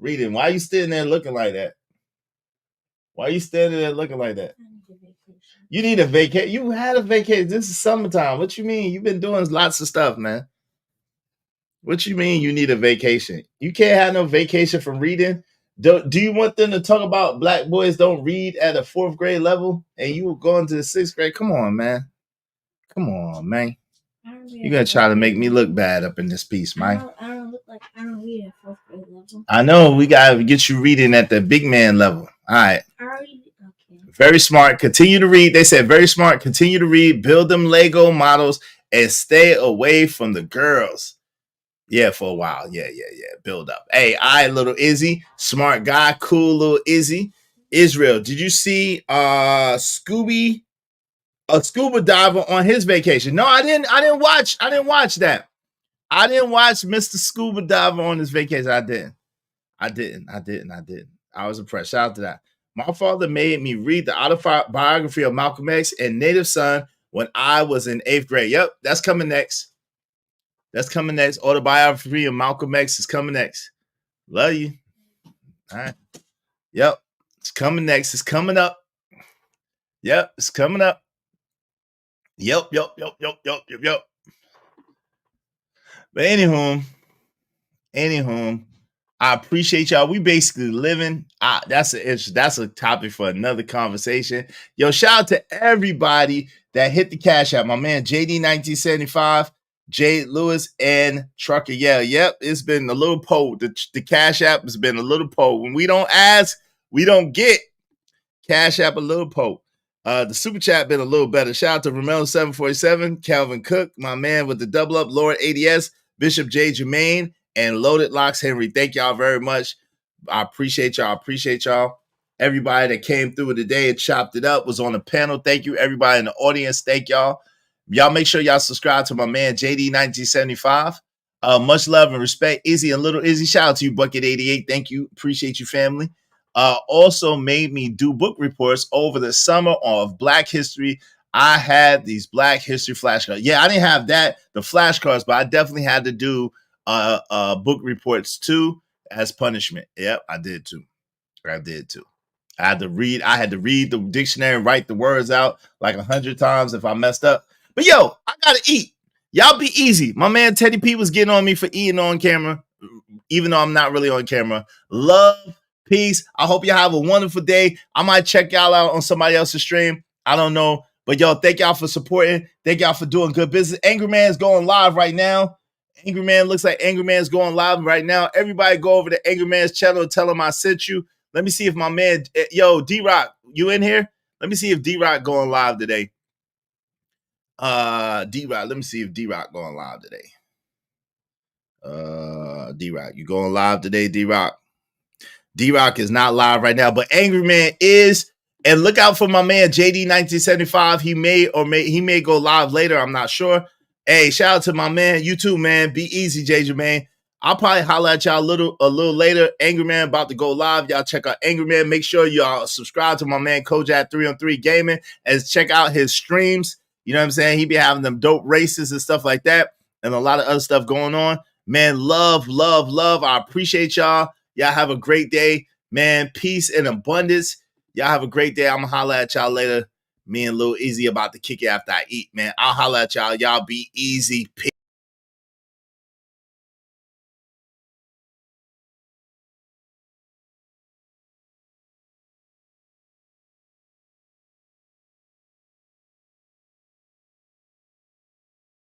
Reading. Why are you standing there looking like that? Why are you standing there looking like that? You need a vacation. You had a vacation. This is summertime. What you mean? You've been doing lots of stuff, man. What you mean you need a vacation? You can't have no vacation from reading. Do you want them to talk about Black boys don't read at a 4th grade level and you were going to the 6th grade? Come on, man. Come on, man. You're going to try to make me look bad up in this piece, man. I don't look like I don't read at 4th grade level. I know. We got to get you reading at the big man level. All right. Okay. Very smart. Continue to read. They said very smart. Continue to read. Build them Lego models and stay away from the girls. Yeah, for a while. Yeah. Build up. Hey, little Izzy, smart guy, cool little Izzy. Israel, did you see a scuba diver on his vacation? No, I didn't watch that. I didn't watch Mr. Scuba Diver on his vacation. I didn't. I was impressed. Shout out to that. My father made me read the autobiography of Malcolm X and Native Son when I was in 8th grade. Yep, that's coming next. Autobiography of Malcolm X is coming next. Love you. All right. Yep. It's coming next. It's coming up. Yep. It's coming up. Yep. But anywho, I appreciate y'all. We basically living. That's a topic for another conversation. Yo, shout out to everybody that hit the Cash App. My man JD1975, Jade Lewis, and Trucker. Yeah, yep. It's been a little poll. The Cash App has been a little poll. When we don't ask, we don't get. Cash App a little poll. The super chat been a little better. Shout out to Romero747, Calvin Cook, my man with the double up, Lord ADS, Bishop J. Jermaine, and Loaded Locks Henry. Thank y'all very much. I appreciate y'all. Everybody that came through today and chopped it up was on the panel. Thank you. Everybody in the audience, thank y'all. Y'all make sure y'all subscribe to my man JD1975. Much love and respect. Izzy and Little Izzy. Shout out to you, Bucket88. Thank you. Appreciate you, family. Also made me do book reports over the summer of Black History. I had these Black History flashcards. Yeah, I didn't have the flashcards, but I definitely had to do book reports too as punishment. Yep, I did too. I had to read the dictionary and write the words out like 100 times if I messed up. But yo, I gotta eat. Y'all be easy. My man Teddy P was getting on me for eating on camera, even though I'm not really on camera. Love. Peace. I hope y'all have a wonderful day. I might check y'all out on somebody else's stream. I don't know. But yo, thank y'all for supporting. Thank y'all for doing good business. Angry Man's going live right now. Looks like Angry Man's going live right now. Everybody go over to Angry Man's channel and tell him I sent you. Let me see if my man, D-Rock, you in here? Let me see if D-Rock going live today. D-Rock, let me see if D-Rock going live today. D-Rock, you going live today, D-Rock? D-Rock is not live right now, but Angry Man is. And look out for my man JD1975. He may go live later. I'm not sure. Hey, shout out to my man. You too, man. Be easy, JJ, man. I'll probably holler at y'all a little later. Angry Man about to go live. Y'all check out Angry Man. Make sure y'all subscribe to my man Kojak 3on3 Gaming and check out his streams. You know what I'm saying? He be having them dope races and stuff like that, and a lot of other stuff going on. Man, love. I appreciate y'all. Y'all have a great day, man. Peace and abundance. Y'all have a great day. I'm going to holler at y'all later. Me and Lil Easy about to kick it after I eat, man. I'll holler at y'all. Y'all be easy. Peace.